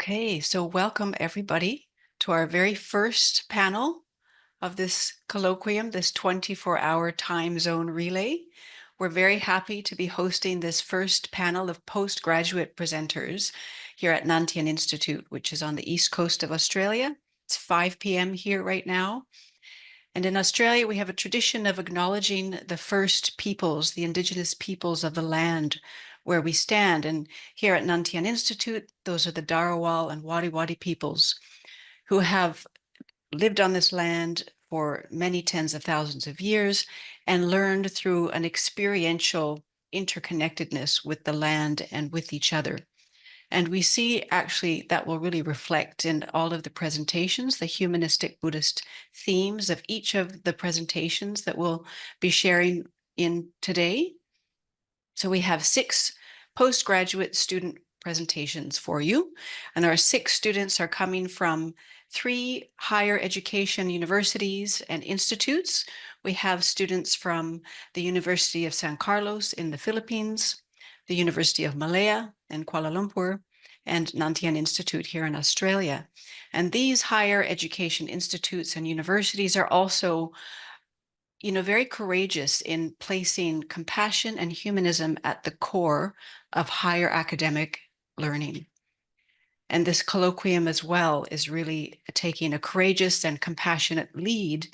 Okay, so welcome everybody to our very first panel of this colloquium, this 24-hour time zone relay. We're very happy to be hosting this first panel of postgraduate presenters here at Tien Institute, which is on the east coast of Australia. It's 5 p.m. here right now. And in Australia, we have a tradition of acknowledging the first peoples, the indigenous peoples of the land where we stand. And here at Tien Institute, those are the Darawal and Wadi Wadi peoples who have lived on this land for many tens of thousands of years and learned through an experiential interconnectedness with the land and with each other. And we see actually that will really reflect in all of the presentations, the humanistic Buddhist themes of each of the presentations that we'll be sharing in today. So we have 6 postgraduate student presentations for you. And our 6 students are coming from 3 higher education universities and institutes. We have students from the University of San Carlos in the Philippines, the University of Malaya in Kuala Lumpur, and Tien Institute here in Australia. And these higher education institutes and universities are also very courageous in placing compassion and humanism at the core of higher academic learning. And this colloquium as well is really taking a courageous and compassionate lead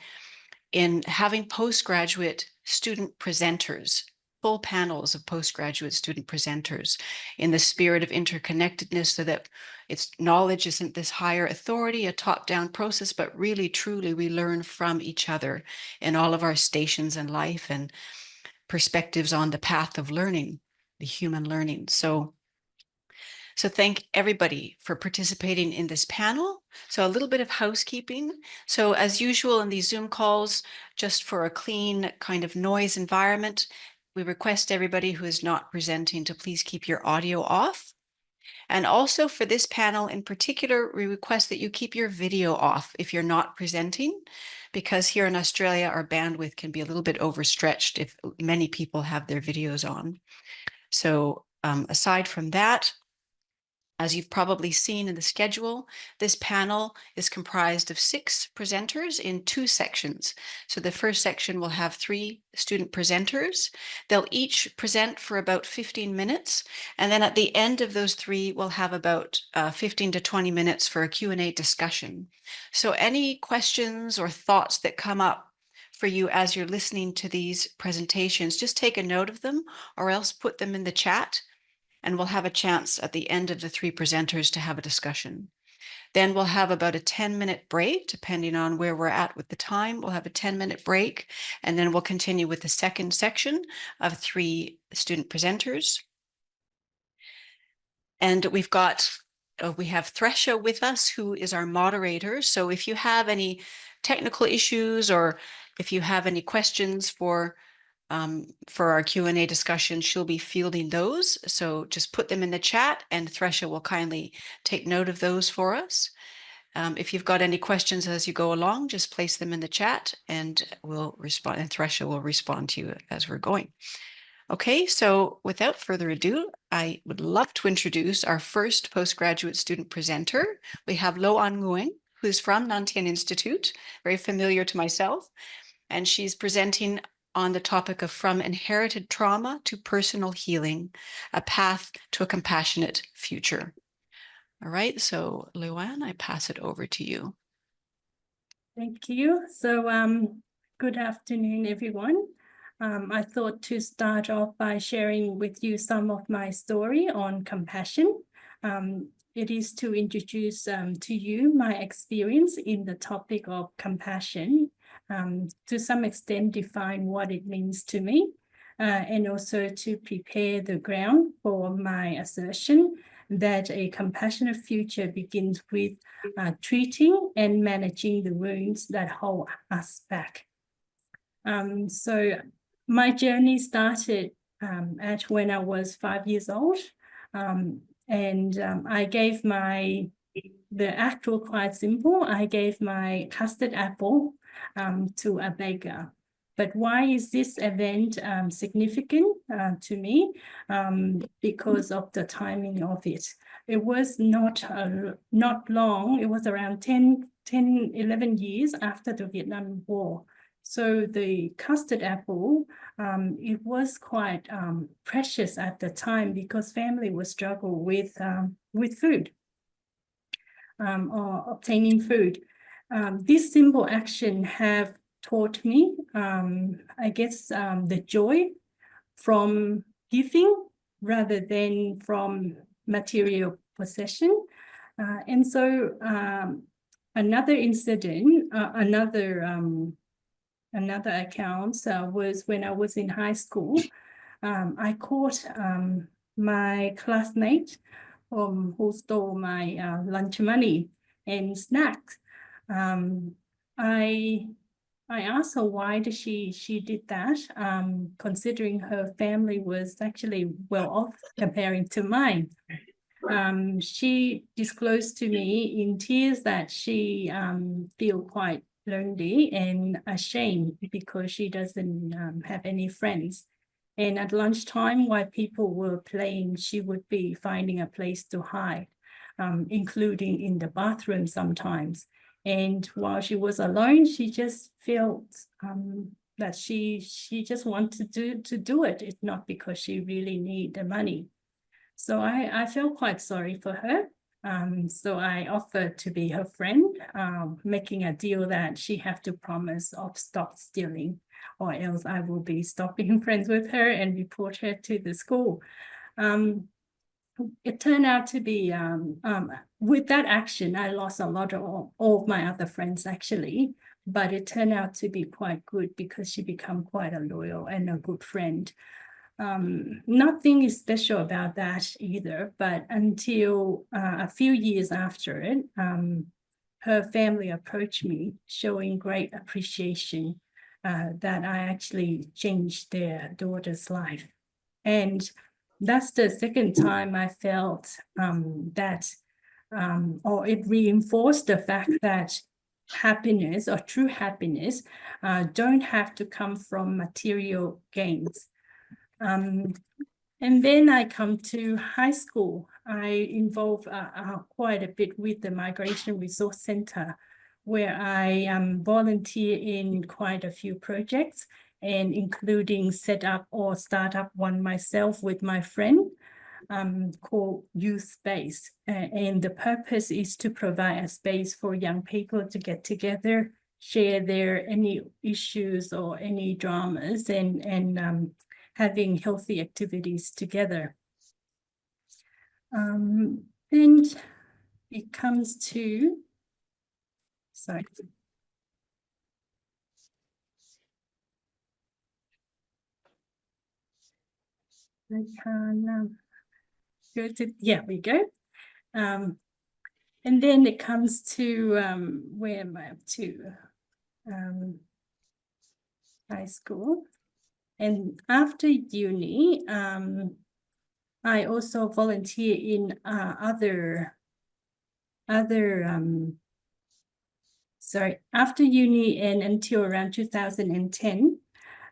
in having postgraduate student presenters, full panels of postgraduate student presenters in the spirit of interconnectedness, so that its knowledge isn't this higher authority, a top-down process, but really, truly, we learn from each other in all of our stations in life and perspectives on the path of learning, the human learning. So thank everybody for participating in this panel. So a little bit of housekeeping. So as usual in these Zoom calls, just for a clean kind of noise environment, we request everybody who is not presenting to please keep your audio off. And also for this panel in particular, we request that you keep your video off if you're not presenting, because here in Australia, our bandwidth can be a little bit overstretched if many people have their videos on. So aside from that, as you've probably seen in the schedule, this panel is comprised of 6 presenters in 2 sections. So the first section will have 3 student presenters. They'll each present for about 15 minutes. And then at the end of those 3, we'll have about 15 to 20 minutes for a Q&A discussion. So any questions or thoughts that come up for you as you're listening to these presentations, just take a note of them or else put them in the chat. And we'll have a chance at the end of the 3 presenters to have a discussion. Then we'll have about a 10-minute break, depending on where we're at with the time. We'll have a 10-minute break, and then we'll continue with the second section of 3 student presenters. And we have Thresha with us, who is our moderator. So if you have any technical issues or if you have any questions for our Q&A discussion, she'll be fielding those. So just put them in the chat and Thresha will kindly take note of those for us. If you've got any questions as you go along, just place them in the chat and we'll respond, and Thresha will respond to you as we're going. Okay, so without further ado, I would love to introduce our first postgraduate student presenter. We have Nguyen, who's from Tien Institute, very familiar to myself, and she's presenting on the topic of From Inherited Trauma to Personal Healing, a Path to a Compassionate Future. All right, so Nguyen, I pass it over to you. Thank you. So good afternoon, everyone. I thought to start off by sharing with you some of my story on compassion. It is to introduce to you my experience in the topic of compassion, to some extent define what it means to me, and also to prepare the ground for my assertion that a compassionate future begins with treating and managing the wounds that hold us back. So my journey started at when I was 5 years old, and I gave the act was quite simple. I gave my custard apple to a beggar. But why is this event significant to me? Because of the timing of it. It was not long. It was around 11 years after the Vietnam War. So the custard apple, it was quite precious at the time because family was struggle with food or obtaining food. This simple action have taught me, I guess, the joy from giving rather than from material possession. And so another incident, another account was when I was in high school. I caught my classmate who stole my lunch money and snacks. I asked her why did she did that, considering her family was actually well off comparing to mine. She disclosed to me in tears that she feel quite lonely and ashamed because she doesn't have any friends. And at lunchtime, while people were playing, she would be finding a place to hide, including in the bathroom sometimes. And while she was alone, she just felt that she just wanted to do it. It's not because she really need the money. So I felt quite sorry for her. So I offered to be her friend, making a deal that she have to promise of stop stealing, or else I will be stopping friends with her and report her to the school. It turned out to be, with that action, I lost a lot of all of my other friends actually, but it turned out to be quite good because she became quite a loyal and a good friend. Nothing is special about that either, but until a few years after it, her family approached me showing great appreciation that I actually changed their daughter's life. And that's the second time I felt that, or it reinforced the fact that happiness or true happiness don't have to come from material gains. And then I come to high school. I involve quite a bit with the Migration Resource Center, where I volunteer in quite a few projects, and including set up or start up one myself with my friend called Youth Space. And the purpose is to provide a space for young people to get together, share their any issues or any dramas, and having healthy activities together. And it comes to, sorry. I can go to, yeah, we go. And then it comes to, where am I up to? High school. And after uni, I also volunteer in after uni and until around 2010,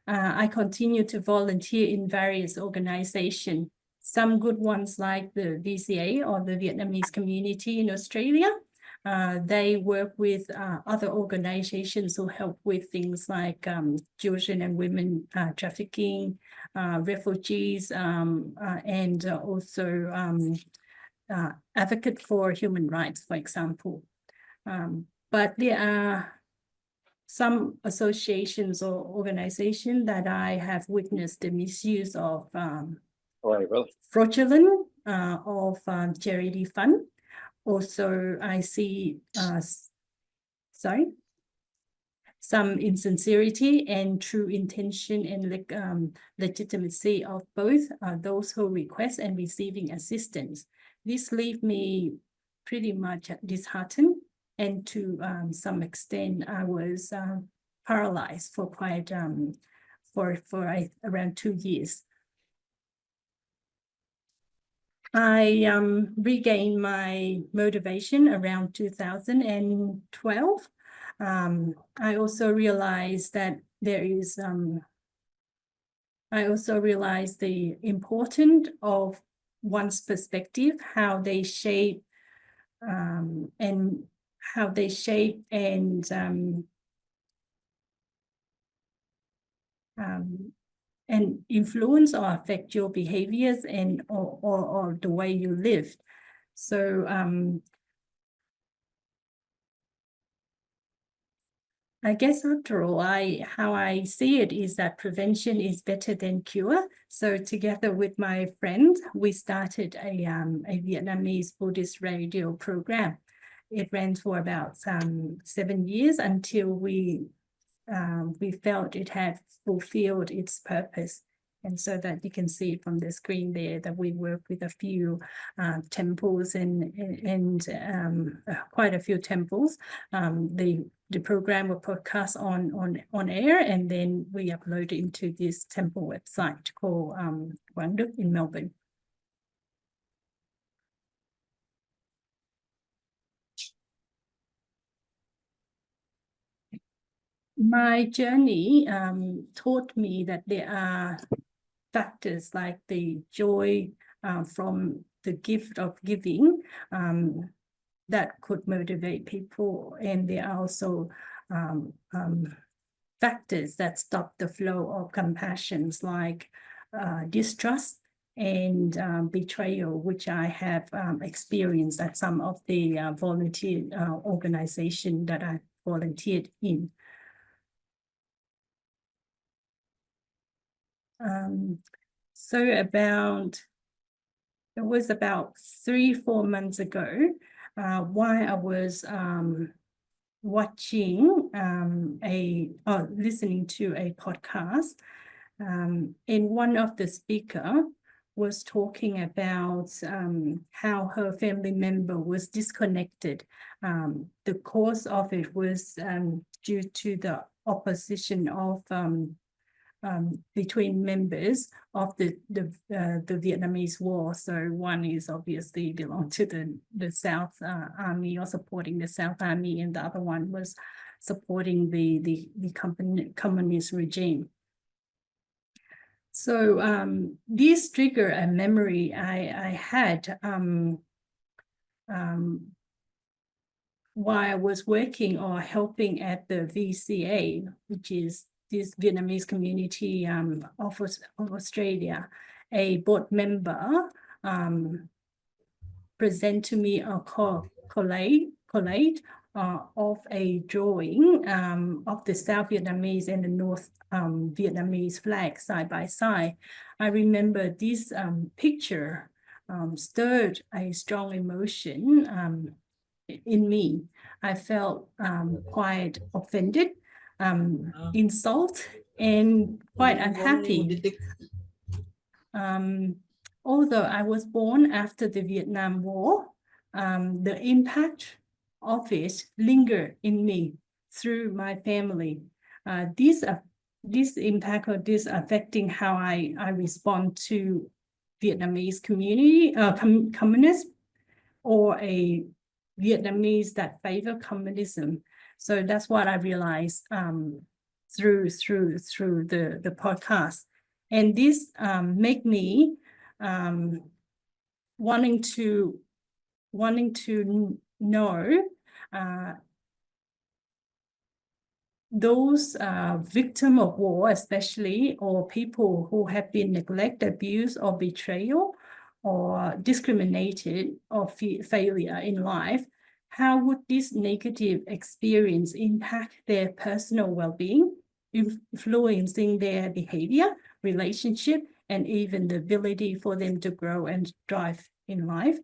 I continue to volunteer in various organizations, some good ones like the VCA or the Vietnamese community in Australia. They work with other organizations who help with things like children and women trafficking, refugees, and also advocate for human rights, for example. But there are some associations or organizations that I have witnessed the misuse of fraudulent of charity fund. Also, I see some insincerity and true intention and legitimacy of both those who request and receiving assistance. This leaves me pretty much disheartened, and to some extent, I was paralyzed for quite for around 2 years. I regained my motivation around 2012 I also realized that there is, I also realized the importance of one's perspective, how they shape and how they shape and influence or affect your behaviors and or the way you live. So I guess after all, how I see it is that prevention is better than cure. So together with my friend, we started a Vietnamese Buddhist radio program. It ran for about 7 years until we felt it had fulfilled its purpose. And so that you can see from the screen there that we work with a few temples and quite a few temples. The program will podcast on air, and then we upload it into this temple website called Rhoderick in Melbourne. My journey taught me that there are factors like the joy from the gift of giving that could motivate people, and there are also factors that stop the flow of compassions like distrust and betrayal, which I have experienced at some of the volunteer organizations that I volunteered in. So it was about 3-4 months ago, while I was watching listening to a podcast, and one of the speaker was talking about how her family member was disconnected. The cause of it was due to the opposition of between members of the Vietnamese war. So one is obviously belong to the South Army or supporting the South Army, and the other one was supporting the communist regime. So this triggered a memory I had while I was working or helping at the VCA, which is this Vietnamese community of Australia. A board member present to me a collage of a drawing of the South Vietnamese and the North Vietnamese flag side by side. I remember this picture stirred a strong emotion in me. I felt quite offended, insult, and quite unhappy. Although I was born after the Vietnam War, the impact of it lingered in me through my family. This impact or this affecting how I respond to Vietnamese community, communist, or a Vietnamese that favor communism. So that's what I realized through the podcast, and this make me wanting to know those victims of war, especially, or people who have been neglected, abused, or betrayal, or discriminated, or failure in life. How would this negative experience impact their personal well-being, influencing their behavior, relationship, and even the ability for them to grow and thrive in life?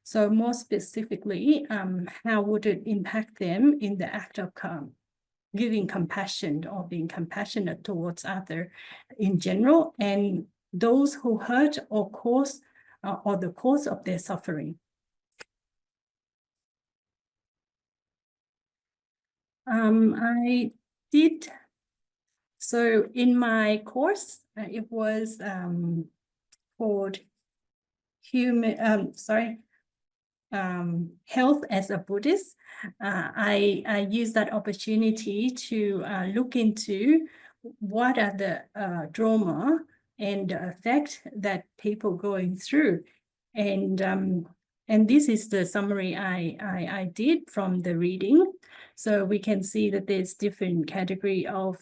So more specifically, how would it impact them in the act of giving compassion or being compassionate towards others in general, and those who hurt or cause or the cause of their suffering? I did. So in my course, it was called health as a Buddhist, I use that opportunity to look into what are the trauma and the effect that people going through. And this is the summary I did from the reading. So we can see that there's different category of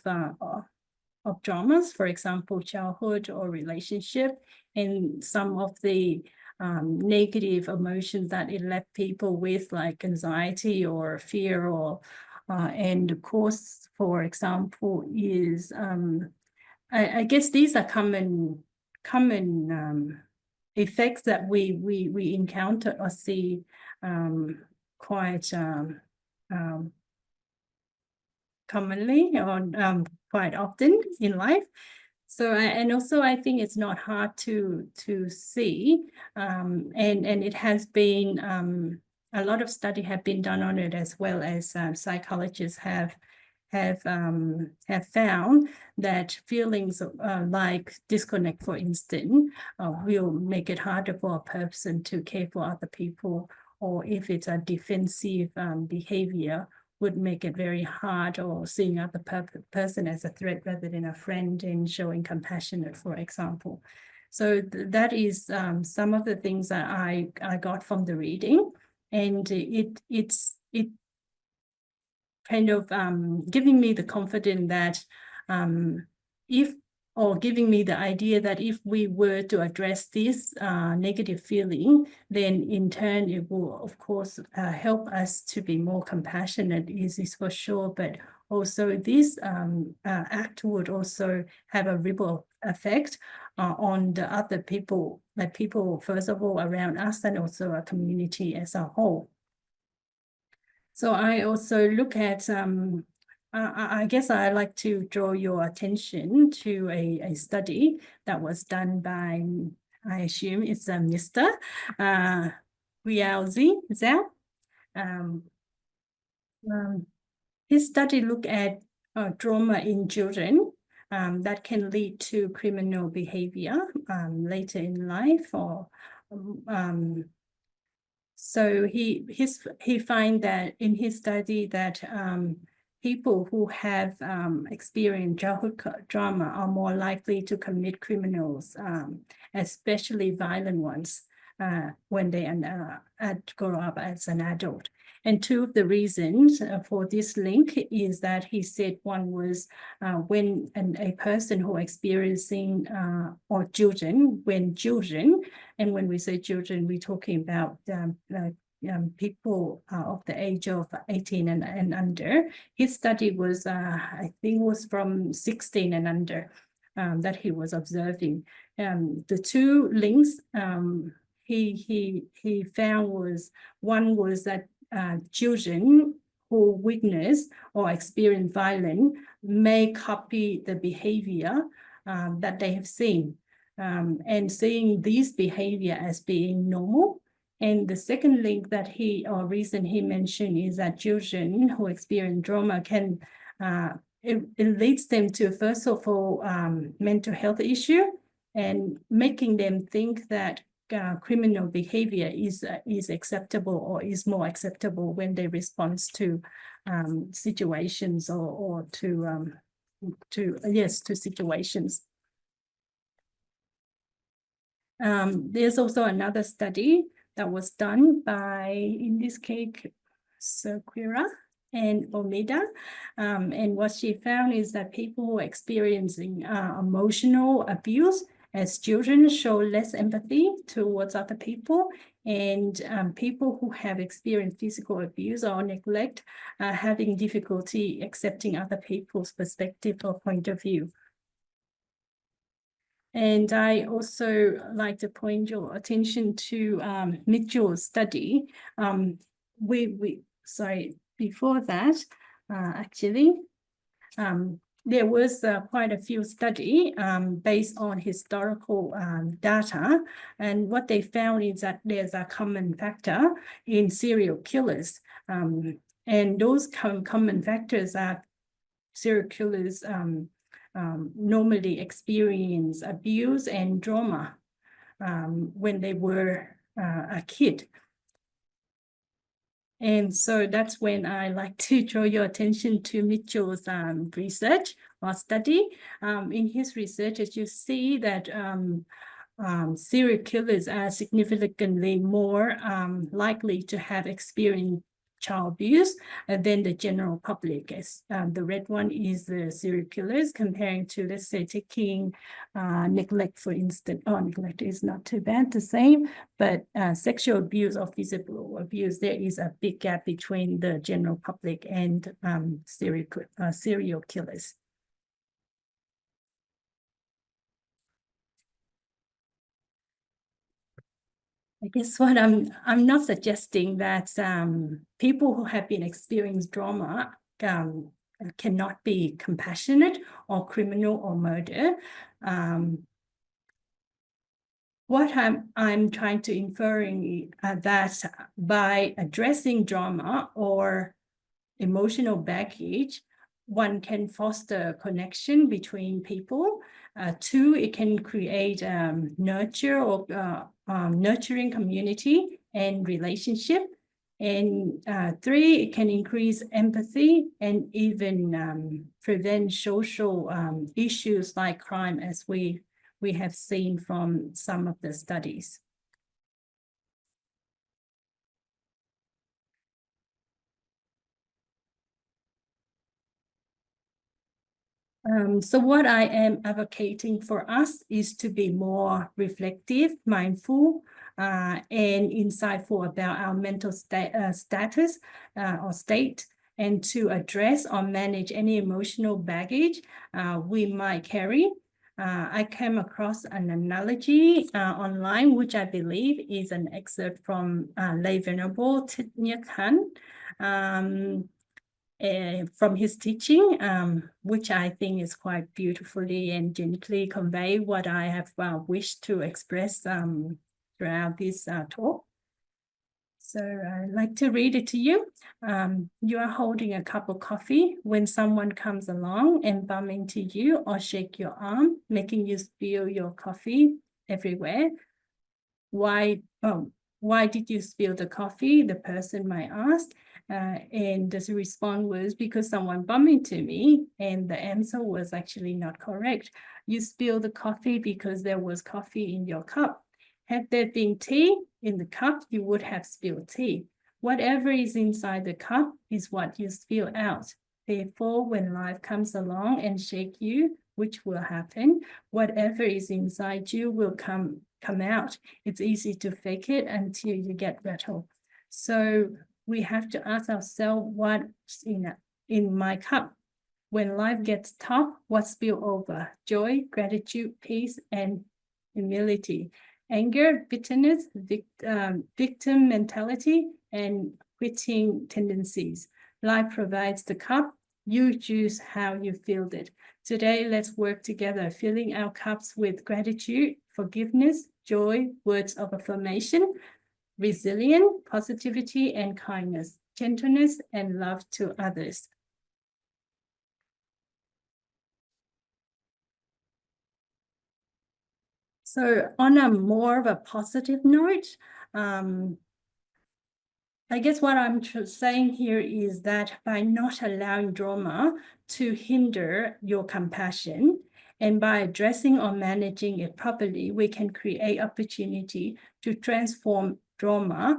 traumas, for example, childhood or relationship, and some of the negative emotions that it left people with, like anxiety or fear, or and of course, for example, is I guess these are common effects that we encounter or see quite commonly or quite often in life. So and also I think it's not hard to see, and it has been a lot of study have been done on it, as well as psychologists have found that feelings like disconnect, for instance, will make it harder for a person to care for other people, or if it's a defensive behavior, would make it very hard, or seeing other person as a threat rather than a friend, and showing compassion, for example. So that is some of the things that I got from the reading, and it kind of giving me the confidence that giving me the idea that if we were to address this negative feeling, then in turn it will, of course, help us to be more compassionate, is for sure. But also this act would also have a ripple effect on the other people, like people, first of all, around us, and also a community as a whole. So I also look at, I guess I like to draw your attention to a study that was done by, I assume it's Mr. Zhao. His study looked at trauma in children that can lead to criminal behavior later in life, or so he find that in his study that people who have experienced childhood trauma are more likely to commit criminals, especially violent ones, when they grow up as an adult. And two of the reasons for this link is that he said one was when a person who experiencing, or children, and when we say children, we're talking about people of the age of 18 and under. His study was, I think, was from 16 and under that he was observing. The two links he found was, one was that children who witness or experience violence may copy the behavior that they have seen, and seeing this behavior as being normal. And the second link that reason he mentioned is that children who experience trauma can, it leads them to, first of all, mental health issue, and making them think that criminal behavior is acceptable, or is more acceptable when they respond to situations, or to situations. There's also another study that was done by, in this case, Sequeira and Omida, and what she found is that people who are experiencing emotional abuse as children show less empathy towards other people, and people who have experienced physical abuse or neglect having difficulty accepting other people's perspective or point of view. And I also like to point your attention to McDougal's study. Sorry, before that, actually, there was quite a few studies based on historical data, and what they found is that there's a common factor in serial killers, and those common factors are serial killers normally experience abuse and trauma when they were a kid. And so that's when I like to draw your attention to Mitchell's research or study. In his research, as you see that serial killers are significantly more likely to have experienced child abuse than the general public. As the red one is the serial killers, comparing to, let's say, taking neglect, for instance. Oh, neglect is not too bad, the same, but sexual abuse or physical abuse, there is a big gap between the general public and serial killers. I guess what I'm not suggesting that people who have been experiencing trauma cannot be compassionate or criminal or murder. What I'm trying to inferring that by addressing trauma or emotional baggage, one can foster connection between people. Two, it can create nurture or nurturing community and relationship. And three, it can increase empathy and even prevent social issues like crime, as we have seen from some of the studies. So what I am advocating for us is to be more reflective, mindful, and insightful about our mental status or state, and to address or manage any emotional baggage we might carry. I came across an analogy online, which I believe is an excerpt from Lay Venerable Tien, from his teaching, which I think is quite beautifully and gently convey what I have wished to express throughout this talk. So I'd like to read it to you. You are holding a cup of coffee when someone comes along and bump into you or shake your arm, making you spill your coffee everywhere. Why did you spill the coffee? The person might ask. And the response was, because someone bumped into me, and the answer was actually not correct. You spilled the coffee because there was coffee in your cup. Had there been tea in the cup, you would have spilled tea. Whatever is inside the cup is what you spill out. Therefore, when life comes along and shake you, which will happen, whatever is inside you will come out. It's easy to fake it until you get rattled. So we have to ask ourselves, what's in my cup? When life gets tough, what spill over? Joy, gratitude, peace, and humility. Anger, bitterness, victim mentality, and quitting tendencies. Life provides the cup. You choose how you fill it. Today, let's work together, filling our cups with gratitude, forgiveness, joy, words of affirmation, resilience, positivity, and kindness, gentleness, and love to others. So on a more of a positive note, I guess what I'm saying here is that by not allowing drama to hinder your compassion, and by addressing or managing it properly, we can create opportunity to transform drama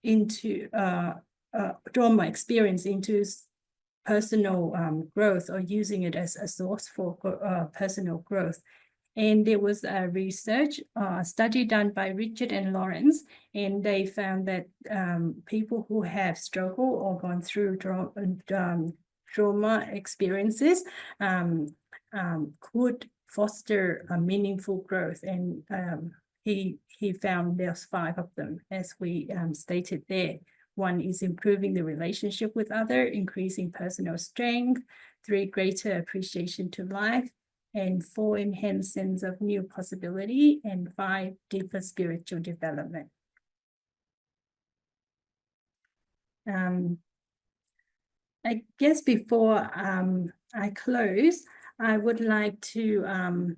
into drama experience into personal growth, or using it as a source for personal growth. And there was a research study done by Richard and Lawrence, and they found that people who have struggled or gone through trauma experiences could foster a meaningful growth. And he found there's 5 of them, as we stated there. 1 is improving the relationship with others, increasing personal strength. 3, greater appreciation to life. And 4, enhanced sense of new possibility. And 5, deeper spiritual development. I guess before I close, I would like to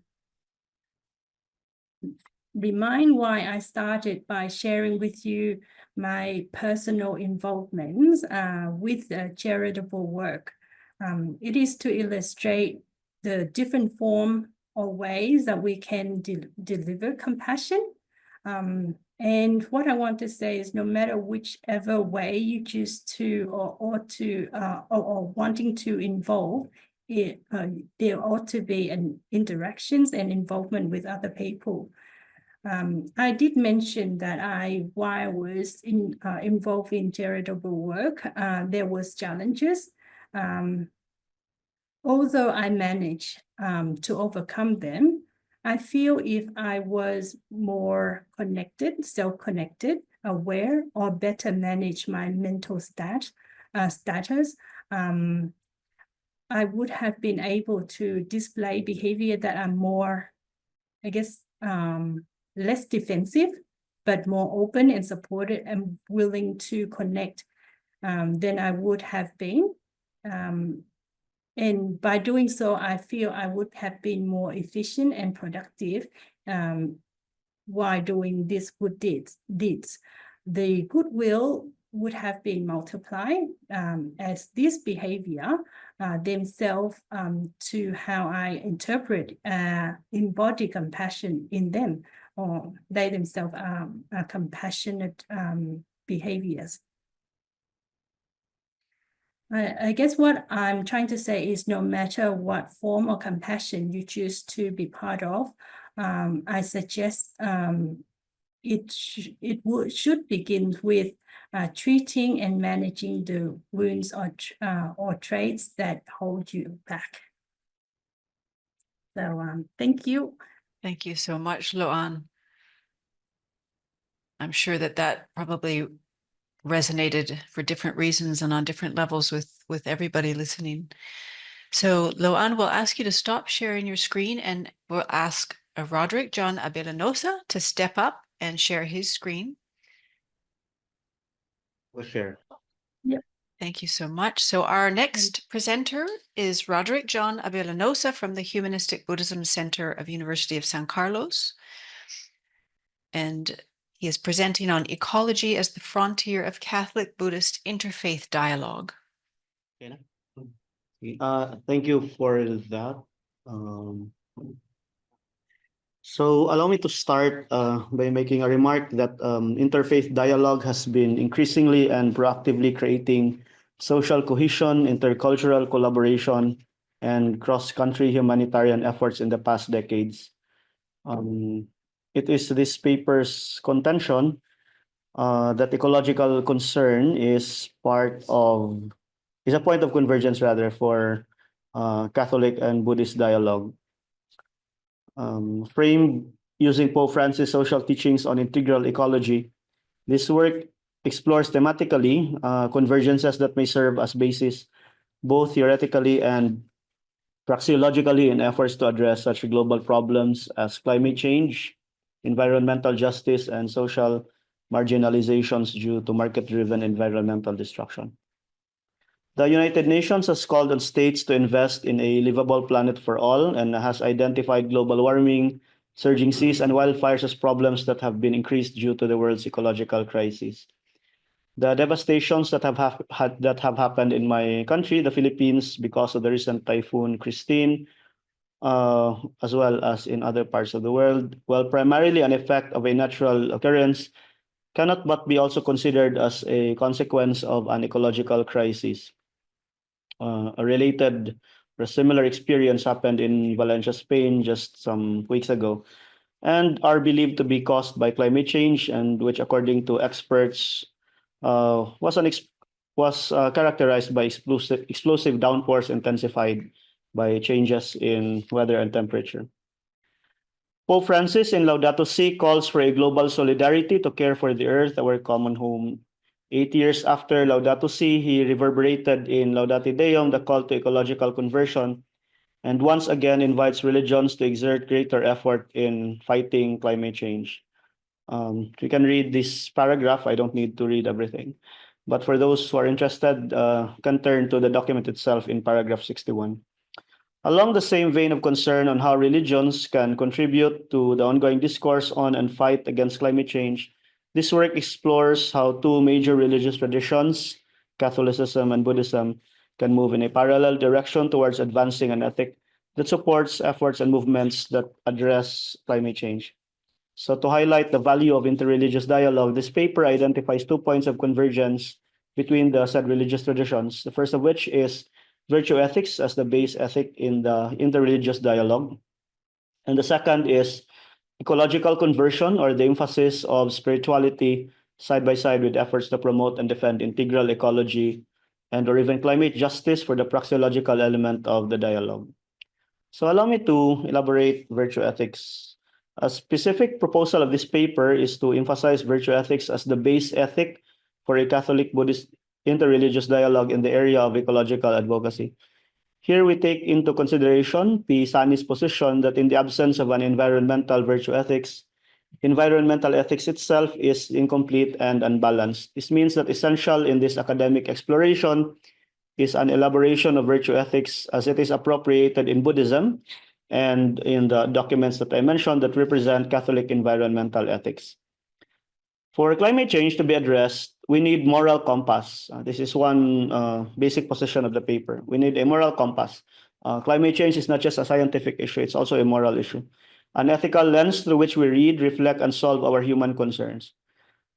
remind why I started by sharing with you my personal involvements with charitable work. It is to illustrate the different form or ways that we can deliver compassion. And what I want to say is, no matter whichever way you choose to or wanting to involve, there ought to be an interactions and involvement with other people. I did mention that while I was involved in charitable work, there was challenges. Although I managed to overcome them, I feel if I was more connected, self-connected, aware, or better manage my mental status, I would have been able to display behavior that are more, I guess, less defensive, but more open and supported and willing to connect than I would have been. And by doing so, I feel I would have been more efficient and productive while doing these good deeds. The goodwill would have been multiplied as this behavior themselves to how I interpret, embody compassion in them, or they themselves are compassionate behaviors. I guess what I'm trying to say is, no matter what form of compassion you choose to be part of, I suggest it should begin with treating and managing the wounds or traits that hold you back. So thank you. Thank you so much, Loan. I'm sure that probably resonated for different reasons and on different levels with everybody listening. So Loan, we'll ask you to stop sharing your screen, and we'll ask Rhoderick John Abellanosa to step up and share his screen. We'll share. Yep. Thank you so much. So our next presenter is Rhoderick John Abellanosa from the Humanistic Buddhism Center of University of San Carlos. And he is presenting on ecology as the frontier of Catholic-Buddhist interfaith dialogue. Thank you for that. So allow me to start by making a remark that interfaith dialogue has been increasingly and proactively creating social cohesion, intercultural collaboration, and cross-country humanitarian efforts in the past decades. It is this paper's contention that ecological concern is a point of convergence rather for Catholic and Buddhist dialogue. Framed using Pope Francis' social teachings on integral ecology, this work explores thematically convergences that may serve as basis both theoretically and praxeologically in efforts to address such global problems as climate change, environmental justice, and social marginalizations due to market-driven environmental destruction. The United Nations has called on states to invest in a livable planet for all and has identified global warming, surging seas, and wildfires as problems that have been increased due to the world's ecological crisis. The devastations that have happened in my country, the Philippines, because of the recent typhoon Christine, as well as in other parts of the world, while primarily an effect of a natural occurrence, cannot but be also considered as a consequence of an ecological crisis. A related or similar experience happened in Valencia, Spain, just some weeks ago, and are believed to be caused by climate change, and which, according to experts, was characterized by explosive downpours intensified by changes in weather and temperature. Pope Francis in Laudato Si calls for a global solidarity to care for the earth, our common home. 8 years after Laudato Si, he reverberated in Laudate Deum, the call to ecological conversion, and once again invites religions to exert greater effort in fighting climate change. You can read this paragraph. I don't need to read everything. But for those who are interested, can turn to the document itself in paragraph 61. Along the same vein of concern on how religions can contribute to the ongoing discourse on and fight against climate change, this work explores how two major religious traditions, Catholicism and Buddhism, can move in a parallel direction towards advancing an ethic that supports efforts and movements that address climate change. So to highlight the value of interreligious dialogue, this paper identifies 2 points of convergence between the said religious traditions. The first of which is virtue ethics as the base ethic in the interreligious dialogue. And the second is ecological conversion, or the emphasis of spirituality side by side with efforts to promote and defend integral ecology and or even climate justice for the praxeological element of the dialogue. So allow me to elaborate virtue ethics. A specific proposal of this paper is to emphasize virtue ethics as the base ethic for a Catholic-Buddhist interreligious dialogue in the area of ecological advocacy. Here we take into consideration Pisani's position that in the absence of an environmental virtue ethics, environmental ethics itself is incomplete and unbalanced. This means that essential in this academic exploration is an elaboration of virtue ethics as it is appropriated in Buddhism and in the documents that I mentioned that represent Catholic environmental ethics. For climate change to be addressed, we need moral compass. This is one basic position of the paper. We need a moral compass. Climate change is not just a scientific issue, it's also a moral issue. An ethical lens through which we read, reflect, and solve our human concerns.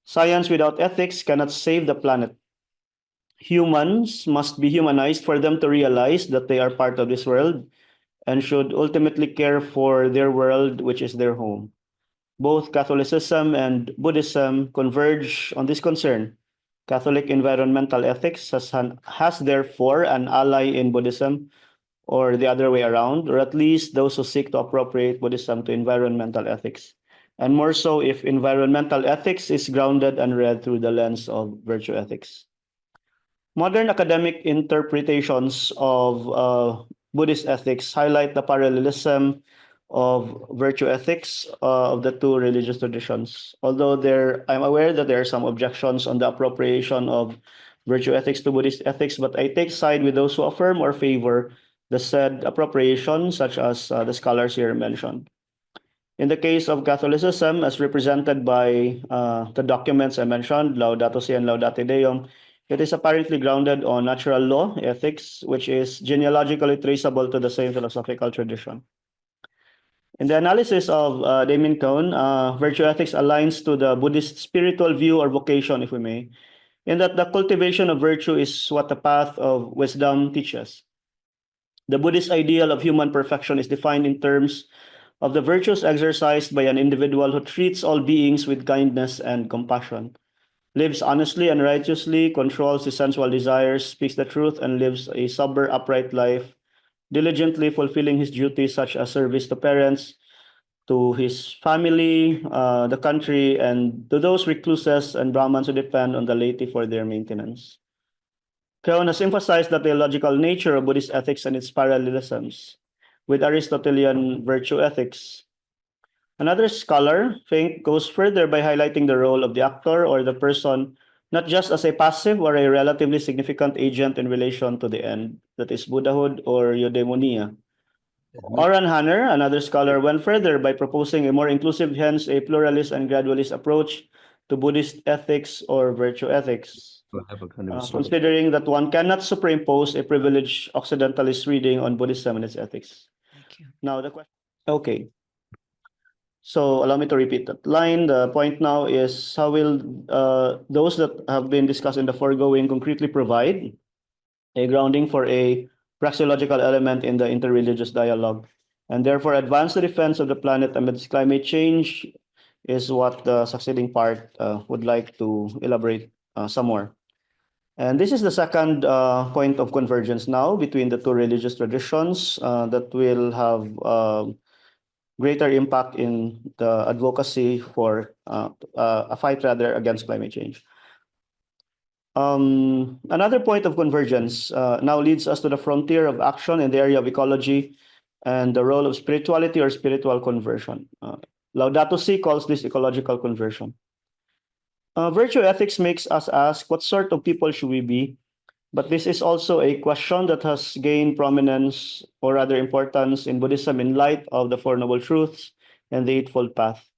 Science without ethics cannot save the planet. Humans must be humanized for them to realize that they are part of this world and should ultimately care for their world, which is their home. Both Catholicism and Buddhism converge on this concern. Catholic environmental ethics has therefore an ally in Buddhism, or the other way around, or at least those who seek to appropriate Buddhism to environmental ethics. And more so if environmental ethics is grounded and read through the lens of virtue ethics. Modern academic interpretations of Buddhist ethics highlight the parallelism of virtue ethics of the two religious traditions. Although I'm aware that there are some objections on the appropriation of virtue ethics to Buddhist ethics, but I take side with those who affirm or favor the said appropriation, such as the scholars here mentioned. In the case of Catholicism, as represented by the documents I mentioned, Laudate and Laudate Deum, it is apparently grounded on natural law, ethics, which is genealogically traceable to the same philosophical tradition. In the analysis of Damien Cohn, virtue ethics aligns to the Buddhist spiritual view or vocation, if we may, in that the cultivation of virtue is what the path of wisdom teaches. The Buddhist ideal of human perfection is defined in terms of the virtues exercised by an individual who treats all beings with kindness and compassion, lives honestly and righteously, controls his sensual desires, speaks the truth, and lives a sober, upright life, diligently fulfilling his duties such as service to parents, to his family, the country, and to those recluses and Brahmins who depend on the laity for their maintenance. Cohn has emphasized the theological nature of Buddhist ethics and its parallelisms with Aristotelian virtue ethics. Another scholar, Fink, goes further by highlighting the role of the actor or the person not just as a passive or a relatively significant agent in relation to the end, that is Buddhahood or eudaimonia. Oran Hanner, another scholar, went further by proposing a more inclusive, hence a pluralist and gradualist approach to Buddhist ethics or virtue ethics, considering that one cannot superimpose a privileged Occidentalist reading on Buddhism and its ethics. Thank you. Now the question. Okay. So allow me to repeat that line. The point now is how will those that have been discussed in the foregoing concretely provide a grounding for a praxeological element in the interreligious dialogue, and therefore advance the defense of the planet amidst climate change is what the succeeding part would like to elaborate some more. And this is the second point of convergence now between the two religious traditions that will have greater impact in the advocacy for a fight rather against climate change. Another point of convergence now leads us to the frontier of action in the area of ecology and the role of spirituality or spiritual conversion. Laudato Si calls this ecological conversion. Virtue ethics makes us ask what sort of people should we be But this is also a question that has gained prominence, or rather importance, in Buddhism in light of the Four Noble Truths and the Eightfold Path.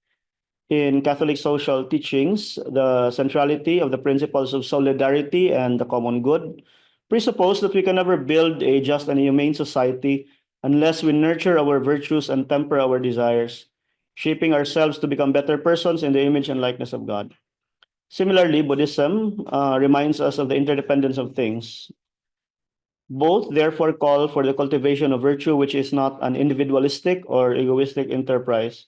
In Catholic social teachings, the centrality of the principles of solidarity and the common good presuppose that we can never build a just and humane society unless we nurture our virtues and temper our desires, shaping ourselves to become better persons in the image and likeness of God. Similarly, Buddhism reminds us of the interdependence of things. Both therefore call for the cultivation of virtue, which is not an individualistic or egoistic enterprise.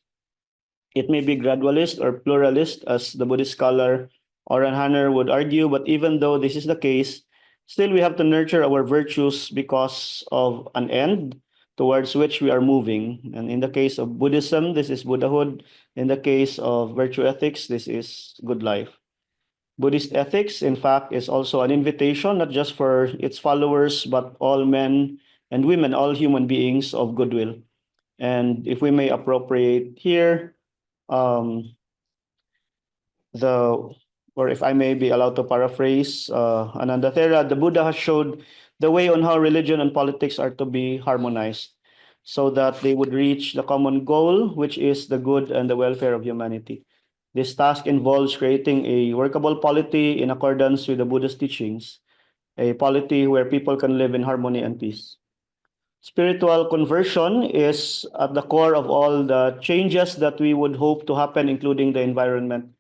It may be gradualist or pluralist, as the Buddhist scholar Oren Hanner would argue, but even though this is the case, still we have to nurture our virtues because of an end towards which we are moving. And in the case of Buddhism, this is Buddhahood. In the case of virtue ethics, this is good life. Buddhist ethics, in fact, is also an invitation, not just for its followers, but all men and women, all human beings of goodwill. And if we may appropriate here, um, or if I may be allowed to paraphrase Ananda Thera, the Buddha has showed the way on how religion and politics are to be harmonized so that they would reach the common goal, which is the good and the welfare of humanity. This task involves creating a workable polity in accordance with the Buddha's teachings, a polity where people can live in harmony and peace. Spiritual conversion is at the core of all the changes that we would hope to happen, including the environment.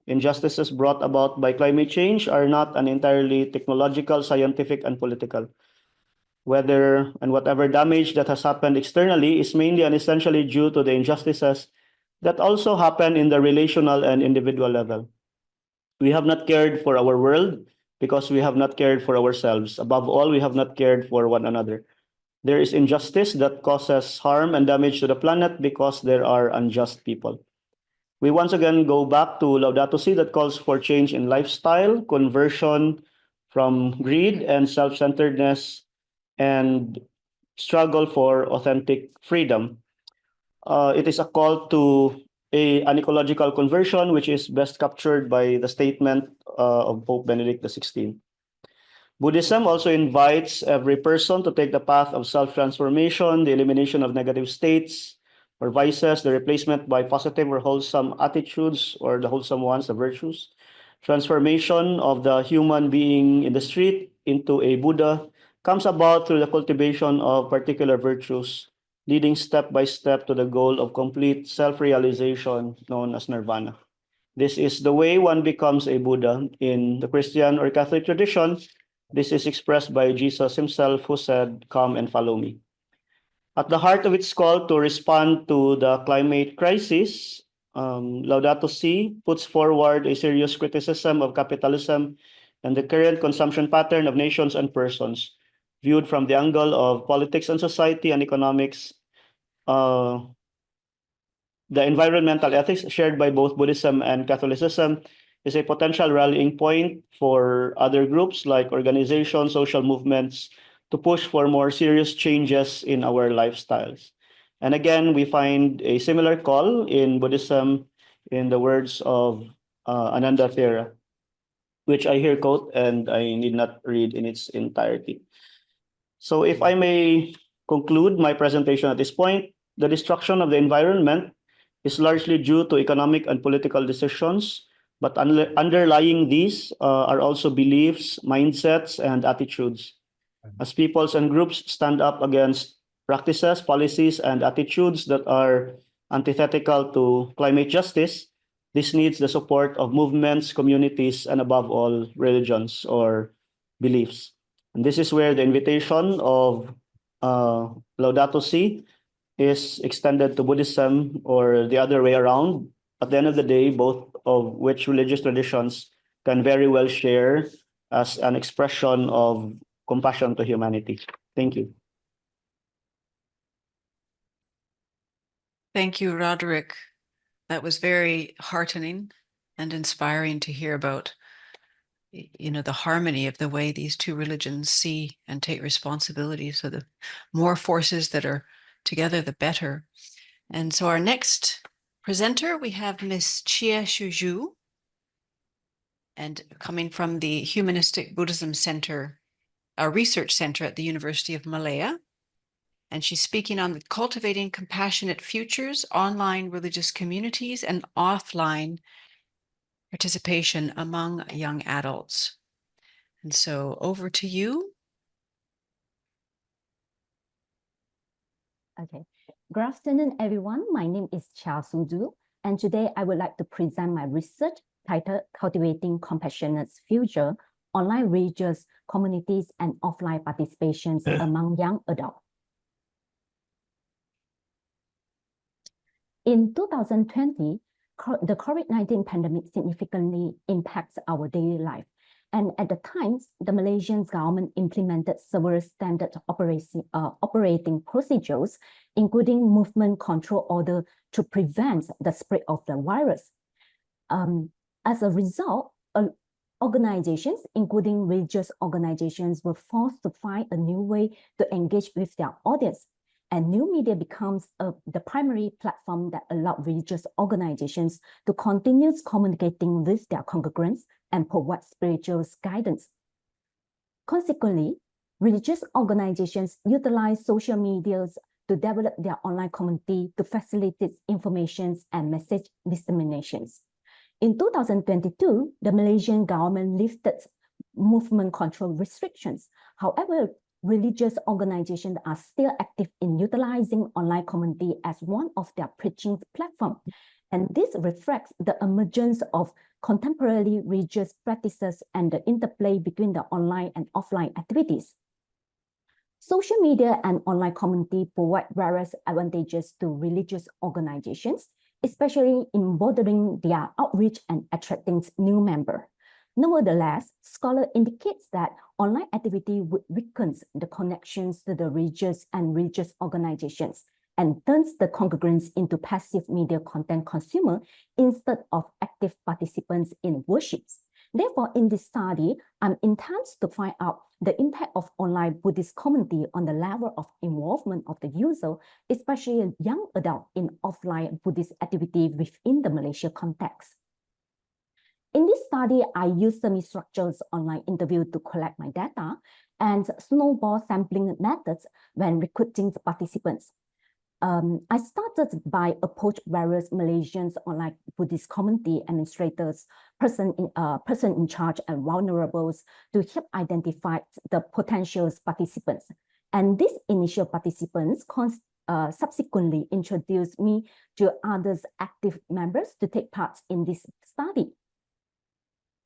Injustices brought about by climate change are not an entirely technological, scientific, and political. Whether and whatever damage that has happened externally is mainly and essentially due to the injustices that also happen in the relational and individual level. We have not cared for our world because we have not cared for ourselves. Above all, we have not cared for one another. There is injustice that causes harm and damage to the planet because there are unjust people. We once again go back to Laudate Si that calls for change in lifestyle, conversion from greed and self-centeredness, and struggle for authentic freedom. It is a call to an ecological conversion, which is best captured by the statement of Pope Benedict XVI. Buddhism also invites every person to take the path of self-transformation, the elimination of negative states or vices, the replacement by positive or wholesome attitudes, or the wholesome ones, the virtues, transformation of the human being in the street into a Buddha comes about through the cultivation of particular virtues, leading step by step to the goal of complete self-realization known as nirvana. This is the way one becomes a Buddha. In the Christian or Catholic tradition, this is expressed by Jesus himself, who said, "Come and follow me." At the heart of its call to respond to the climate crisis, Laudato Si puts forward a serious criticism of capitalism and the current consumption pattern of nations and persons, viewed from the angle of politics and society and economics. The environmental ethics shared by both Buddhism and Catholicism is a potential rallying point for other groups like organizations, social movements, to push for more serious changes in our lifestyles. And again, we find a similar call in Buddhism in the words of Ananda Thera, which I here quote and I need not read in its entirety. So if I may conclude my presentation at this point, the destruction of the environment is largely due to economic and political decisions, but underlying these are also beliefs, mindsets, and attitudes. As peoples and groups stand up against practices, policies, and attitudes that are antithetical to climate justice, this needs the support of movements, communities, and above all, religions or beliefs. And this is where the invitation of Laudato Si is extended to Buddhism, or the other way around. At the end of the day, both of which religious traditions can very well share as an expression of compassion to humanity. Thank you. Thank you, Rhoderick. That was very heartening and inspiring to hear about, the harmony of the way these two religions see and take responsibility. So the more forces that are together, the better. And so our next presenter, we have Miss Cheah, and coming from the Humanistic Buddhism Center research center at the University of Malaya. And she's speaking on the cultivating compassionate futures, online religious communities, and offline participation among young adults. And so over to you. Okay. Good afternoon, everyone. My name is Cheah, and today I would like to present my research titled Cultivating Compassionate Future, Online Religious Communities and Offline Participations Among Young Adults. In 2020, the COVID-19 pandemic significantly impacts our daily life. And at the time, the Malaysian government implemented several standard operating procedures, including movement control order to prevent the spread of the virus. As a result, organizations, including religious organizations, were forced to find a new way to engage with their audience. And new media becomes the primary platform that allowed religious organizations to continue communicating with their congregants and provide spiritual guidance. Consequently, religious organizations utilize social media to develop their online community to facilitate information and message disseminations. In 2022, the Malaysian government lifted movement control restrictions. However, religious organizations are still active in utilizing online community as one of their preaching platforms. And this reflects the emergence of contemporary religious practices and the interplay between the online and offline activities. Social media and online community provide various advantages to religious organizations, especially in broadening their outreach and attracting new members. Nevertheless, scholars indicate that online activity would weaken the connections to the religious and religious organizations and turns the congregants into passive media content consumers instead of active participants in worships. Therefore, in this study, I'm intent to find out the impact of online Buddhist community on the level of involvement of the user, especially young adults in offline Buddhist activity within the Malaysia context. In this study, I used semi-structured online interview to collect my data and snowball sampling methods when recruiting participants. I started by approach various Malaysians online Buddhist community administrators, person in charge and vulnerables to help identify the potential participants. And these initial participants subsequently introduced me to others active members to take part in this study.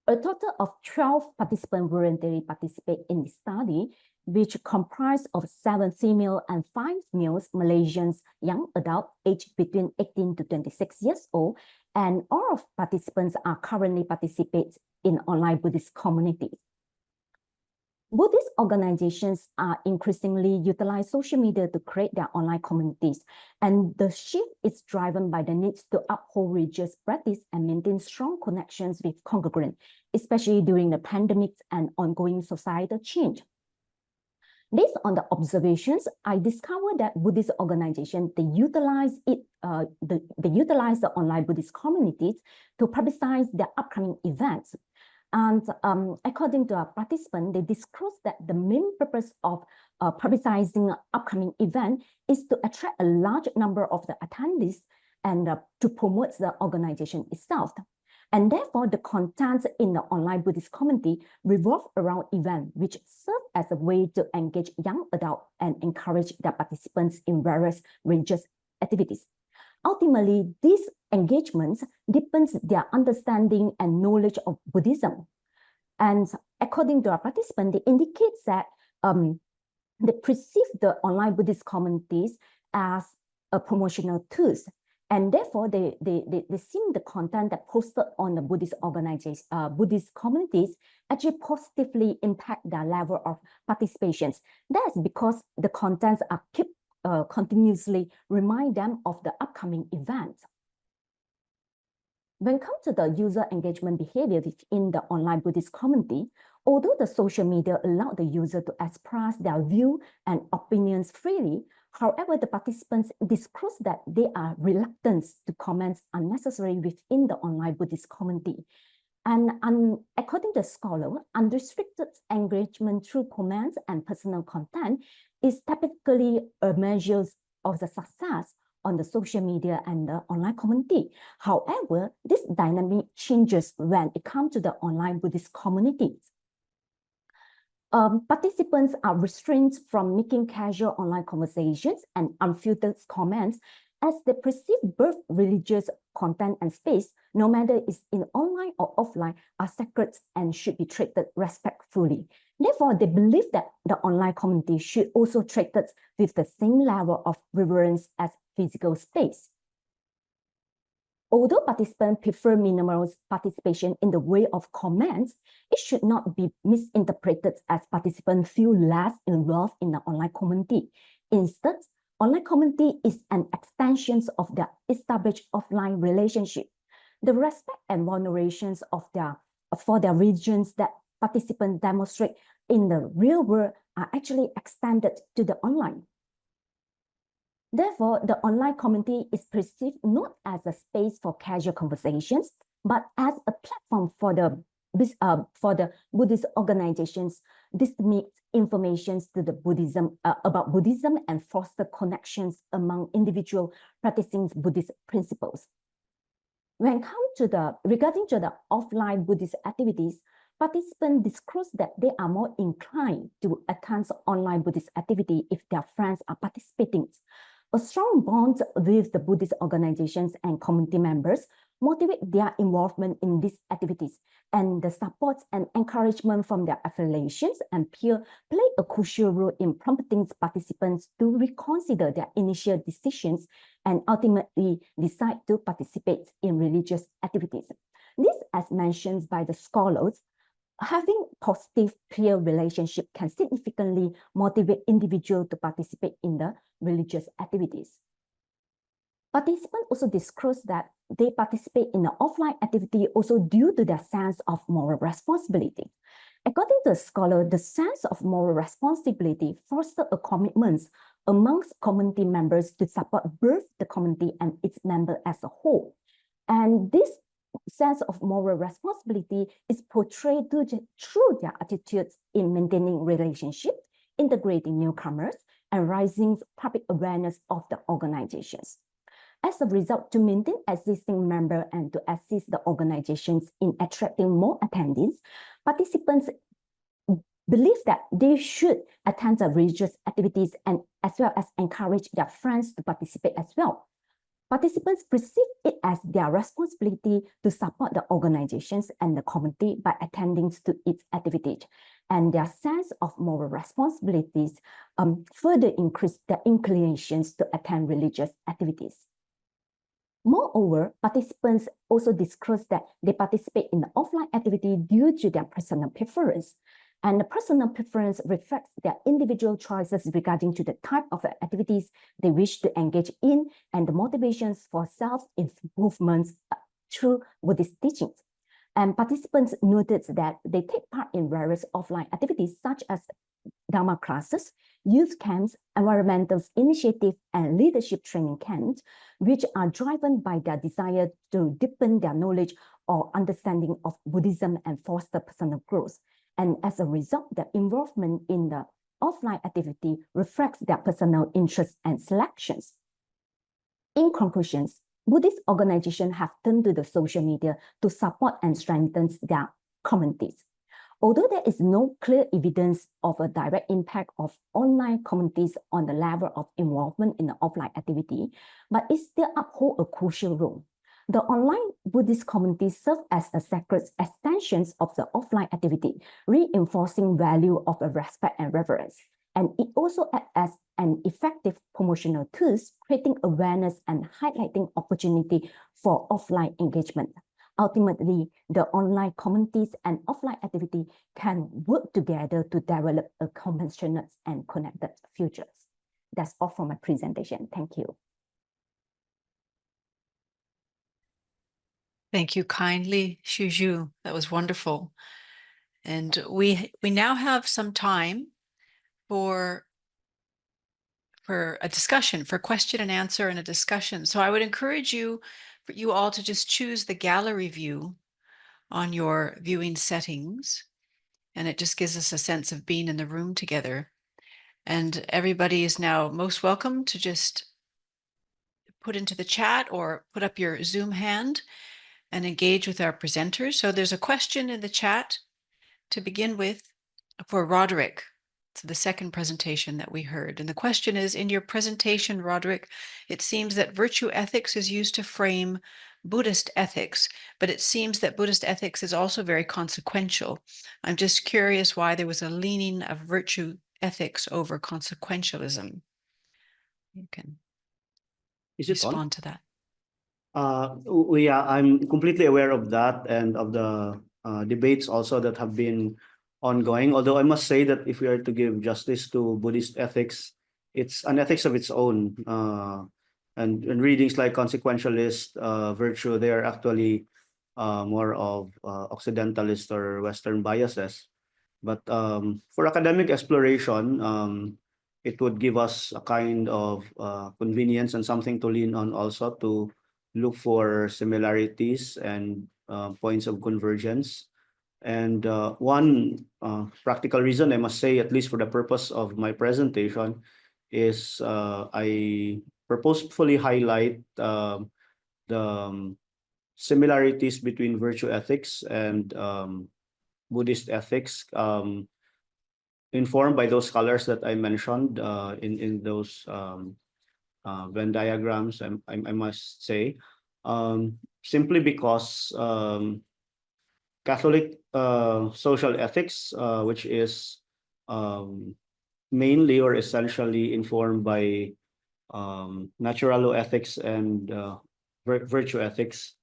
A total of 12 participants voluntarily participate in the study, which comprised of 7 female and 5 males Malaysians young adults aged between 18 to 26 years old, and all of participants are currently participate in online Buddhist communities. Buddhist organizations are increasingly utilize social media to create their online communities, and the shift is driven by the need to uphold religious practice and maintain strong connections with congregants, especially during the pandemic and ongoing societal change. Based on the observations, I discovered that Buddhist organizations utilize the online Buddhist communities to publicize their upcoming events. And according to our participants, they disclosed that the main purpose of publicizing upcoming event is to attract a large number of the attendees and to promote the organization itself. And therefore, the content in the online Buddhist community revolve around events which serve as a way to engage young adults and encourage their participants in various religious activities. Ultimately, these engagements deepens their understanding and knowledge of Buddhism. And according to our participants, they indicate that they perceive the online Buddhist communities as a promotional tools. And therefore, they see the content that posted on the Buddhist organizations, Buddhist communities actually positively impact their level of participations. That's because the contents are kept continuously remind them of the upcoming event. When it comes to the user engagement behavior within the online Buddhist community, although the social media allow the user to express their view and opinions freely, however, the participants disclose that they are reluctant to comment unnecessarily within the online Buddhist community. And according to the scholar, unrestricted engagement through comments and personal content is typically a measure of the success on the social media and the online community. However, this dynamic changes when it comes to the online Buddhist communities. Participants are restrained from making casual online conversations and unfiltered comments as they perceive both religious content and space, no matter it's in online or offline, are sacred and should be treated respectfully. Therefore, they believe that the online community should also be treated with the same level of reverence as physical space. Although participants prefer minimal participation in the way of comments, it should not be misinterpreted as participants feel less involved in the online community. Instead, online community is an extension of their established offline relationship. The respect and venerations for their religions that participants demonstrate in the real world are actually extended to the online. Therefore, the online community is perceived not as a space for casual conversations, but as a platform for the Buddhist organizations disseminate information to the about Buddhism and foster connections among individuals practicing Buddhist principles. When it comes regarding to the offline Buddhist activities, participants disclose that they are more inclined to attend online Buddhist activity if their friends are participating. A strong bond with the Buddhist organizations and community members motivate their involvement in these activities, and the support and encouragement from their affiliations and peers play a crucial role in prompting participants to reconsider their initial decisions and ultimately decide to participate in religious activities. This, as mentioned by the scholars, having positive peer relationship can significantly motivate individuals to participate in the religious activities. Participants also disclose that they participate in the offline activity also due to their sense of moral responsibility. According to the scholar, the sense of moral responsibility fosters a commitment amongst community members to support both the community and its members as a whole. And this sense of moral responsibility is portrayed through their attitudes in maintaining relationships, integrating newcomers, and raising public awareness of the organizations. As a result, to maintain existing members and to assist the organizations in attracting more attendees, participants believe that they should attend the religious activities and as well as encourage their friends to participate as well. Participants perceive it as their responsibility to support the organizations and the community by attending to its activities, and their sense of moral responsibilities further increase their inclinations to attend religious activities. Moreover, participants also disclose that they participate in the offline activity due to their personal preference. And the personal preference reflects their individual choices regarding to the type of activities they wish to engage in and the motivations for self-improvement through Buddhist teachings. And participants noted that they take part in various offline activities such as Dharma classes, youth camps, environmental initiatives, and leadership training camps, which are driven by their desire to deepen their knowledge or understanding of Buddhism and foster personal growth. And as a result, their involvement in the offline activity reflects their personal interests and selections. In conclusion, Buddhist organizations have turned to the social media to support and strengthen their communities. Although there is no clear evidence of a direct impact of online communities on the level of involvement in the offline activity, but it still upholds a crucial role. The online Buddhist communities serve as a sacred extensions of the offline activity, reinforcing value of respect and reverence. And it also acts as an effective promotional tool, creating awareness and highlighting opportunity for offline engagement. Ultimately, the online communities and offline activity can work together to develop a compassionate and connected future. That's all for my presentation. Thank you. Thank you kindly, Shuju. That was wonderful. And we now have some time for a discussion, for question and answer and a discussion. So I would encourage you all to just choose the gallery view on your viewing settings, and it just gives us a sense of being in the room together. And everybody is now most welcome to just put into the chat or put up your Zoom hand and engage with our presenters. So there's a question in the chat to begin with for Rhoderick. So the second presentation that we heard. And the question is, in your presentation, Rhoderick, it seems that virtue ethics is used to frame Buddhist ethics, but it seems that Buddhist ethics is also very consequential. I'm just curious why there was a leaning of virtue ethics over consequentialism. You can respond to that. Yeah, I'm completely aware of that and of the debates also that have been ongoing. Although I must say that if we are to give justice to Buddhist ethics, it's an ethics of its own. And readings like consequentialist virtue, they are actually more of Occidentalist or Western biases. But for academic exploration, it would give us a kind of convenience and something to lean on also to look for similarities and points of convergence. And one practical reason, I must say, at least for the purpose of my presentation, is I purposefully highlight the similarities between virtue ethics and Buddhist ethics, informed by those scholars that I mentioned in those Venn diagrams, I must say, simply because Catholic social ethics, which is mainly or essentially informed by natural law ethics and virtue ethics,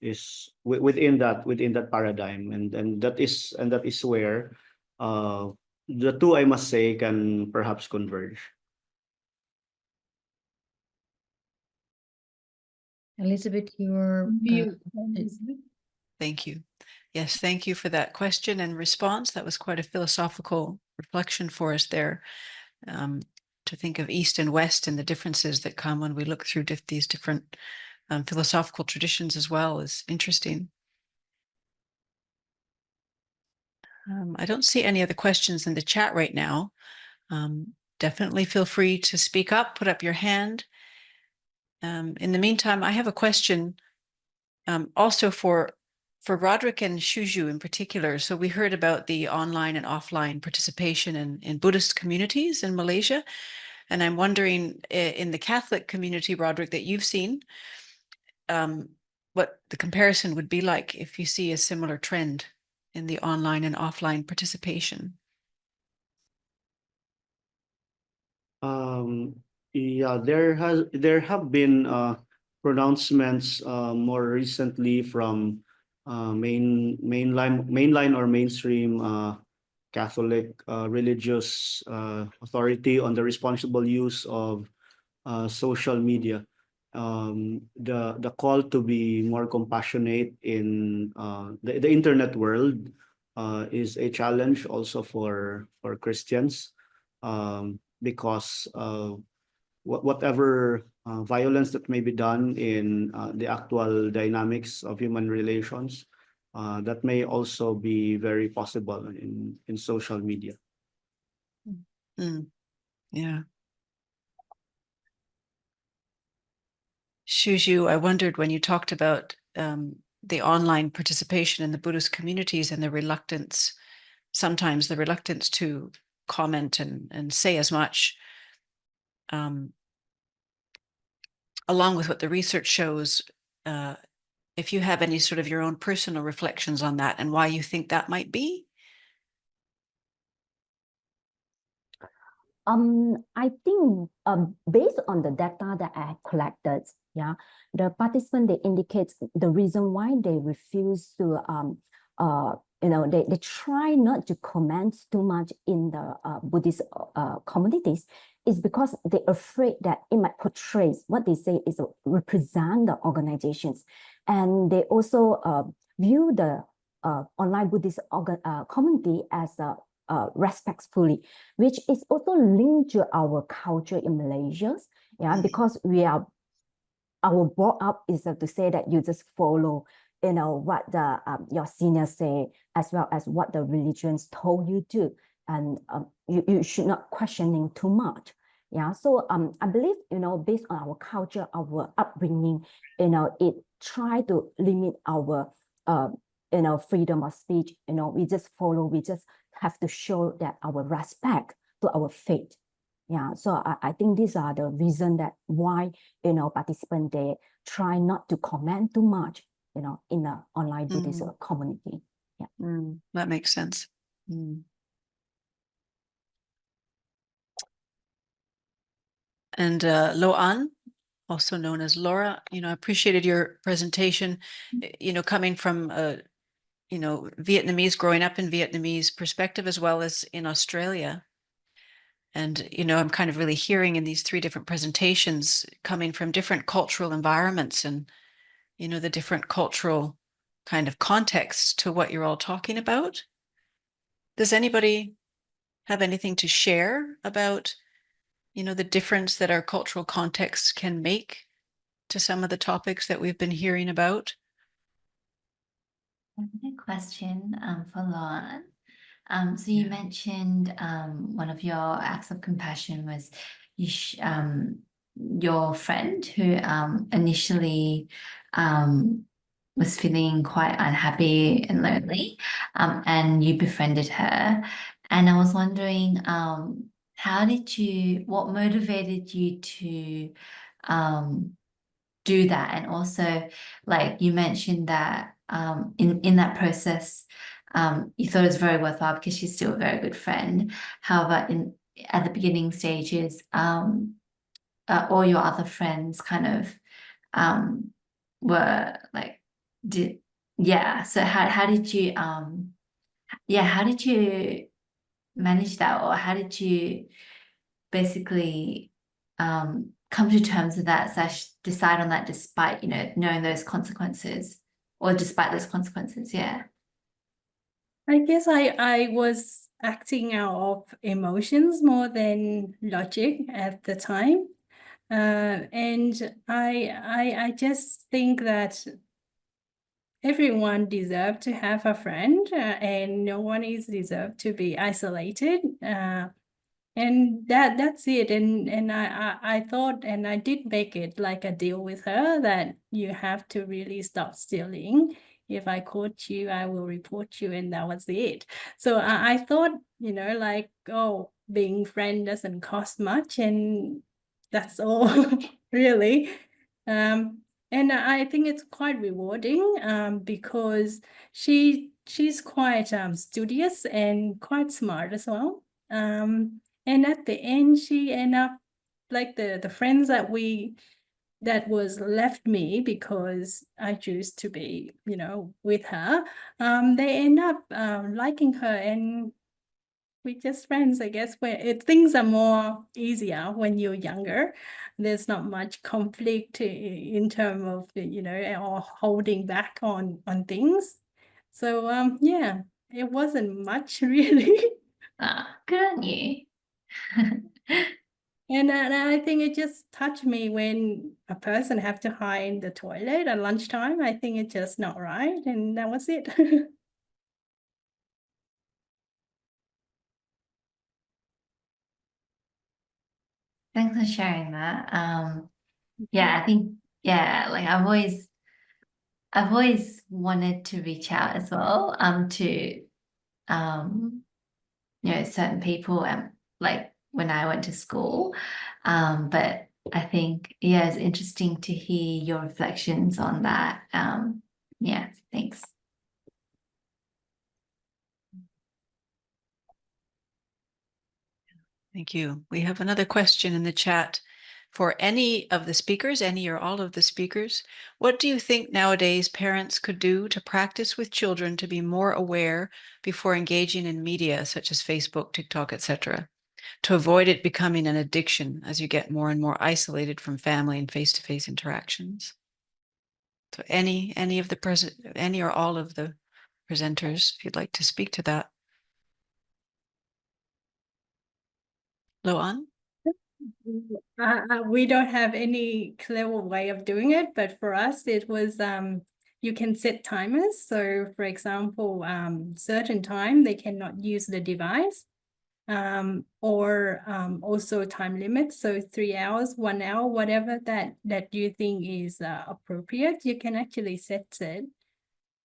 is within that paradigm, and that is where the two, I must say, can perhaps converge. Elizabeth, your Thank you. Yes, thank you for that question and response. That was quite a philosophical reflection for us there, to think of East and West and the differences that come when we look through these different philosophical traditions as well is interesting. I don't see any other questions in the chat right now. Definitely feel free to speak up, put up your hand. In the meantime, I have a question also for Rhoderick and Shuju in particular. So we heard about the online and offline participation in Buddhist communities in Malaysia. And I'm wondering, in the Catholic community, Rhoderick, that you've seen, what the comparison would be like if you see a similar trend in the online and offline participation. Yeah, there have been pronouncements more recently from mainline or mainstream Catholic religious authority on the responsible use of social media. The call to be more compassionate in the internet world is a challenge also for Christians, because whatever violence that may be done in the actual dynamics of human relations, that may also be very possible in social media. Yeah. Shuju, I wondered when you talked about the online participation in the Buddhist communities and the reluctance, sometimes the reluctance to comment and say as much, along with what the research shows, if you have any sort of your own personal reflections on that and why you think that might be. I think based on the data that I collected, yeah, the participants, they indicate the reason why they refuse to they try not to comment too much in the Buddhist communities is because they're afraid that it might portray what they say is represent the organizations, and they also view the online Buddhist community as respectfully, which is also linked to our culture in Malaysia. Yeah, because our brought up is to say that you just follow what the your seniors say, as well as what the religions told you to, and you should not questioning too much. Yeah, so I believe, based on our culture, our upbringing, it try to limit our freedom of speech. We just follow, we just have to show that our respect to our faith. Yeah, so I think these are the reason that why, participants, they try not to comment too much, in the online Buddhist community. Yeah. That makes sense. And Lo An, also known as Laura, I appreciated your presentation, coming from Vietnamese, growing up in Vietnamese perspective, as well as in Australia. And, I'm kind of really hearing in these 3 different presentations coming from different cultural environments and, the different cultural kind of contexts to what you're all talking about. Does anybody have anything to share about, the difference that our cultural contexts can make to some of the topics that we've been hearing about? Another question for Lauren. So you mentioned one of your acts of compassion was your friend who initially was feeling quite unhappy and lonely, and you befriended her. And I was wondering, what motivated you to do that? And also, like you mentioned that in that process, you thought it was very worthwhile because she's still a very good friend. However, at the beginning stages, all your other friends kind of were like, so how did you how did you manage that, or how did you basically come to terms with that / decide on that despite knowing those consequences, or despite those consequences? Yeah, I guess I was acting out of emotions more than logic at the time. And I just think that everyone deserves to have a friend, and no one is deserved to be isolated. And that's it. And I thought, and I did make it like a deal with her, that you have to really stop stealing. If I caught you, I will report you, and that was it. So I thought, like, oh, being friend doesn't cost much, and that's all, really. And I think it's quite rewarding, because she's quite studious and quite smart as well. And at the end, she ended up, like, the friends that was left me because I choose to be, with her, they end up liking her, and we're just friends, I guess. Where things are more easier when you're younger. There's not much conflict in terms of, or holding back on things. So yeah, it wasn't much really. good on you. And I think it just touched me when a person have to hide in the toilet at lunchtime. I think it's just not right, and that was it. Thanks for sharing that. I think, like I've always wanted to reach out as well, to certain people, and like when I went to school, but I think it's interesting to hear your reflections on that. Thanks. Thank you. We have another question in the chat for any of the speakers, any or all of the speakers. What do you think nowadays parents could do to practice with children to be more aware before engaging in media such as Facebook, TikTok, etc., to avoid it becoming an addiction as you get more and more isolated from family and face-to-face interactions? So any or all of the presenters, if you'd like to speak to that. Loan? We don't have any clever way of doing it, but for us, it was you can set timers. So for example, certain time they cannot use the device, or also time limits. So 3 hours, 1 hour, whatever that you think is appropriate, you can actually set it.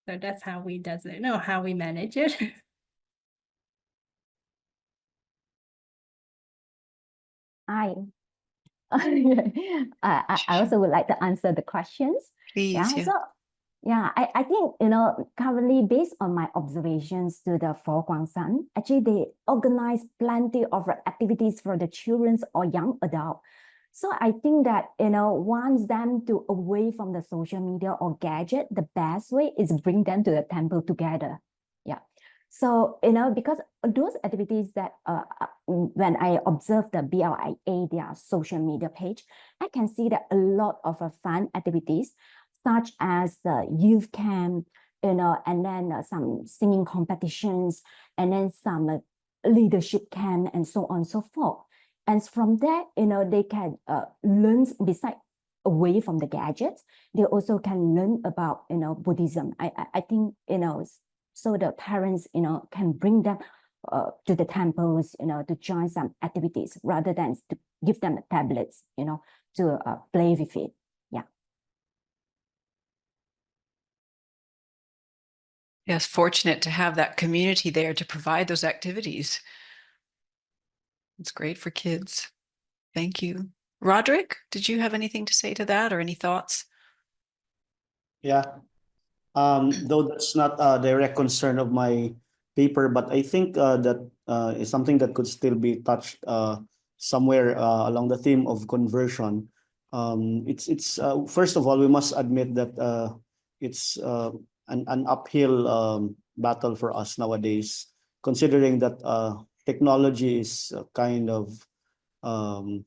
So that's how we does it, no, how we manage it. I also would like to answer the questions. Please, yeah. So I think, you know, currently based on my observations to the Phó Quang San, actually they organize plenty of activities for the children or young adult. So I think that, you know, wants them to away from the social media or gadget, the best way is bring them to the temple together. Yeah. So, you know, because those activities that when I observe the BLIA, their social media page, I can see that a lot of fun activities, such as the youth camp, you know, and then some singing competitions, and then some leadership camp, and so on and so forth. And from there, you know, they can learn besides away from the gadgets, they also can learn about, you know, Buddhism. I think, you know, so the parents, you know, can bring them to the temples, you know, to join some activities rather than to give them tablets, you know, to play with it. Yeah. Yes, fortunate to have that community there to provide those activities. It's great for kids. Thank you. Rhoderick, did you have anything to say to that or any thoughts? Yeah. Though that's not a direct concern of my paper, but I think that is something that could still be touched somewhere along the theme of conversion. It's first of all, we must admit that it's an uphill battle for us nowadays, considering that technology is kind of a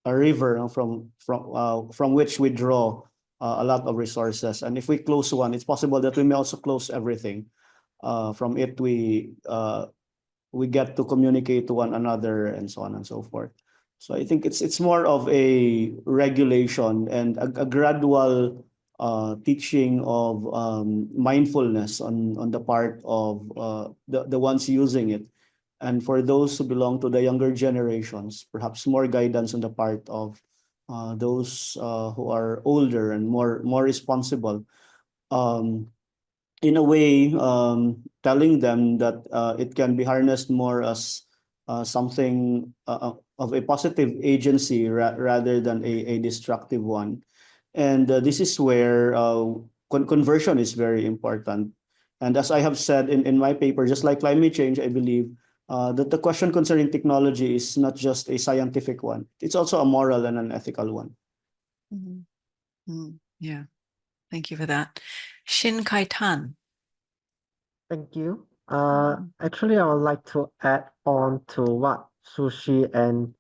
river from which we draw a lot of resources. And if we close one, it's possible that we may also close everything. From it, we get to communicate to one another and so on and so forth. So I think it's more of a regulation and a gradual teaching of mindfulness on the part of the ones using it. And for those who belong to the younger generations, perhaps more guidance on the part of those who are older and more responsible. In a way, telling them that it can be harnessed more as something of a positive agency rather than a destructive one. And this is where conversion is very important. And as I have said in my paper, just like climate change, I believe that the question concerning technology is not just a scientific one. It's also a moral and an ethical one. Yeah, thank you for that. Shin Kai Tan. Thank you. Actually, I would like to add on to what Sushi and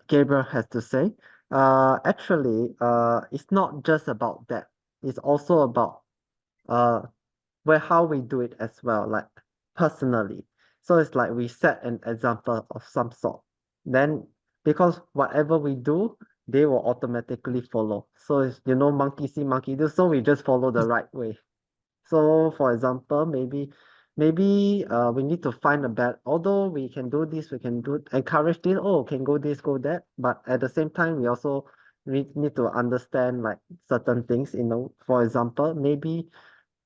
Gabriel has to say. Actually, it's not just about that. It's also about how we do it as well, like personally. So it's like we set an example of some sort. Then because whatever we do, they will automatically follow. So it's, you know, monkey see, monkey do. So we just follow the right way. So for example, maybe we need to find a bad, although we can do this, we can encourage this, oh, can go this, go that. But at the same time, we also need to understand like certain things, you know, for example, maybe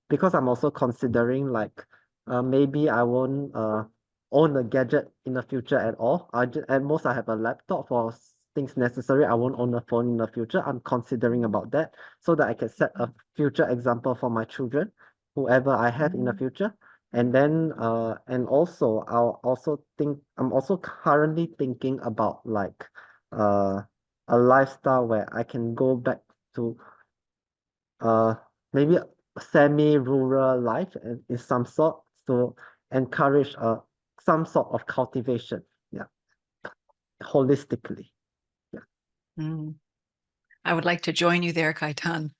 because I'm also considering like maybe I won't own a gadget in the future at all. At most I have a laptop for things necessary. I won't own a phone in the future. I'm considering about that so that I can set a future example for my children, whoever I have in the future. And then and also I'm also currently thinking about like a lifestyle where I can go back to maybe semi-rural life in some sort to encourage some sort of cultivation, yeah, holistically. I would like to join you there, Kai Tan.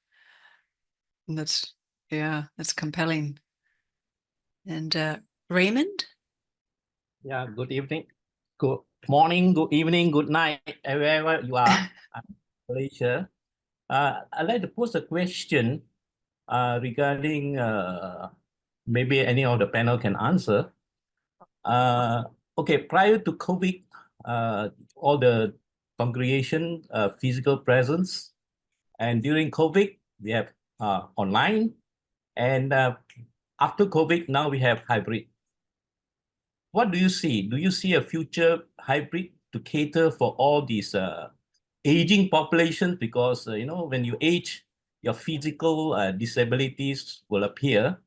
And that's compelling. And Raymond? Yeah, good evening, good morning, good evening, good night, wherever you are. I'm Malaysia. I'd like to pose a question regarding maybe any of the panel can answer. Okay, prior to COVID, all the congregation physical presence, and during COVID we have online, and after COVID now we have hybrid. What do you see? Do you see a future hybrid to cater for all these aging populations? Because you know, when you age, your physical disabilities will appear.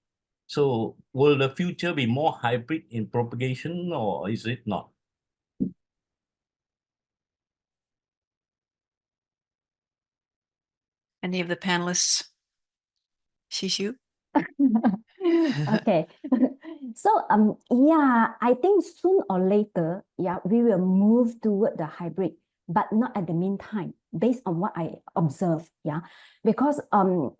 So will the future be more hybrid in propagation, or is it not? Any of the panelists? Shishu? Okay. So yeah, I think soon or later, yeah, we will move toward the hybrid, but not at the meantime, based on what I observe. Yeah, because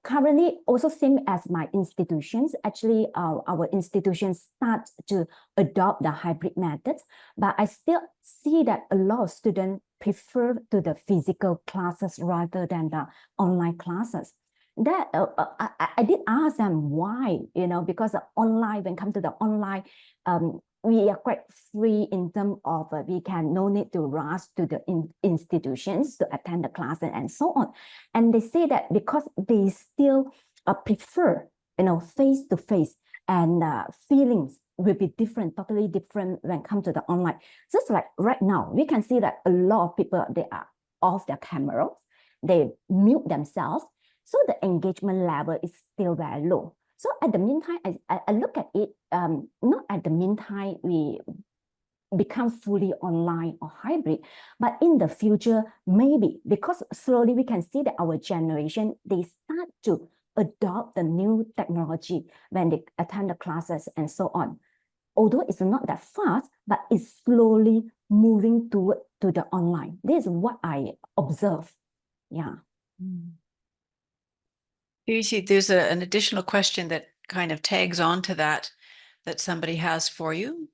currently also same as my institutions, actually our institutions start to adopt the hybrid methods, but I still see that a lot of students prefer to the physical classes rather than the online classes. That I did ask them why, you know, because online, when it comes to the online, we are quite free in terms of we can no need to rush to the institutions to attend the class and so on. And they say that because they still prefer, you know, face to face, and feelings will be different, totally different when it comes to the online. Just like right now, we can see that a lot of people, they are off their cameras, they mute themselves. So the engagement level is still very low. So at the meantime, I look at it, not at the meantime we become fully online or hybrid, but in the future, maybe, because slowly we can see that our generation, they start to adopt the new technology when they attend the classes and so on. Although it's not that fast, but it's slowly moving to the online. This is what I observe. Yeah. You see, there's an additional question that kind of tags on to that somebody has for you.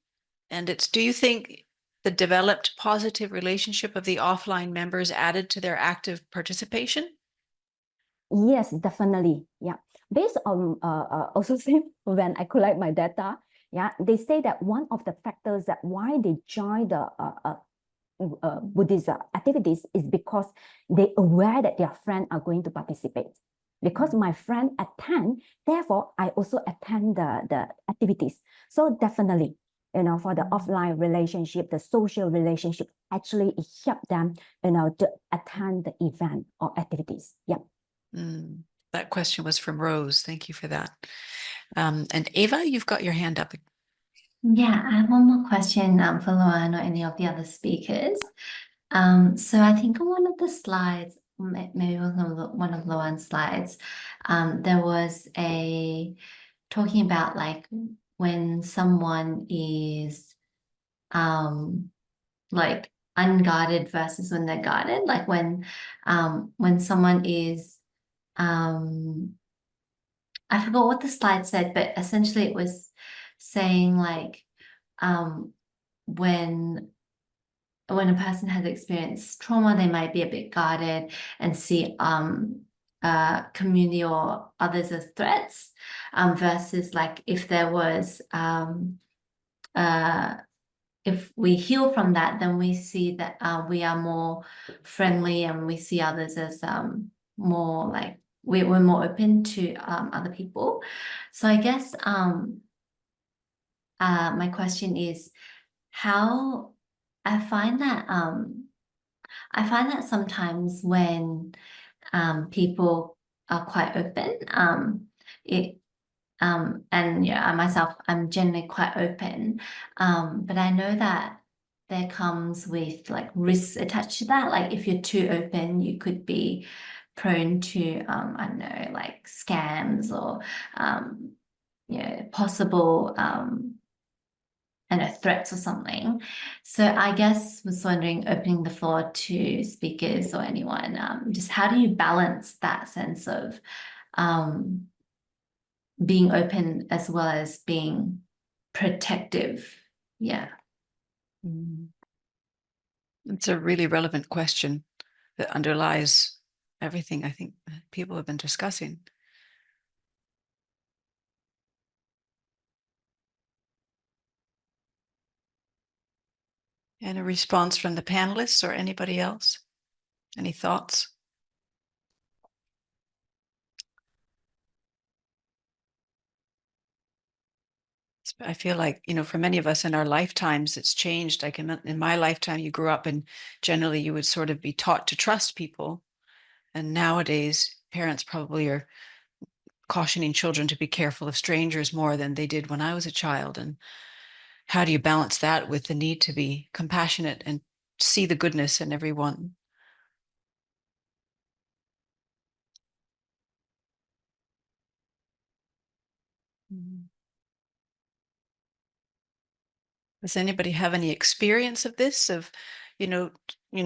And it's, do you think the developed positive relationship of the offline members added to their active participation? Yes, definitely. Yeah. Based on also same when I collect my data, yeah, they say that one of the factors that why they join the Buddhist activities is because they aware that their friends are going to participate. Because my friend attend, therefore I also attend the activities. So definitely, you know, for the offline relationship, the social relationship, actually it helps them, you know, to attend the event or activities. Yeah. That question was from Rose. Thank you for that. And Ava, you've got your hand up. Yeah, I have one more question for Luan or any of the other speakers. So I think on one of the slides, maybe one of Luan's slides, there was talking about like when someone is like unguarded versus when they're guarded, like when someone is I forgot what the slide said, but essentially it was saying like when a person has experienced trauma, they might be a bit guarded and see community or others as threats, versus like if there was if we heal from that, then we see that we are more friendly and we see others as more like we're more open to other people. So I guess my question is how I find that sometimes when people are quite open, and yeah, I myself, I'm generally quite open, but I know that there comes with like risks attached to that. Like if you're too open, you could be prone to I don't know, like scams or possible threats or something. So I guess was wondering, opening the floor to speakers or anyone, just how do you balance that sense of being open as well as being protective? Yeah. It's a really relevant question that underlies everything I think people have been discussing. And a response from the panelists or anybody else? Any thoughts? I feel like, for many of us in our lifetimes, it's changed. Like in my lifetime, you grew up and generally you would sort of be taught to trust people. And nowadays, parents probably are cautioning children to be careful of strangers more than they did when I was a child. And how do you balance that with the need to be compassionate and see the goodness in everyone? Does anybody have any experience of this, of,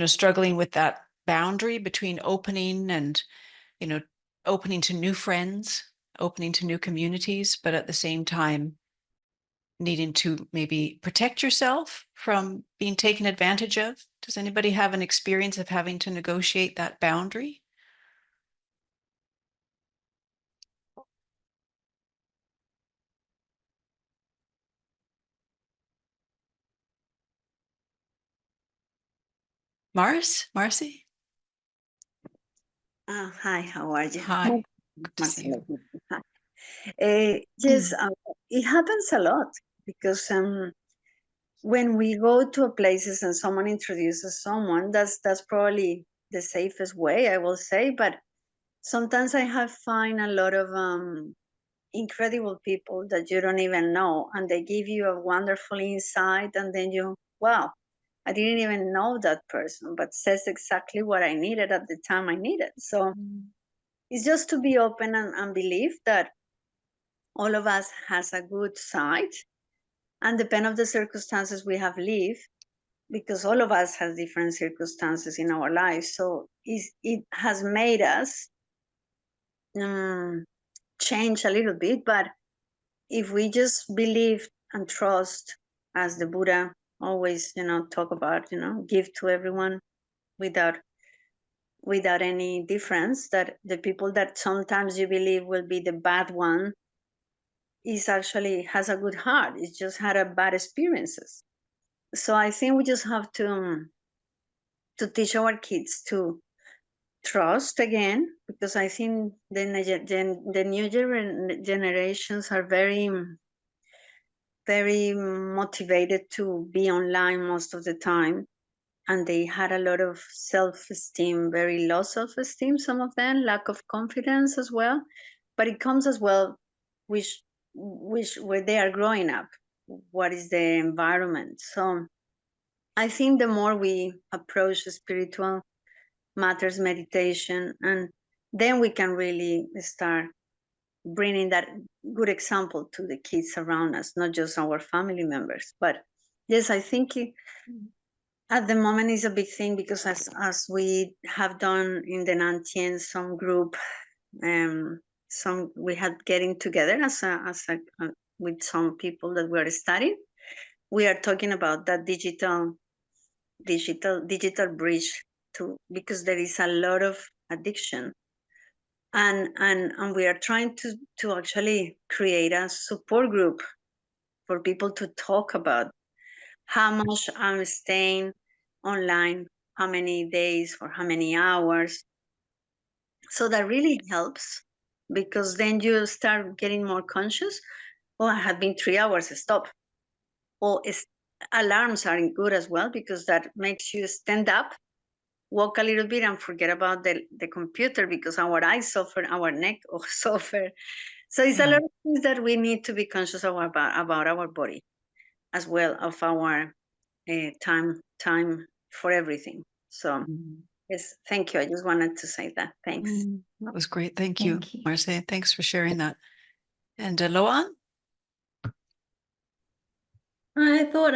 struggling with that boundary between opening and, opening to new friends, opening to new communities, but at the same time needing to maybe protect yourself from being taken advantage of? Does anybody have an experience of having to negotiate that boundary? Marcy? Hi, how are you? Hi. Good to see you. Hi. Yes, it happens a lot because when we go to places and someone introduces someone, that's probably the safest way, I will say. But sometimes I have find a lot of incredible people that you don't even know, and they give you a wonderful insight, and then wow, I didn't even know that person, but says exactly what I needed at the time I needed. So it's just to be open and believe that all of us has a good side, and depend of the circumstances we have lived, because all of us has different circumstances in our lives. So it has made us change a little bit. But if we just believe and trust, as the Buddha always, talk about, give to everyone without any difference, that the people that sometimes you believe will be the bad one is actually has a good heart. It's just had a bad experiences. So I think we just have to teach our kids to trust again, because I think the new generations are very, very motivated to be online most of the time. And they had a lot of self-esteem, very low self-esteem, some of them, lack of confidence as well. But it comes as well, which where they are growing up, what is the environment. So I think the more we approach spiritual matters, meditation, and then we can really start bringing that good example to the kids around us, not just our family members. But yes, I think at the moment is a big thing, because as we have done in the Tien, some group, we had getting together as a with some people that we are studying. We are talking about that digital bridge too, because there is a lot of addiction, and we are trying to actually create a support group for people to talk about how much I'm staying online, how many days, for how many hours. So that really helps, because then you start getting more conscious. Oh, I have been 3 hours, stop. Or alarms are good as well, because that makes you stand up, walk a little bit, and forget about the computer, because our eyes suffer, our neck suffer. So it's a lot of things that we need to be conscious about our body, as well of our time for everything. So yes, thank you. I just wanted to say that. Thanks. That was great. Thank you, Thank you. Marcy. Thanks for sharing that. And Loan? I thought,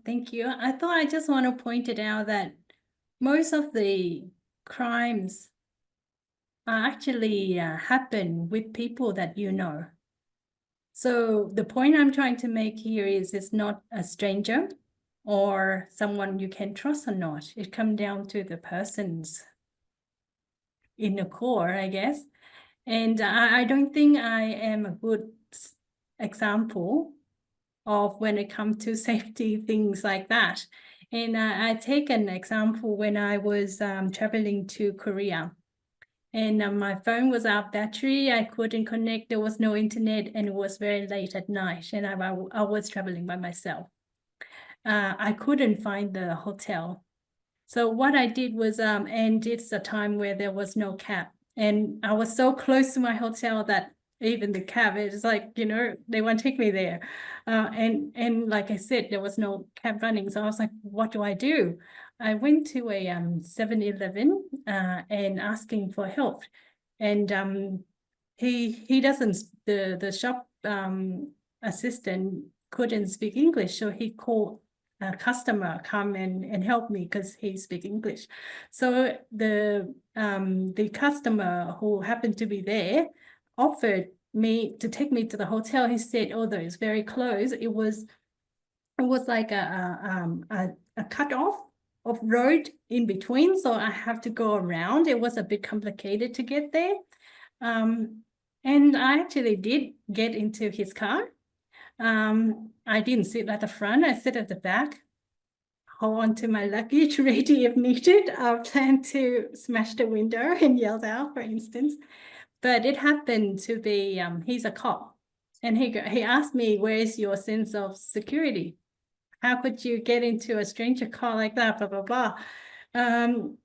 thank you. I thought I just want to point it out that most of the crimes actually happen with people that you know. So the point I'm trying to make here is it's not a stranger or someone you can trust or not. It comes down to the person's in the core, I guess. And I don't think I am a good example of when it comes to safety, things like that. And I take an example when I was traveling to Korea. And my phone was out of battery. I couldn't connect. There was no internet, and it was very late at night. And I was traveling by myself. I couldn't find the hotel. So what I did was, and it's a time where there was no cab. And I was so close to my hotel that even the cab, it's like, you know, they won't take me there. And like I said, there was no cab running. So I was like, what do I do? I went to a 7-Eleven and asking for help. And he doesn't, the shop assistant couldn't speak English. So he called a customer come and help me because he speaks English. So the customer who happened to be there offered me to take me to the hotel. He said, although it's very close, it was like a cut off of road in between. So I have to go around. It was a bit complicated to get there. And I actually did get into his car. I didn't sit at the front, I sit at the back, hold on to my luggage, ready if needed. I plan to smash the window and yell out, for instance. But it happened to be, he's a cop. And he asked me, where's your sense of security? How could you get into a stranger car like that, blah, blah, blah. And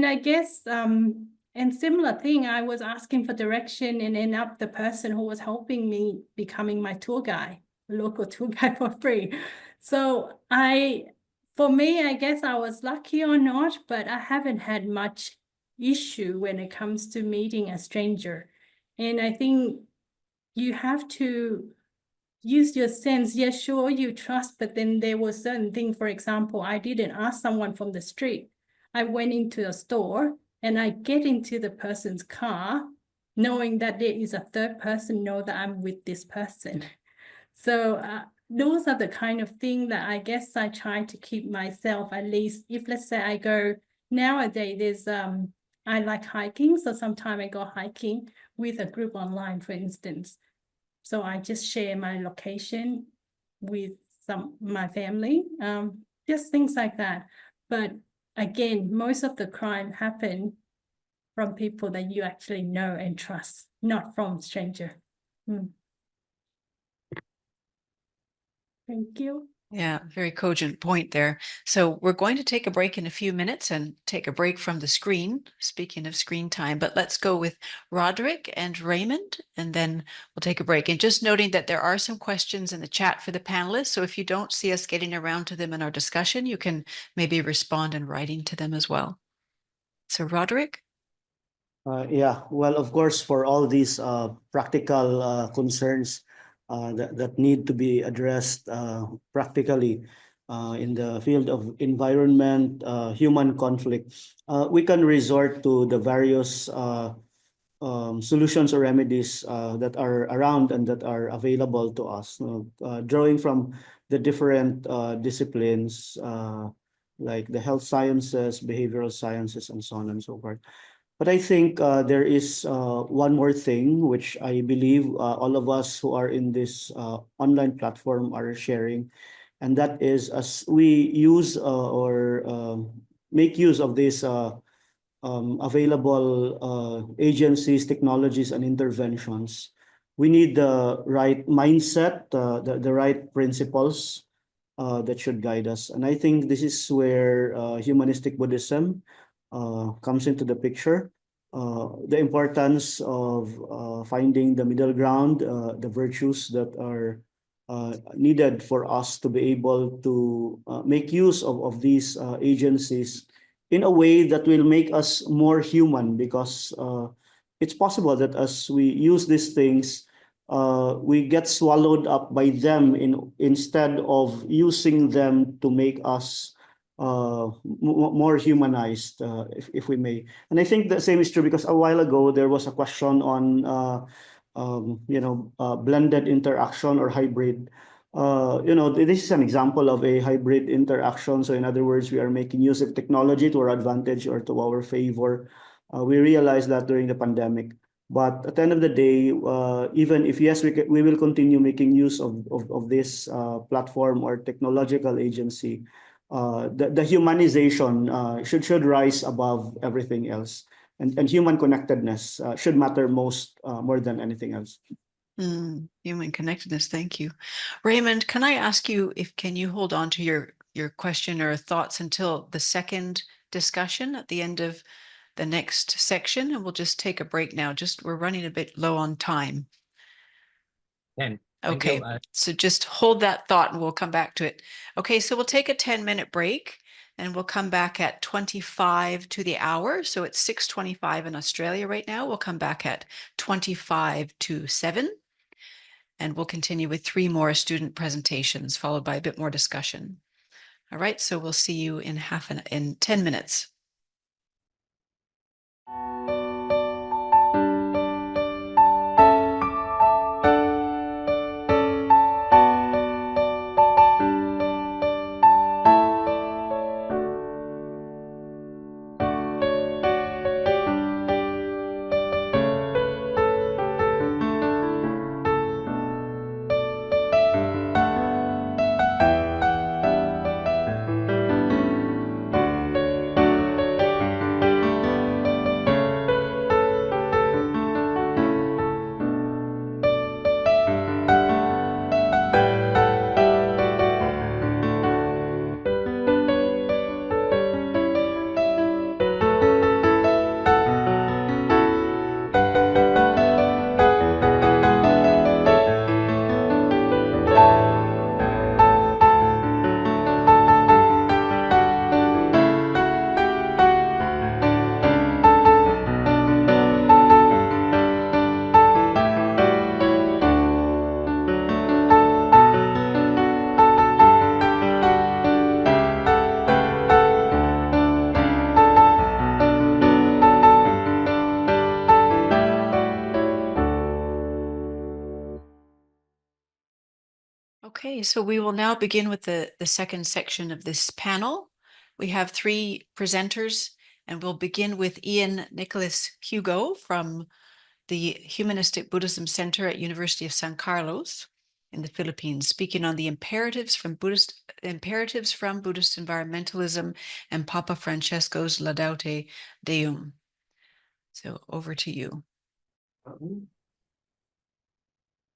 I guess, and similar thing, I was asking for direction and end up the person who was helping me becoming my tour guide, local tour guide for free. So for me, I guess I was lucky or not, but I haven't had much issue when it comes to meeting a stranger. And I think you have to use your sense. Yeah, sure, you trust, but then there was certain thing. For example, I didn't ask someone from the street. I went into a store and I get into the person's car, knowing that there is a third person, know that I'm with this person. So those are the kind of thing that I guess I try to keep myself, at least if let's say I go nowadays, there's I like hiking. So sometimes I go hiking with a group online, for instance. So I just share my location with my family, just things like that. But again, most of the crime happen from people that you actually know and trust, not from stranger. Thank you. Yeah, very cogent point there. So we're going to take a break in a few minutes and take a break from the screen, speaking of screen time, but let's go with Rhoderick and Raymond, and then we'll take a break. And just noting that there are some questions in the chat for the panelists. So if you don't see us getting around to them in our discussion, you can maybe respond in writing to them as well. So Rhoderick? Yeah, well, of course, for all these practical concerns that need to be addressed practically in the field of environment, human conflict, we can resort to the various solutions or remedies that are around and that are available to us, drawing from the different disciplines like the health sciences, behavioral sciences, and so on and so forth. But I think there is one more thing which I believe all of us who are in this online platform are sharing, and that is as we use or make use of these available agencies, technologies, and interventions, we need the right mindset, the right principles that should guide us. And I think this is where humanistic Buddhism comes into the picture. The importance of finding the middle ground, the virtues that are needed for us to be able to make use of these agencies in a way that will make us more human, because it's possible that as we use these things, we get swallowed up by them instead of using them to make us more humanized, if we may. And I think the same is true because a while ago there was a question on blended interaction or hybrid. This is an example of a hybrid interaction. So in other words, we are making use of technology to our advantage or to our favor. We realized that during the pandemic. But at the end of the day, even if yes, we will continue making use of this platform or technological agency, the humanization should rise above everything else. And human connectedness should matter most more than anything else. Human connectedness. Thank you. Raymond, can I ask you can you hold on to your question or thoughts until the second discussion at the end of the next section, and we'll just take a break now. We're running a bit low on time. And okay, so just hold that thought and we'll come back to it. Okay, so we'll take a 10-minute break and we'll come back at 25 to the hour. So it's 6:25 in Australia right now. We'll come back at 25 to 7. And we'll continue with 3 more student presentations, followed by a bit more discussion. All right, so we'll see you in 10 minutes. Okay, so we will now begin with the second section of this panel. We have 3 presenters, and we'll begin with Ian Nicholas Hugo from the Humanistic Buddhism Center at University of San Carlos in the Philippines, speaking on the imperatives from Buddhist environmentalism and Papa Francesco's Laudate Deum. So over to you.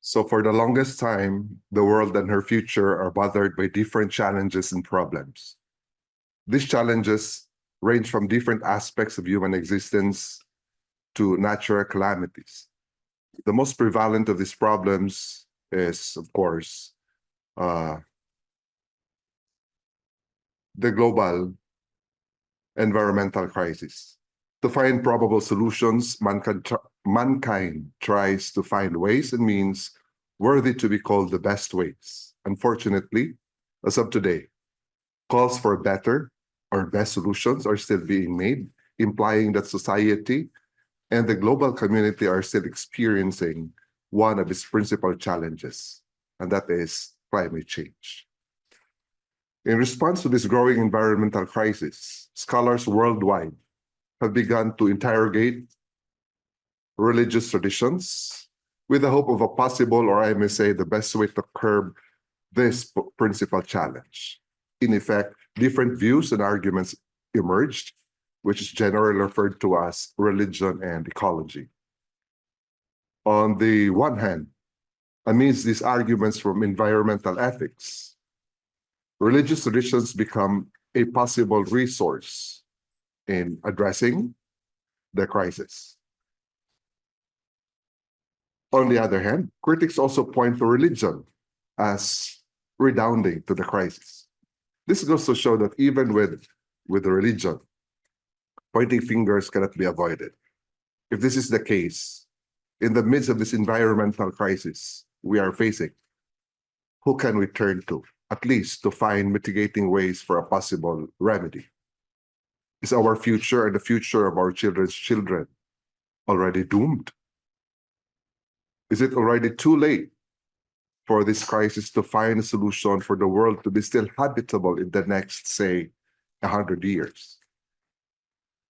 So for the longest time, the world and her future are bothered by different challenges and problems. These challenges range from different aspects of human existence to natural calamities. The most prevalent of these problems is, of course, the global environmental crisis. To find probable solutions, mankind tries to find ways and means worthy to be called the best ways. Unfortunately, as of today, calls for better or best solutions are still being made, implying that society and the global community are still experiencing one of its principal challenges, and that is climate change. In response to this growing environmental crisis, scholars worldwide have begun to interrogate religious traditions with the hope of a possible, or I may say, the best way to curb this principal challenge. In effect, different views and arguments emerged, which is generally referred to as religion and ecology. On the one hand, amidst these arguments from environmental ethics, religious traditions become a possible resource in addressing the crisis. On the other hand, critics also point to religion as redounding to the crisis. This goes to show that even with the religion, pointing fingers cannot be avoided. If this is the case, in the midst of this environmental crisis we are facing, who can we turn to, at least to find mitigating ways for a possible remedy? Is our future and the future of our children's children already doomed? Is it already too late for this crisis to find a solution for the world to be still habitable in the next, say, 100 years?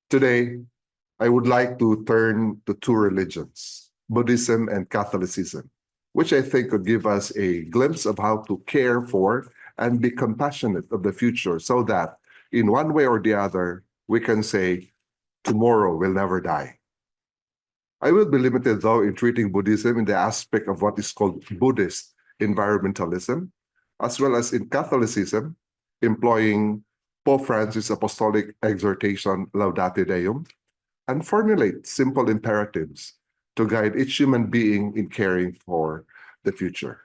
Today, I would like to turn to two religions, Buddhism and Catholicism, which I think could give us a glimpse of how to care for and be compassionate of the future so that in one way or the other, we can say, tomorrow will never die. I will be limited, though, in treating Buddhism in the aspect of what is called Buddhist environmentalism, as well as in Catholicism, employing Pope Francis' apostolic exhortation, Laudate Deum, and formulate simple imperatives to guide each human being in caring for the future.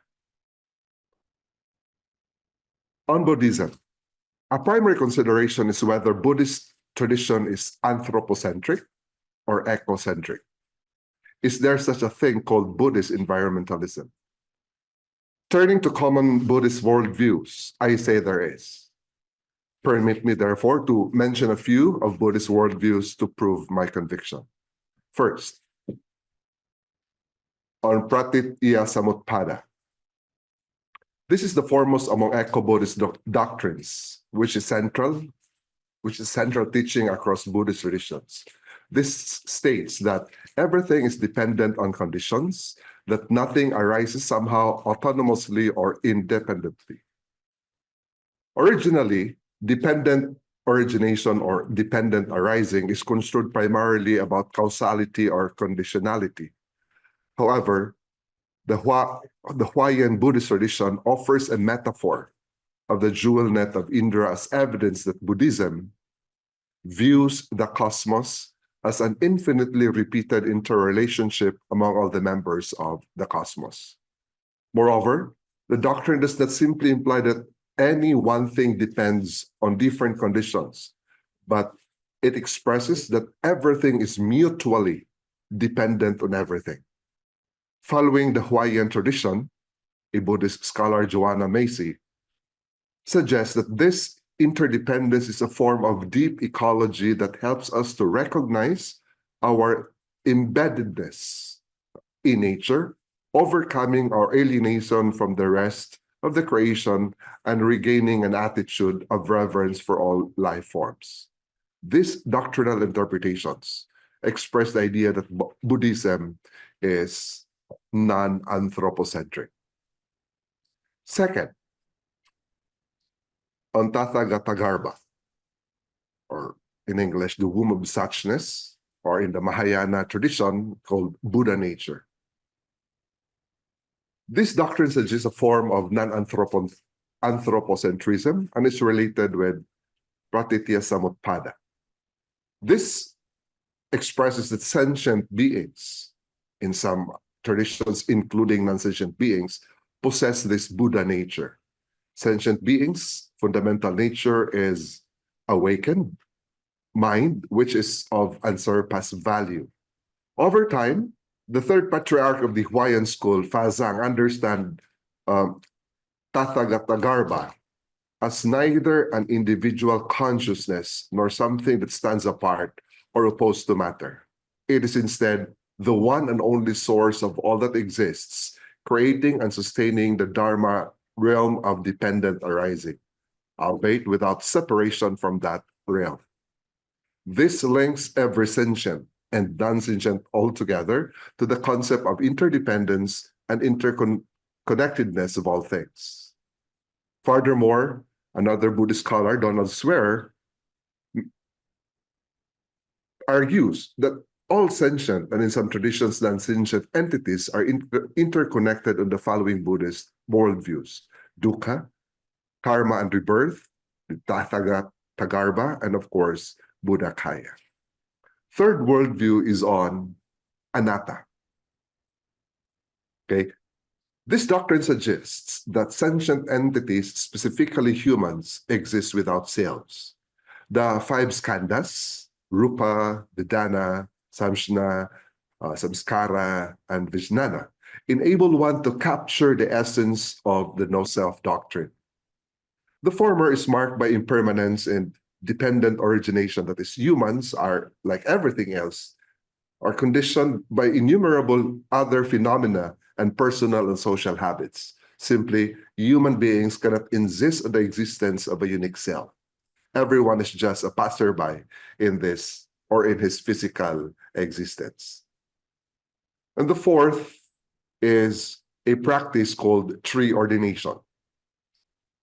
On Buddhism, a primary consideration is whether Buddhist tradition is anthropocentric or ecocentric. Is there such a thing called Buddhist environmentalism? Turning to common Buddhist worldviews, I say there is. Permit me, therefore, to mention a few of Buddhist worldviews to prove my conviction. First, on Pratitya Samutpada. This is the foremost among eco-Buddhist doctrines, which is central teaching across Buddhist traditions. This states that everything is dependent on conditions, that nothing arises somehow autonomously or independently. Originally, dependent origination or dependent arising is construed primarily about causality or conditionality. However, the Huayan Buddhist tradition offers a metaphor of the jewel net of Indra as evidence that Buddhism views the cosmos as an infinitely repeated interrelationship among all the members of the cosmos. Moreover, the doctrine does not simply imply that any one thing depends on different conditions, but it expresses that everything is mutually dependent on everything. Following the Huayan tradition, a Buddhist scholar, Joanna Macy, suggests that this interdependence is a form of deep ecology that helps us to recognize our embeddedness in nature, overcoming our alienation from the rest of the creation and regaining an attitude of reverence for all life forms. These doctrinal interpretations express the idea that Buddhism is non-anthropocentric. Second, on Tathagatagarbha, or in English, the womb of suchness, or in the Mahayana tradition called Buddha nature. This doctrine suggests a form of non-anthropocentrism and is related with Pratitya Samutpada. This expresses that sentient beings, in some traditions including non-sentient beings, possess this Buddha nature. Sentient beings' fundamental nature is awakened mind, which is of unsurpassed value. Over time, the third patriarch of the Huayan school, Fazang, understand Tathagatagarbha as neither an individual consciousness nor something that stands apart or opposed to matter. It is instead the one and only source of all that exists, creating and sustaining the Dharma realm of dependent arising, albeit without separation from that realm. This links every sentient and non-sentient altogether to the concept of interdependence and interconnectedness of all things. Furthermore, another Buddhist scholar, Donald Swearer, argues that all sentient and in some traditions non-sentient entities are interconnected on the following Buddhist worldviews: dukkha, karma and rebirth, the Tathagatagarbha, and of course, Buddhakaya. Third worldview is on anatta. Okay, this doctrine suggests that sentient entities, specifically humans, exist without selves. The five skandhas, rupa, vedana, samshna, samskara, and vijnana, enable one to capture the essence of the no-self doctrine. The former is marked by impermanence and dependent origination, that is, humans are, like everything else, are conditioned by innumerable other phenomena and personal and social habits. Simply, human beings cannot insist on the existence of a unique self. Everyone is just a passerby in this or in his physical existence. And the fourth is a practice called tree ordination.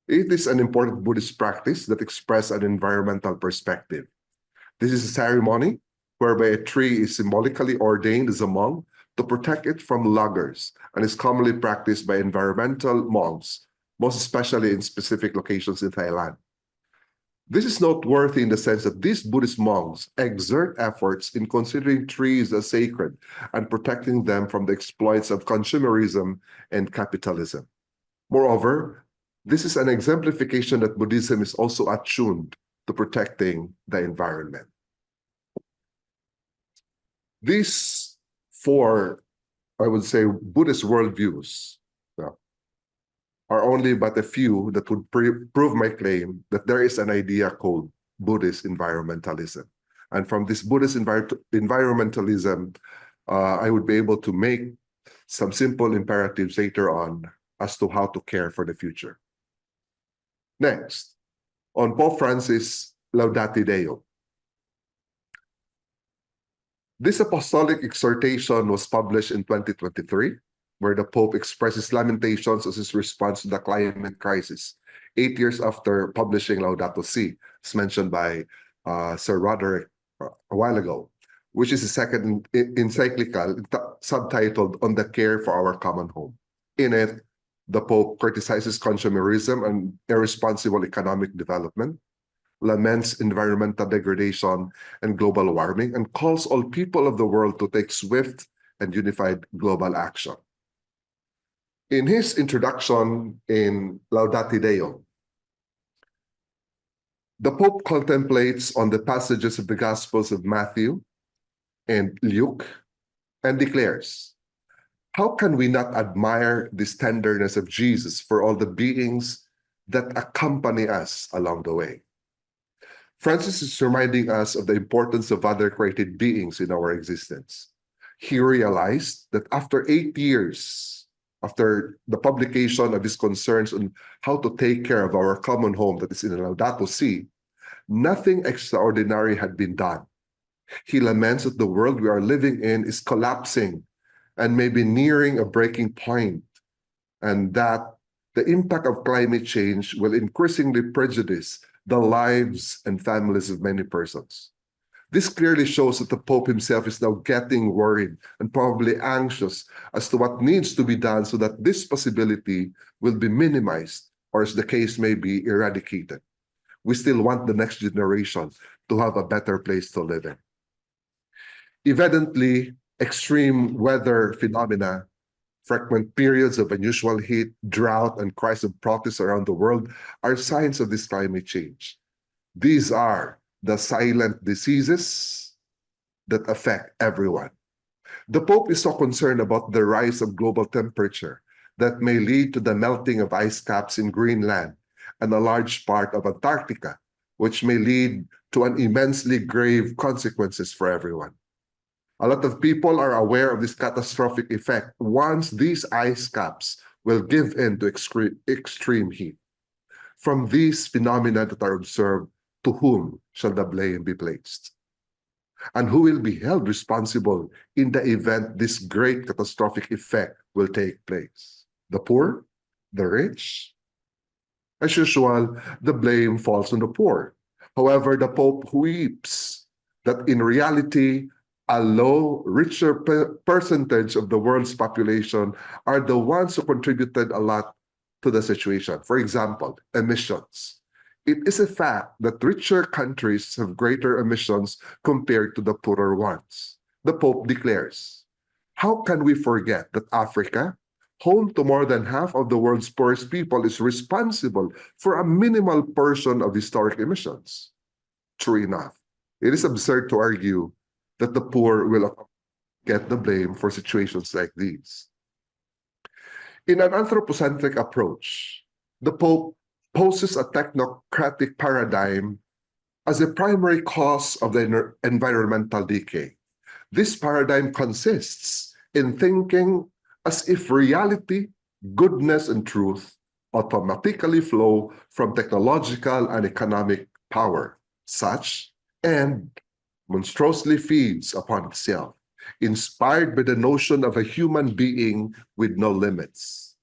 It is an important Buddhist practice that expresses an environmental perspective. This is a ceremony whereby a tree is symbolically ordained as a monk to protect it from loggers, and is commonly practiced by environmental monks, most especially in specific locations in Thailand. This is noteworthy in the sense that these Buddhist monks exert efforts in considering trees as sacred and protecting them from the exploits of consumerism and capitalism. Moreover, this is an exemplification that Buddhism is also attuned to protecting the environment. These four, I would say, Buddhist worldviews are only but a few that would prove my claim that there is an idea called Buddhist environmentalism. And from this Buddhist environmentalism, I would be able to make some simple imperatives later on as to how to care for the future. Next, on Pope Francis' Laudate Deum. This apostolic exhortation was published in 2023, where the Pope expresses lamentations as his response to the climate crisis, 8 years after publishing Laudato Si, as mentioned by Sir Rhoderick a while ago, which is the second encyclical subtitled On the Care for Our Common Home. In it, the Pope criticizes consumerism and irresponsible economic development, laments environmental degradation and global warming, and calls all people of the world to take swift and unified global action. In his introduction in Laudate Deum, the Pope contemplates on the passages of the Gospels of Matthew and Luke and declares, how can we not admire this tenderness of Jesus for all the beings that accompany us along the way? Francis is reminding us of the importance of other created beings in our existence. He realized that after 8 years, after the publication of his concerns on how to take care of our common home that is in Laudato Si, nothing extraordinary had been done. He laments that the world we are living in is collapsing and may be nearing a breaking point, and that the impact of climate change will increasingly prejudice the lives and families of many persons. This clearly shows that the Pope himself is now getting worried and probably anxious as to what needs to be done so that this possibility will be minimized, or as the case may be, eradicated. We still want the next generation to have a better place to live in. Evidently, extreme weather phenomena, frequent periods of unusual heat, drought, and cries of protest around the world are signs of this climate change. These are the silent diseases that affect everyone. The Pope is so concerned about the rise of global temperature that may lead to the melting of ice caps in Greenland and a large part of Antarctica, which may lead to an immensely grave consequences for everyone. A lot of people are aware of this catastrophic effect once these ice caps will give in to extreme heat. From these phenomena that are observed, to whom shall the blame be placed? And who will be held responsible in the event this great catastrophic effect will take place? The poor? The rich? As usual, the blame falls on the poor. However, the Pope weeps that in reality, a low, richer percentage of the world's population are the ones who contributed a lot to the situation. For example, emissions. It is a fact that richer countries have greater emissions compared to the poorer ones. The Pope declares, how can we forget that Africa, home to more than half of the world's poorest people, is responsible for a minimal portion of historic emissions? True enough, it is absurd to argue that the poor will get the blame for situations like these. In an anthropocentric approach, the Pope poses a technocratic paradigm as a primary cause of the environmental decay. This paradigm consists in thinking as if reality, goodness, and truth automatically flow from technological and economic power, such and monstrously feeds upon itself, inspired by the notion of a human being with no limits.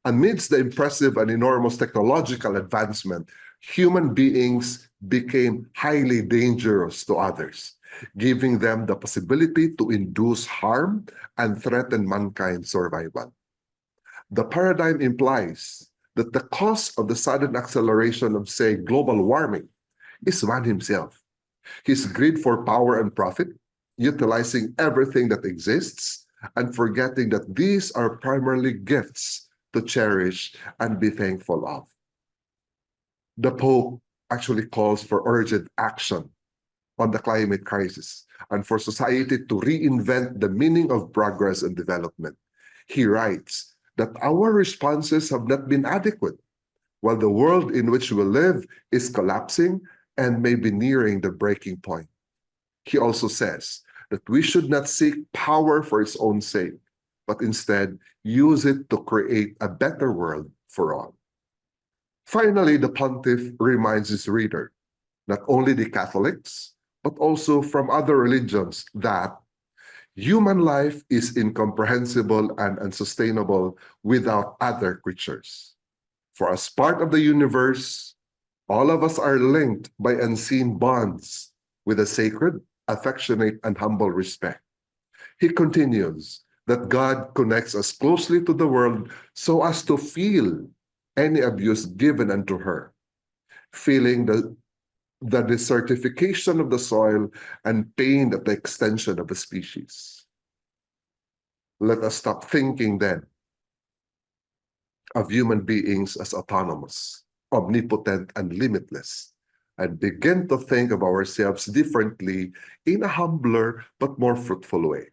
Amidst the impressive and enormous technological advancement, human beings became highly dangerous to others, giving them the possibility to induce harm and threaten mankind's survival. The paradigm implies that the cause of the sudden acceleration of, say, global warming is man himself. His greed for power and profit, utilizing everything that exists, and forgetting that these are primarily gifts to cherish and be thankful of. The Pope actually calls for urgent action on the climate crisis and for society to reinvent the meaning of progress and development. He writes that our responses have not been adequate, while the world in which we live is collapsing and may be nearing the breaking point. He also says that we should not seek power for its own sake, but instead use it to create a better world for all. Finally, the pontiff reminds his reader, not only the Catholics, but also from other religions, that human life is incomprehensible and unsustainable without other creatures. For as part of the universe, all of us are linked by unseen bonds with a sacred, affectionate, and humble respect. He continues that God connects us closely to the world so as to feel any abuse given unto her, feeling the desertification of the soil and pain at the extension of a species. Let us stop thinking then of human beings as autonomous, omnipotent, and limitless, and begin to think of ourselves differently in a humbler but more fruitful way.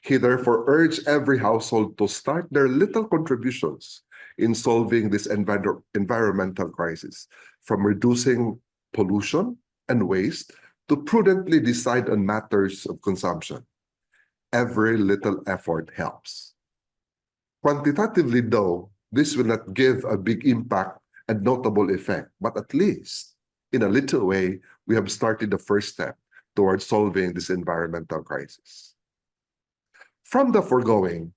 He therefore urged every household to start their little contributions in solving this environmental crisis, from reducing pollution and waste to prudently decide on matters of consumption. Every little effort helps. Quantitatively, though, this will not give a big impact and notable effect, but at least in a little way, we have started the first step towards solving this environmental crisis. From the foregoing,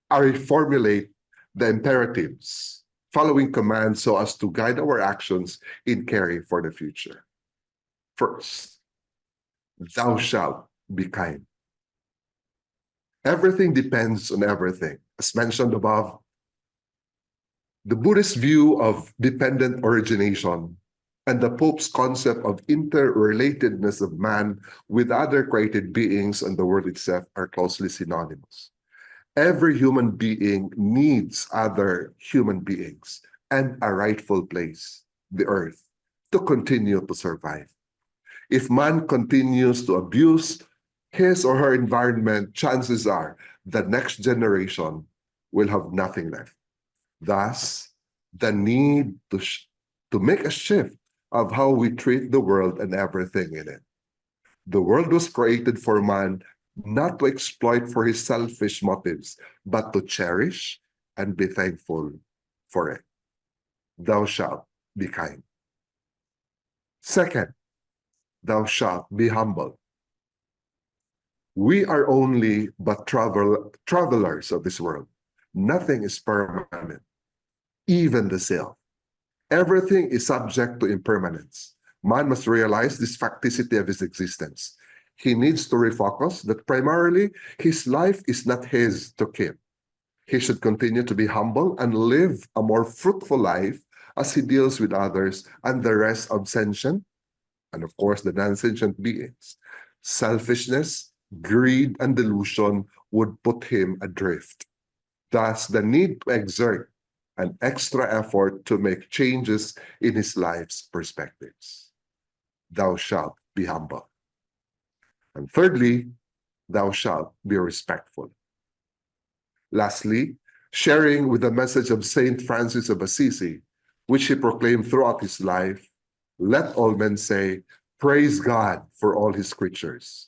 I formulate the imperatives, following commands so as to guide our actions in caring for the future. First, thou shalt be kind. Everything depends on everything. As mentioned above, the Buddhist view of dependent origination and the Pope's concept of interrelatedness of man with other created beings and the world itself are closely synonymous. Every human being needs other human beings and a rightful place, the earth, to continue to survive. If man continues to abuse his or her environment, chances are the next generation will have nothing left. Thus, the need to make a shift of how we treat the world and everything in it. The world was created for man not to exploit for his selfish motives, but to cherish and be thankful for it. Thou shalt be kind. Second, thou shalt be humble. We are only but travelers of this world. Nothing is permanent, even the self. Everything is subject to impermanence. Man must realize this facticity of his existence. He needs to refocus that primarily his life is not his to keep. He should continue to be humble and live a more fruitful life as he deals with others and the rest of sentient, and of course the non-sentient beings. Selfishness, greed, and delusion would put him adrift. Thus, the need to exert an extra effort to make changes in his life's perspectives. Thou shalt be humble. And thirdly, thou shalt be respectful. Lastly, sharing with the message of Saint Francis of Assisi, which he proclaimed throughout his life, let all men say, praise God for all his creatures.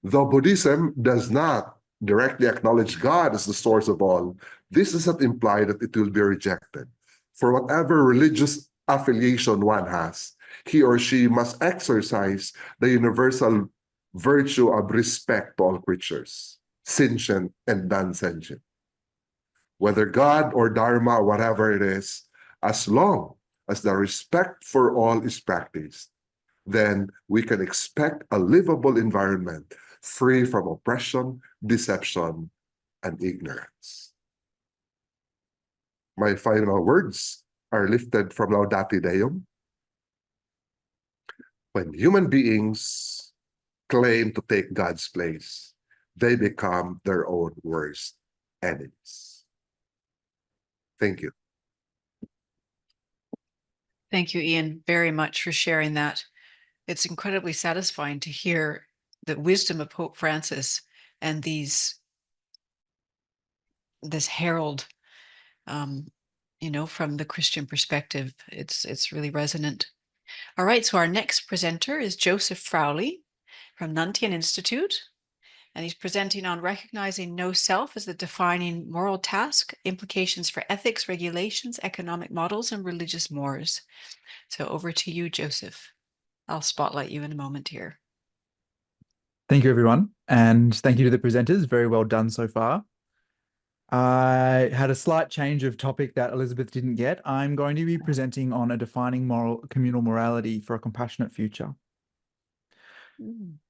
Though Buddhism does not directly acknowledge God as the source of all, this does not imply that it will be rejected. For whatever religious affiliation one has, he or she must exercise the universal virtue of respect to all creatures, sentient and non-sentient. Whether God or Dharma or whatever it is, as long as the respect for all is practiced, then we can expect a livable environment free from oppression, deception, and ignorance. My final words are lifted from Laudate Deum. When human beings claim to take God's place, they become their own worst enemies. Thank you. Thank you, Ian, very much for sharing that. It's incredibly satisfying to hear the wisdom of Pope Francis and this herald, from the Christian perspective. It's really resonant. All right, so our next presenter is Joseph Frowley from Tien Institute, and he's presenting on recognizing no self as the defining moral task, implications for ethics, regulations, economic models, and religious mores. So over to you, Joseph. I'll spotlight you in a moment here. Thank you, everyone. And thank you to the presenters. Very well done so far. I had a slight change of topic that Elizabeth didn't get. I'm going to be presenting on a defining communal morality for a compassionate future.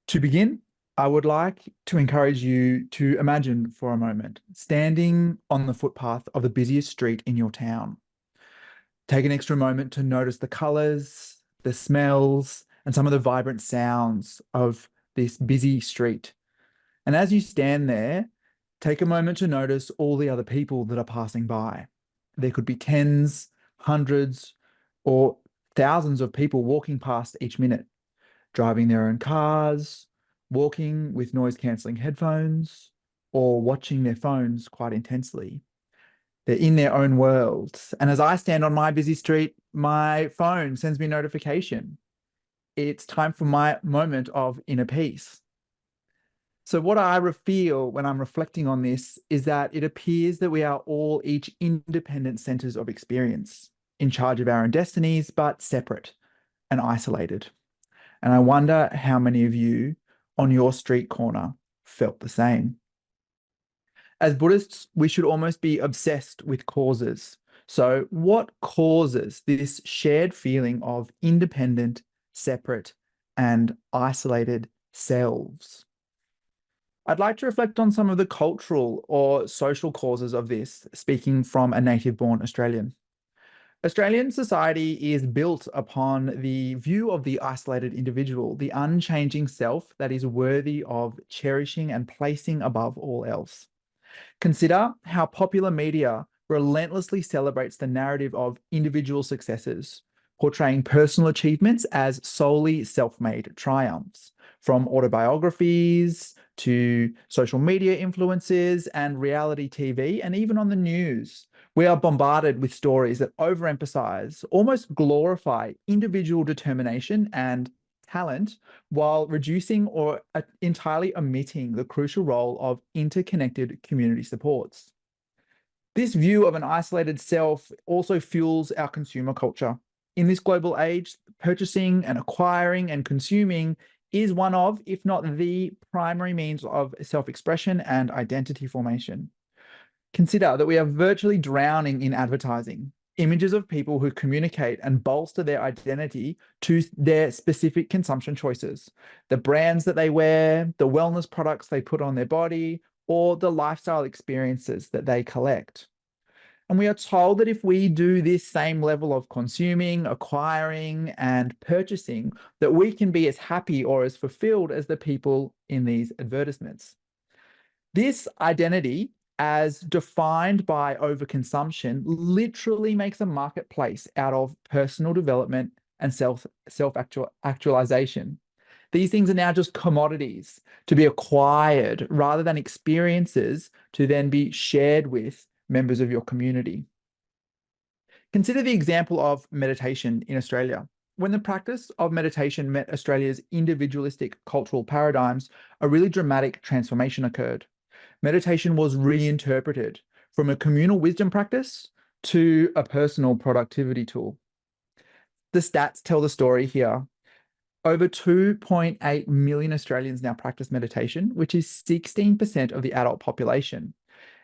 To begin, I would like to encourage you to imagine for a moment standing on the footpath of the busiest street in your town. Take an extra moment to notice the colors, the smells, and some of the vibrant sounds of this busy street. And as you stand there, take a moment to notice all the other people that are passing by. There could be tens, hundreds, or thousands of people walking past each minute, driving their own cars, walking with noise-cancelling headphones, or watching their phones quite intensely. They're in their own worlds. And as I stand on my busy street, my phone sends me a notification. It's time for my moment of inner peace. So what I feel when I'm reflecting on this is that it appears that we are all each independent centers of experience, in charge of our own destinies, but separate and isolated. And I wonder how many of you on your street corner felt the same. As Buddhists, we should almost be obsessed with causes. So what causes this shared feeling of independent, separate, and isolated selves? I'd like to reflect on some of the cultural or social causes of this, speaking from a native-born Australian. Australian society is built upon the view of the isolated individual, the unchanging self that is worthy of cherishing and placing above all else. Consider how popular media relentlessly celebrates the narrative of individual successes, portraying personal achievements as solely self-made triumphs, from autobiographies to social media influences and reality TV, and even on the news. We are bombarded with stories that overemphasize, almost glorify individual determination and talent while reducing or entirely omitting the crucial role of interconnected community supports. This view of an isolated self also fuels our consumer culture. In this global age, purchasing and acquiring and consuming is one of, if not the primary means of self-expression and identity formation. Consider that we are virtually drowning in advertising, images of people who communicate and bolster their identity to their specific consumption choices, the brands that they wear, the wellness products they put on their body, or the lifestyle experiences that they collect. And we are told that if we do this same level of consuming, acquiring, and purchasing, that we can be as happy or as fulfilled as the people in these advertisements. This identity, as defined by overconsumption, literally makes a marketplace out of personal development and self-actualization. These things are now just commodities to be acquired rather than experiences to then be shared with members of your community. Consider the example of meditation in Australia. When the practice of meditation met Australia's individualistic cultural paradigms, a really dramatic transformation occurred. Meditation was reinterpreted from a communal wisdom practice to a personal productivity tool. The stats tell the story here. Over 2.8 million Australians now practice meditation, which is 16% of the adult population,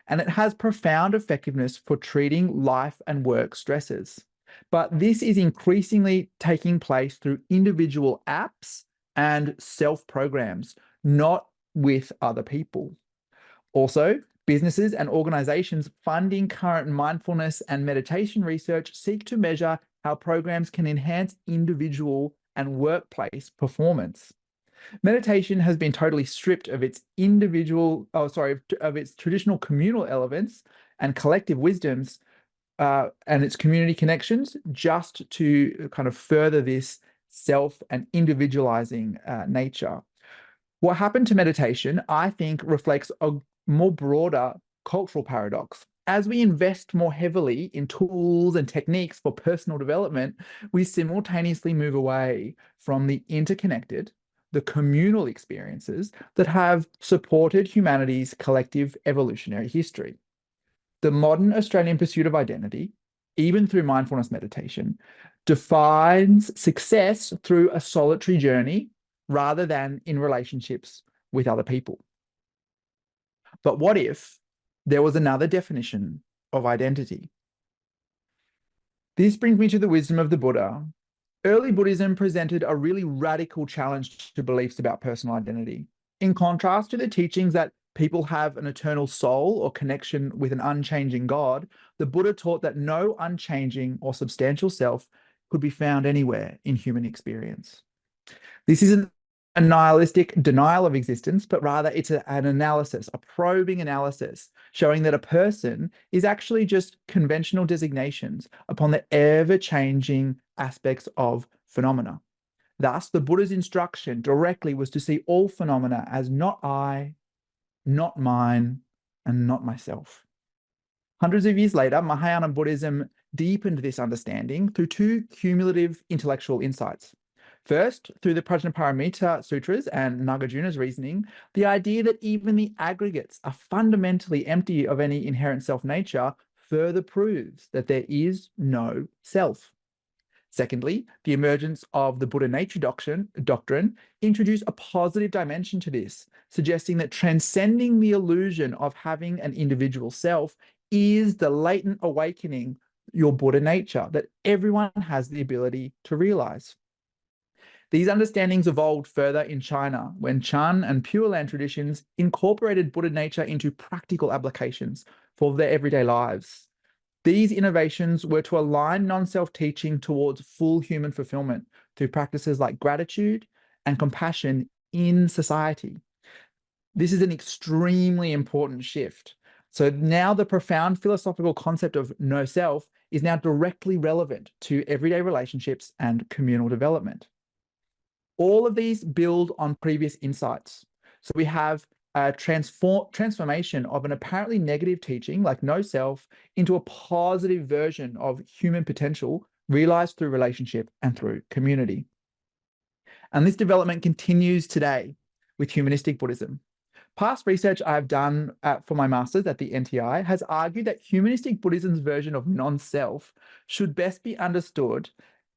and it has profound effectiveness for treating life and work stresses. But this is increasingly taking place through individual apps and self-programs, not with other people. Also, businesses and organizations funding current mindfulness and meditation research seek to measure how programs can enhance individual and workplace performance. Meditation has been totally stripped of its of its traditional communal elements and collective wisdoms and its community connections, just to kind of further this self and individualizing nature. What happened to meditation, I think, reflects a more broader cultural paradox. As we invest more heavily in tools and techniques for personal development, we simultaneously move away from the interconnected, the communal experiences that have supported humanity's collective evolutionary history. The modern Australian pursuit of identity, even through mindfulness meditation, defines success through a solitary journey rather than in relationships with other people. But what if there was another definition of identity? This brings me to the wisdom of the Buddha. Early Buddhism presented a really radical challenge to beliefs about personal identity. In contrast to the teachings that people have an eternal soul or connection with an unchanging God, the Buddha taught that no unchanging or substantial self could be found anywhere in human experience. This isn't a nihilistic denial of existence, but rather it's an analysis, a probing analysis, showing that a person is actually just conventional designations upon the ever-changing aspects of phenomena. Thus, the Buddha's instruction directly was to see all phenomena as not I, not mine, and not myself. Hundreds of years later, Mahayana Buddhism deepened this understanding through two cumulative intellectual insights. First, through the Prajnaparamita Sutras and Nagarjuna's reasoning, the idea that even the aggregates are fundamentally empty of any inherent self-nature further proves that there is no self. Secondly, the emergence of the Buddha nature doctrine introduced a positive dimension to this, suggesting that transcending the illusion of having an individual self is the latent awakening, your Buddha nature, that everyone has the ability to realize. These understandings evolved further in China when Chan and Pure Land traditions incorporated Buddha nature into practical applications for their everyday lives. These innovations were to align non-self teaching towards full human fulfillment through practices like gratitude and compassion in society. This is an extremely important shift. So now the profound philosophical concept of no self is now directly relevant to everyday relationships and communal development. All of these build on previous insights. So we have a transformation of an apparently negative teaching like no self into a positive version of human potential realized through relationship and through community. And this development continues today with Humanistic Buddhism. Past research I've done for my master's at the NTI has argued that Humanistic Buddhism's version of non-self should best be understood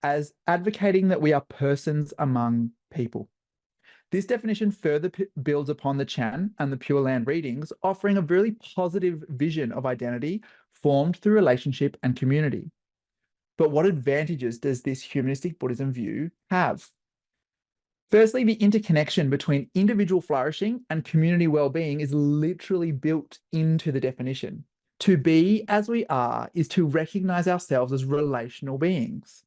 as advocating that we are persons among people. This definition further builds upon the Chan and the Pure Land readings, offering a really positive vision of identity formed through relationship and community. But what advantages does this Humanistic Buddhism view have? Firstly, the interconnection between individual flourishing and community well-being is literally built into the definition. To be as we are is to recognize ourselves as relational beings.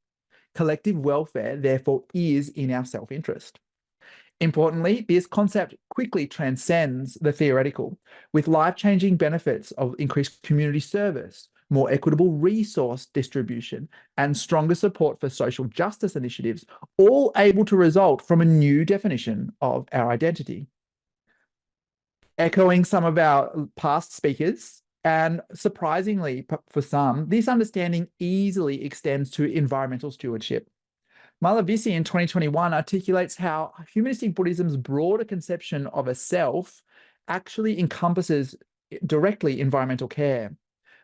Collective welfare, therefore, is in our self-interest. Importantly, this concept quickly transcends the theoretical, with life-changing benefits of increased community service, more equitable resource distribution, and stronger support for social justice initiatives, all able to result from a new definition of our identity. Echoing some of our past speakers, and surprisingly for some, this understanding easily extends to environmental stewardship. Malavisi in 2021 articulates how Humanistic Buddhism's broader conception of a self actually encompasses directly environmental care.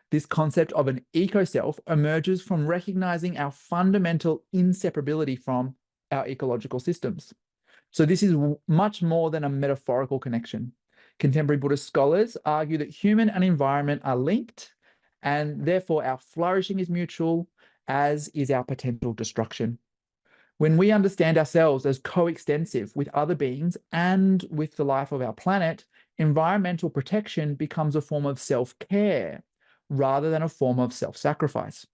This concept of an eco-self emerges from recognizing our fundamental inseparability from our ecological systems. So this is much more than a metaphorical connection. Contemporary Buddhist scholars argue that human and environment are linked, and therefore our flourishing is mutual, as is our potential destruction. When we understand ourselves as coextensive with other beings and with the life of our planet, environmental protection becomes a form of self-care rather than a form of self-sacrifice.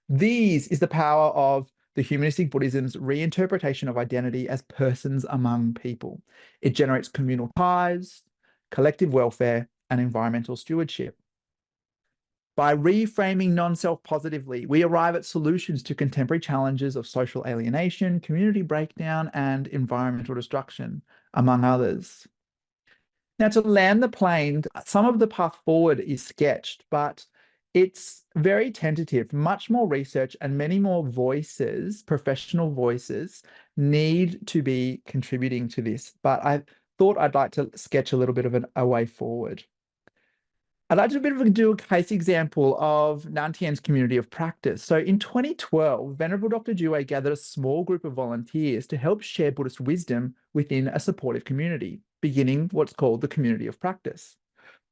This is the power of the Humanistic Buddhism's reinterpretation of identity as persons among people. It generates communal ties, collective welfare, and environmental stewardship. By reframing non-self positively, we arrive at solutions to contemporary challenges of social alienation, community breakdown, and environmental destruction, among others. Now, to land the plane, some of the path forward is sketched, but it's very tentative. Much more research and many more voices, professional voices, need to be contributing to this. But I thought I'd like to sketch a little bit of a way forward. I'd like to do a case example of Tien's community of practice. So in 2012, Venerable Dr. Jugo gathered a small group of volunteers to help share Buddhist wisdom within a supportive community, beginning what's called the community of practice.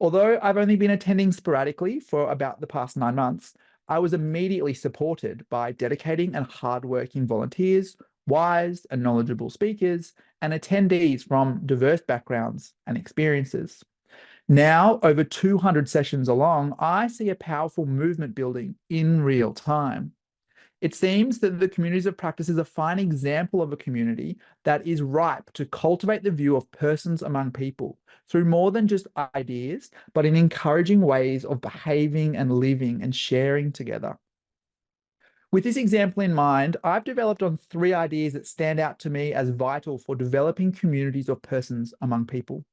Although I've only been attending sporadically for about the past 9 months, I was immediately supported by dedicating and hardworking volunteers, wise and knowledgeable speakers, and attendees from diverse backgrounds and experiences. Now, over 200 sessions along, I see a powerful movement building in real time. It seems that the communities of practice is a fine example of a community that is ripe to cultivate the view of persons among people through more than just ideas, but in encouraging ways of behaving and living and sharing together. With this example in mind, I've developed on 3 ideas that stand out to me as vital for developing communities of persons among people.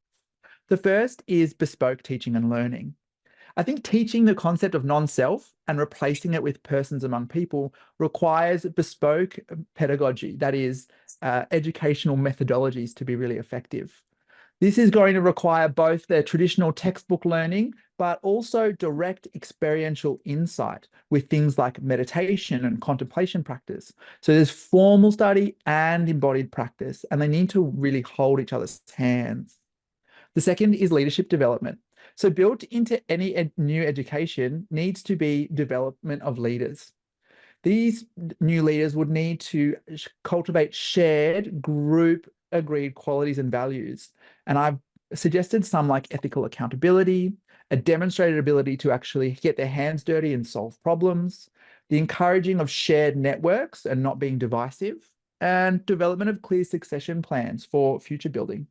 The first is bespoke teaching and learning. I think teaching the concept of non-self and replacing it with persons among people requires bespoke pedagogy, that is, educational methodologies to be really effective. This is going to require both the traditional textbook learning, but also direct experiential insight with things like meditation and contemplation practice. So there's formal study and embodied practice, and they need to really hold each other's hands. The second is leadership development. So built into any new education needs to be development of leaders. These new leaders would need to cultivate shared group agreed qualities and values. And I've suggested some like ethical accountability, a demonstrated ability to actually get their hands dirty and solve problems, the encouraging of shared networks and not being divisive, and development of clear succession plans for future building.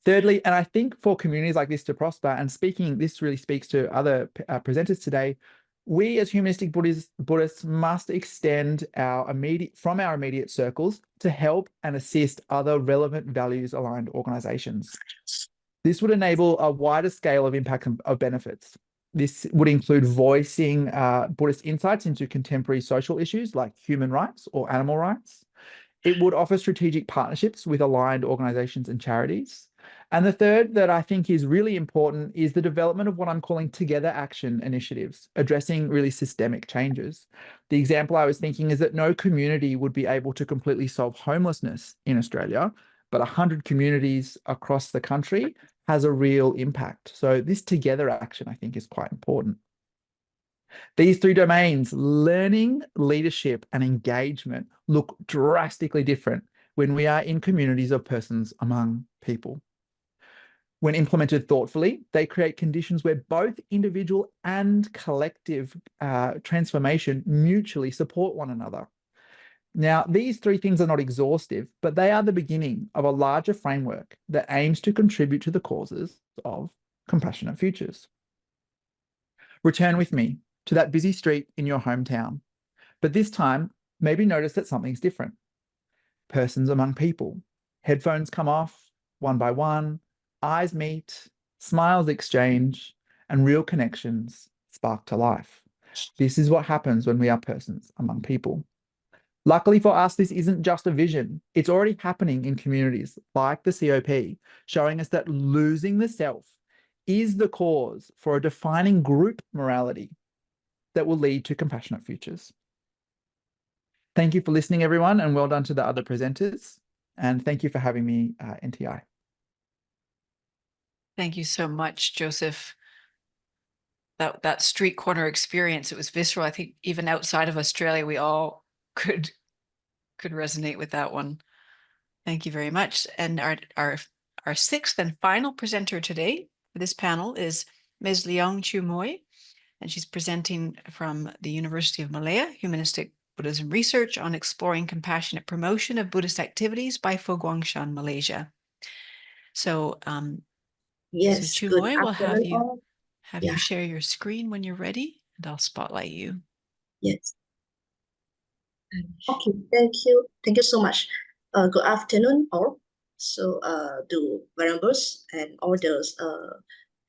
Thirdly, and I think for communities like this to prosper, and this really speaks to other presenters today, we as Humanistic Buddhists must extend from our immediate circles to help and assist other relevant values-aligned organizations. This would enable a wider scale of impact of benefits. This would include voicing Buddhist insights into contemporary social issues like human rights or animal rights. It would offer strategic partnerships with aligned organizations and charities. And the third that I think is really important is the development of what I'm calling together action initiatives, addressing really systemic changes. The example I was thinking is that no community would be able to completely solve homelessness in Australia, but 100 communities across the country has a real impact. So this together action, I think, is quite important. These 3 domains, learning, leadership, and engagement, look drastically different when we are in communities of persons among people. When implemented thoughtfully, they create conditions where both individual and collective transformation mutually support one another. Now, these 3 things are not exhaustive, but they are the beginning of a larger framework that aims to contribute to the causes of compassionate futures. Return with me to that busy street in your hometown, but this time, maybe notice that something's different. Persons among people. Headphones come off, one by one, eyes meet, smiles exchange, and real connections spark to life. This is what happens when we are persons among people. Luckily for us, this isn't just a vision. It's already happening in communities like the COP, showing us that losing the self is the cause for a defining group morality that will lead to compassionate futures. Thank you for listening, everyone, and well done to the other presenters. And thank you for having me, NTI. Thank you so much, Joseph. That street corner experience, it was visceral. I think even outside of Australia, we all could resonate with that one. Thank you very much. And our sixth and final presenter today for this panel is Ms. Leong Chiu Moy, and she's presenting from the University of Malaya, Humanistic Buddhism Research on exploring compassionate promotion of Buddhist activities by Fo Guangshan, Malaysia. So, Yes, Ms. Chiu good Moy, we'll have afternoon you all. you share your screen when you're ready, and I'll spotlight you. Yes. Okay, thank you. Thank you so much. Good afternoon all. So to members and all those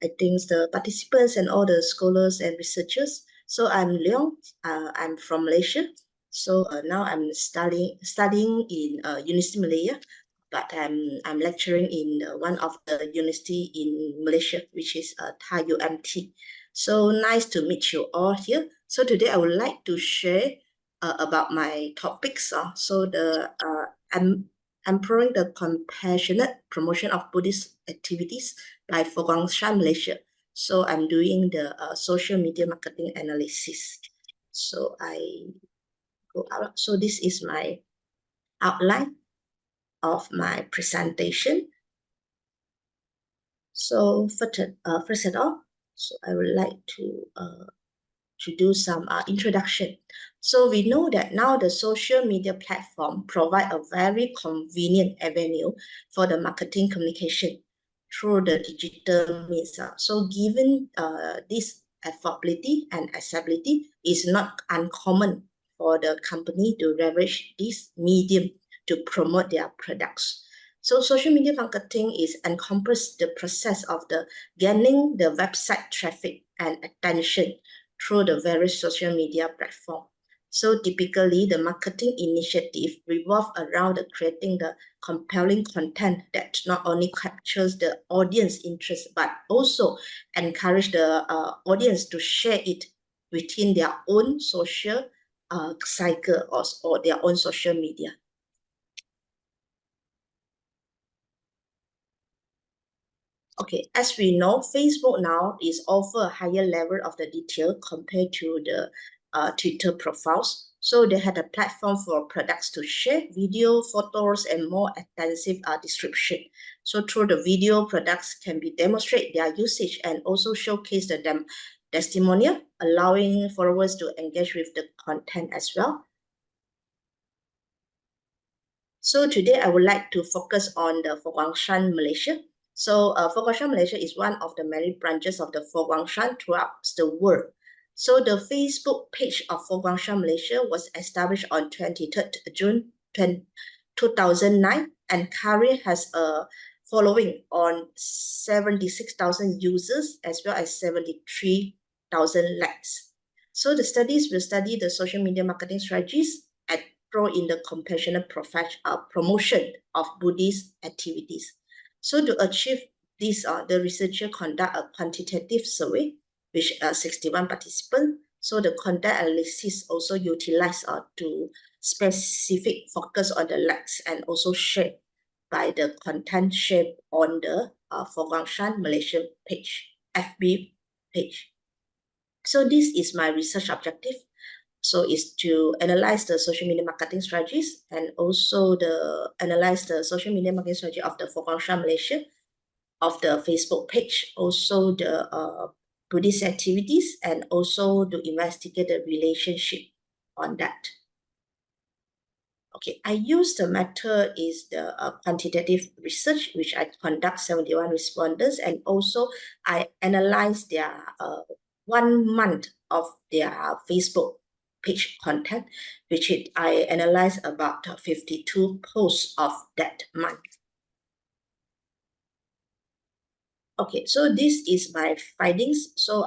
I think the participants and all the scholars and researchers. So I'm Leong. I'm from Malaysia. So now I'm studying in University Malaya, but I'm lecturing in one of the university in Malaysia, which is Thai UMT. So nice to meet you all here. So today I would like to share about my topics. So I'm empowering the compassionate promotion of Buddhist activities by Fo Guangshan, Malaysia. So I'm doing the social media marketing analysis. So I go out. So this is my outline of my presentation. So first of all, so I would like to do some introduction. So we know that now the social media platform provide a very convenient avenue for the marketing communication through the digital means. So given this affordability and accessibility is not uncommon for the company to leverage this medium to promote their products. So social media marketing is encompass the process of the gaining the website traffic and attention through the various social media platform. So typically the marketing initiative revolve around the creating the compelling content that not only captures the audience interest, but also encourage the audience to share it within their own social cycle or their own social media. Okay, as we know, Facebook now is offer a higher level of the detail compared to the Twitter profiles. So they had a platform for products to share video, photos, and more extensive description. So through the video, products can be demonstrate their usage and also showcase the testimonial, allowing followers to engage with the content as well. So today I would like to focus on the Fo Guangshan, Malaysia. So Fo Guangshan, Malaysia is one of the many branches of the Fo Guangshan throughout the world. So the Facebook page of Fo Guangshan, Malaysia was established on 23rd June 2009 and currently has a following on 76,000 users as well as 73,000 likes. So the studies will study the social media marketing strategies at in the compassionate promotion of Buddhist activities. So to achieve this, the researcher conduct a quantitative survey, which 61 participants. So the content analysis also utilized to specific focus on the likes and also shared by the content shared on the Fo Guangshan Malaysian page, FB page. So this is my research objective. So is to analyze the social media marketing strategies and also analyze the social media marketing strategy of the Fo Guangshan Malaysia, of the Facebook page, also the Buddhist activities, and also to investigate the relationship on that. Okay, I use the method is the quantitative research, which I conduct 71 respondents, and also I analyze their 1 month of their Facebook page content, which I analyze about 52 posts of that month. Okay, so this is my findings. So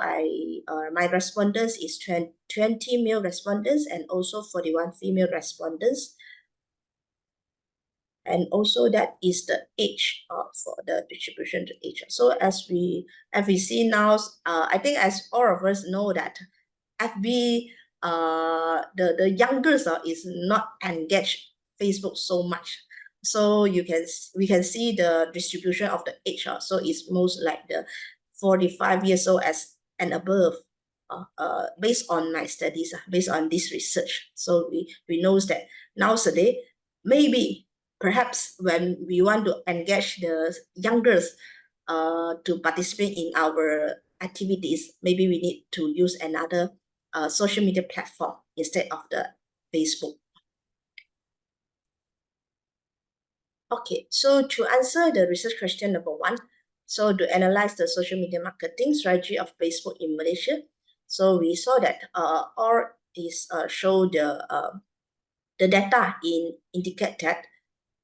my respondents is 20 male respondents and also 41 female respondents. And also that is the age for the distribution to age. So as we see now, I think as all of us know that FB the youngers is not engaged Facebook so much. So we can see the distribution of the age. So it's most like the 45 years old and above. Based on my studies, based on this research. So we know that nowadays, maybe perhaps when we want to engage the youngers to participate in our activities, maybe we need to use another social media platform instead of the Facebook. Okay, so to answer the research question number 1, so to analyze the social media marketing strategy of Facebook in Malaysia, so we saw that all is show the data indicate that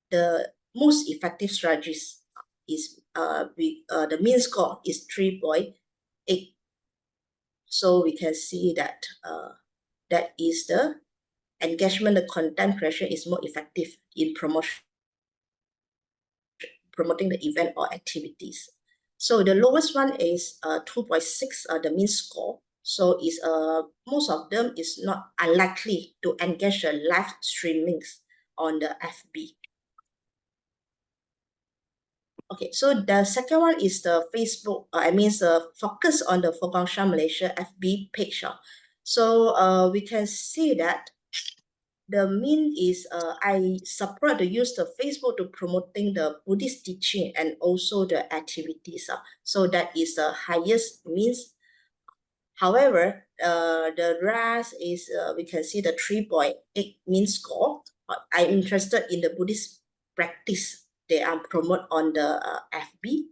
the most effective strategies is the mean score is 3.8. So we can see that that is the engagement, the content creation is more effective in promoting the event or activities. So the lowest one is 2.6, the mean score. So is most of them is not unlikely to engage the live streamings on the FB. Okay, so the second one is the Facebook, the focus on the Fogangshan Malaysia FB page. So we can see that the mean is I support the use of Facebook to promoting the Buddhist teaching and also the activities. So that is the highest means. However, the rest is we can see the 3.8 mean score. I'm interested in the Buddhist practice they are promote on the FB,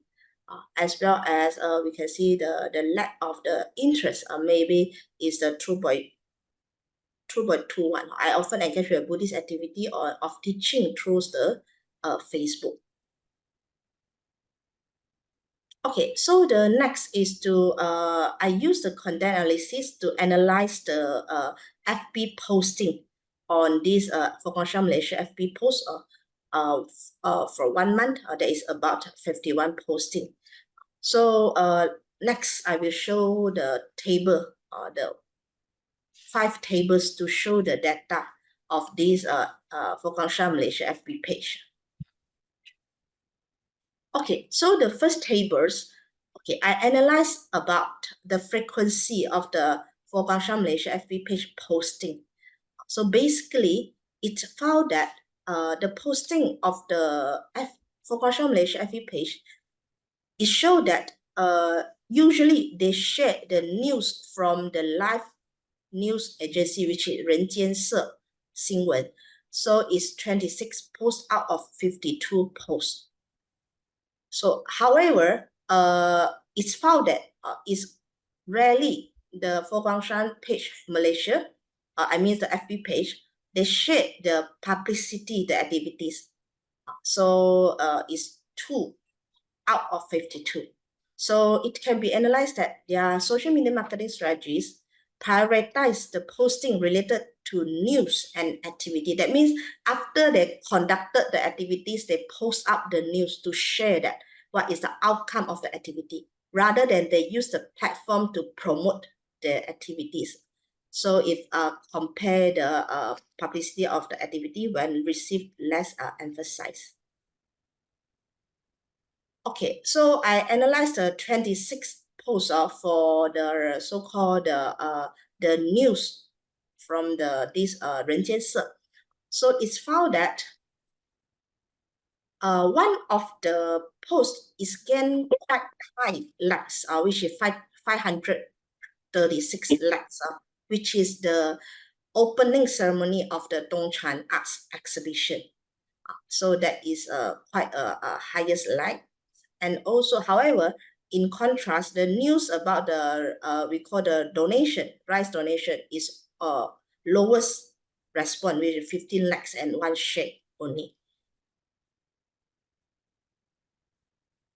as well as we can see the lack of the interest. Maybe is the 2.21. I often engage with Buddhist activity or of teaching through the Facebook. Okay, so the next is to I use the content analysis to analyze the FB posting on this Fogangshan Malaysia FB post for 1 month. There is about 51 posting. So next I will show the table, the 5 tables to show the data of this Fogangshan Malaysia FB page. Okay, so the first tables, okay, I analyzed about the frequency of the Fogangshan Malaysia FB page posting. So basically, it found that the posting of the Fogangshan Malaysia FB page, it showed that usually they share the news from the live news agency, which is 人间社新闻. So it's 26 posts out of 52 posts. So, however, it's found that it's rarely the Fogangshan page Malaysia, the FB page, they share the publicity, the activities. So it's 2 out of 52. So it can be analyzed that their social media marketing strategies prioritize the posting related to news and activity. That means after they conducted the activities, they post up the news to share that what is the outcome of the activity, rather than they use the platform to promote the activities. So if compare the publicity of the activity when received less emphasis. Okay, so I analyzed the 26 posts for the so-called the news from this 人间社. So it's found that one of the posts is gained quite high likes, which is 536 likes, which is the opening ceremony of the Dongchan Arts Exhibition. So that is quite a highest like. And also, however, in contrast, the news about the we call the donation, rice donation, is lowest response with 15 likes and 1 share only.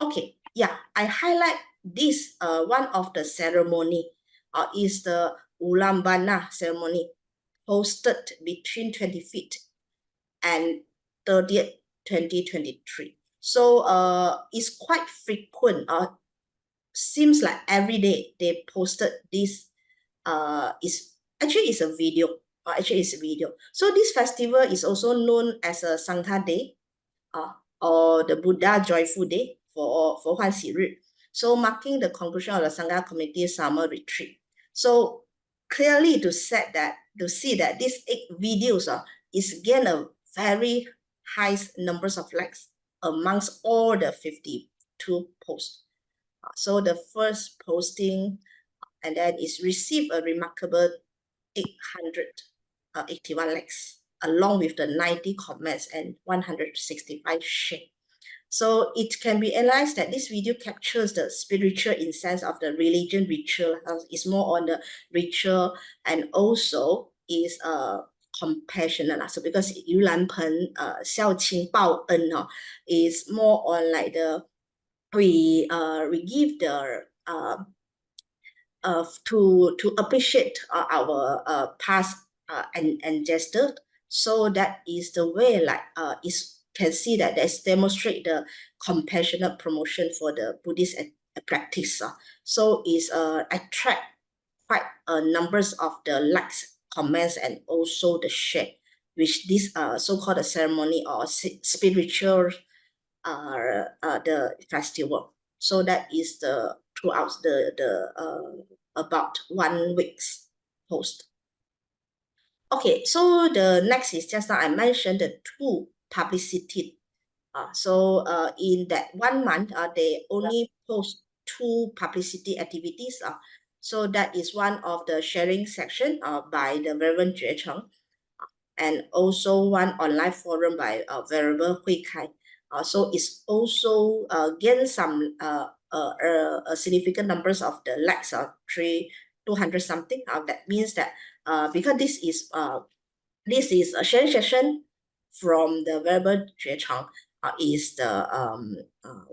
Okay, yeah, I highlight this one of the ceremony is the Ulam Bana ceremony hosted between 25th and 30th, 2023. So it's quite frequent. Seems like every day they posted this is Actually, it's a video. Actually, it's a video. So this festival is also known as a Sangha Day, or the Buddha Joyful Day for Huan Si Ri. So marking the conclusion of the Sangha Committee summer retreat. So clearly to see that these 8 videos is gain a very high numbers of likes amongst all the 52 posts. So the first posting, and then is received a remarkable 881 likes, along with the 90 comments and 165 shares. So it can be analyzed that this video captures the spiritual essence of the religion ritual. It's more on the ritual, and also is compassionate. So because Yu Lan Pen, Xiao Qing Bao En is more on like the we give the to appreciate our past ancestors. So that is the way like is can see that there's demonstrate the compassionate promotion for the Buddhist practice. So is attract quite numbers of the likes, comments, and also the share, which this so-called ceremony or spiritual the festival. So that is the throughout the about 1 week's post. Okay, so the next is just now I mentioned the 2 publicity. So in that 1 month, they only post 2 publicity activities. So that is one of the sharing section by the Reverend Cheah, and also one online forum by Venerable Hui Kai. So it's also gain some significant numbers of the likes of 200 something. That means that because this is a sharing session from the Venerable Cheah, is the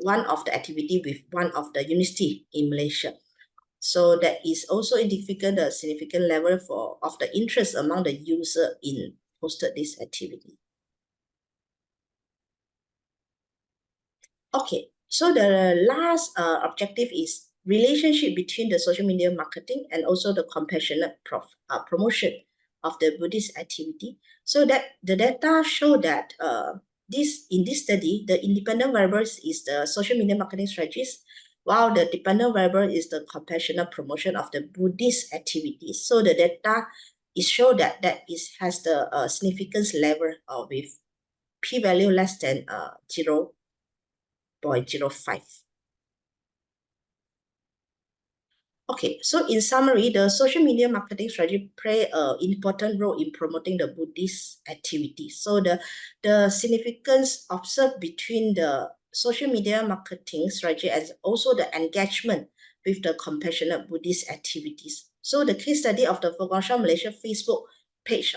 one of the activity with one of the university in Malaysia. So that is also indicating the significant level of the interest among the user in posted this activity. Okay, so the last objective is relationship between the social media marketing and also the compassionate promotion of the Buddhist activity. So that the data show that in this study, the independent variables is the social media marketing strategies, while the dependent variable is the compassionate promotion of the Buddhist activities. So the data is show that has the significance level with p-value less than 0.05. Okay, so in summary, the social media marketing strategy play an important role in promoting the Buddhist activities. So the significance observed between the social media marketing strategy and also the engagement with the compassionate Buddhist activities. So the case study of the Foguangshan Malaysia Facebook page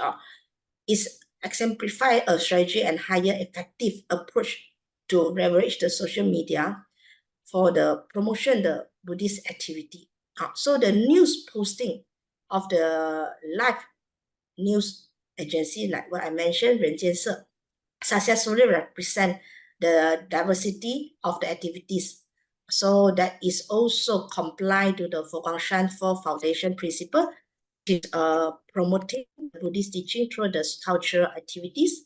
is exemplify a strategy and higher effective approach to leverage the social media for the promotion the Buddhist activity. So the news posting of the live news agency, like what I mentioned, 人间社, successfully represent the diversity of the activities. So that is also comply to the Foguangshan 4 Foundation principle, which is promoting Buddhist teaching through the cultural activities,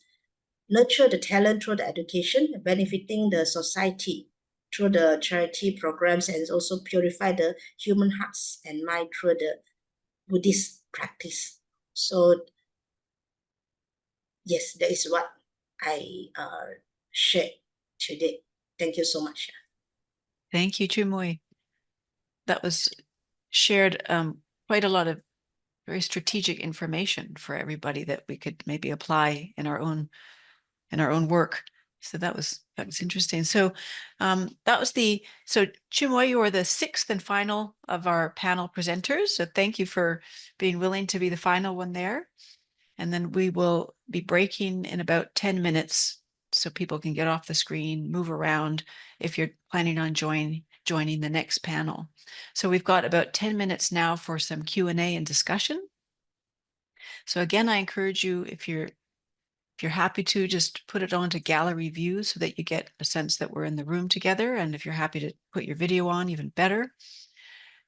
nurture the talent through the education, benefiting the society through the charity programs, and also purify the human hearts and mind through the Buddhist practice. So yes, that is what I shared today. Thank you so much. Thank you, Chumoy. That was shared quite a lot of very strategic information for everybody that we could maybe apply in our own work. So that was interesting. So so Chumoy, you are the 6th and final of our panel presenters. So thank you for being willing to be the final one there. And then we will be breaking in about 10 minutes so people can get off the screen, move around if you're planning on joining the next panel. So we've got about 10 minutes now for some Q&A and discussion. So again, I encourage you, if you're happy to, just put it onto gallery view so that you get a sense that we're in the room together. And if you're happy to put your video on, even better.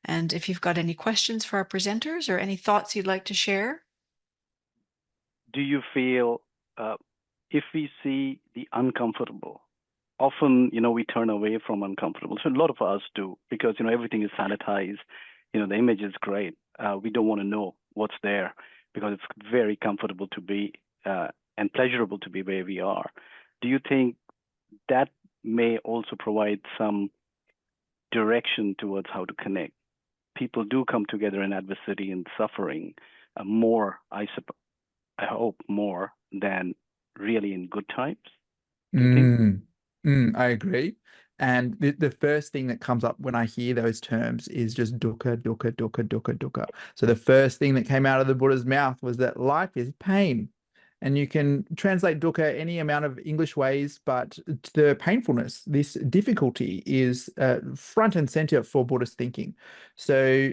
And if you've got any questions for our presenters or any thoughts you'd like to share. Do you feel if we see the uncomfortable, often, we turn away from uncomfortable. So a lot of us do, because, everything is sanitized. The image is great. We don't want to know what's there because it's very comfortable to be and pleasurable to be where we are. Do you think that may also provide some direction towards how to connect? People do come together in adversity and suffering more, I hope, more than really in good times. Do you think? I agree. And the first thing that comes up when I hear those terms is just dukkha, dukkha, dukkha, dukkha, dukkha. So the first thing that came out of the Buddha's mouth was that life is pain. And you can translate dukkha any amount of English ways, but the painfulness, this difficulty is front and center for Buddhist thinking. So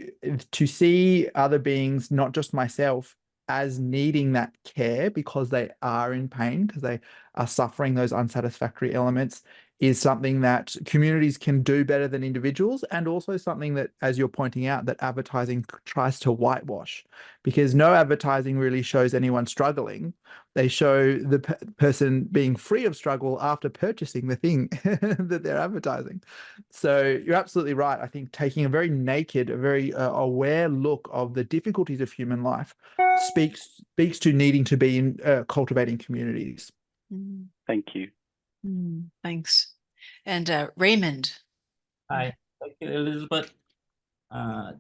to see other beings, not just myself, as needing that care because they are in pain, because they are suffering those unsatisfactory elements, is something that communities can do better than individuals, and also something that, as you're pointing out, that advertising tries to whitewash, because no advertising really shows anyone struggling. They show the person being free of struggle after purchasing the thing that they're advertising. So you're absolutely right. I think taking a very naked, a very aware look of the difficulties of human life speaks to needing to be in cultivating communities. Thank you. Thanks. And Raymond. Hi, thank you, Elizabeth. Our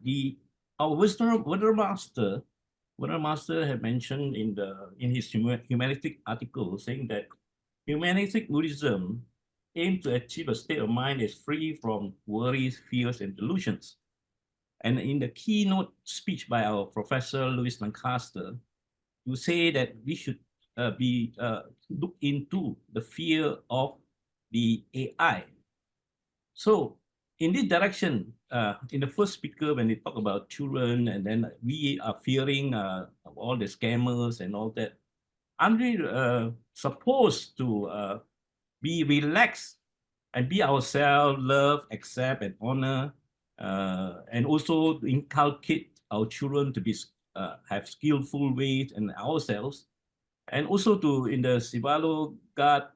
Buddha master had mentioned in his Humanistic article, saying that Humanistic Buddhism aims to achieve a state of mind that is free from worries, fears, and delusions. And in the keynote speech by our Professor Louis Lancaster, you say that we should look into the fear of the AI. So in this direction, in the first speaker, when they talk about children, and then we are fearing all the scammers and all that, aren't we supposed to be relaxed and be ourselves, love, accept, and honor, and also inculcate our children to be have skillful ways and ourselves, and also to, in the Sivalovada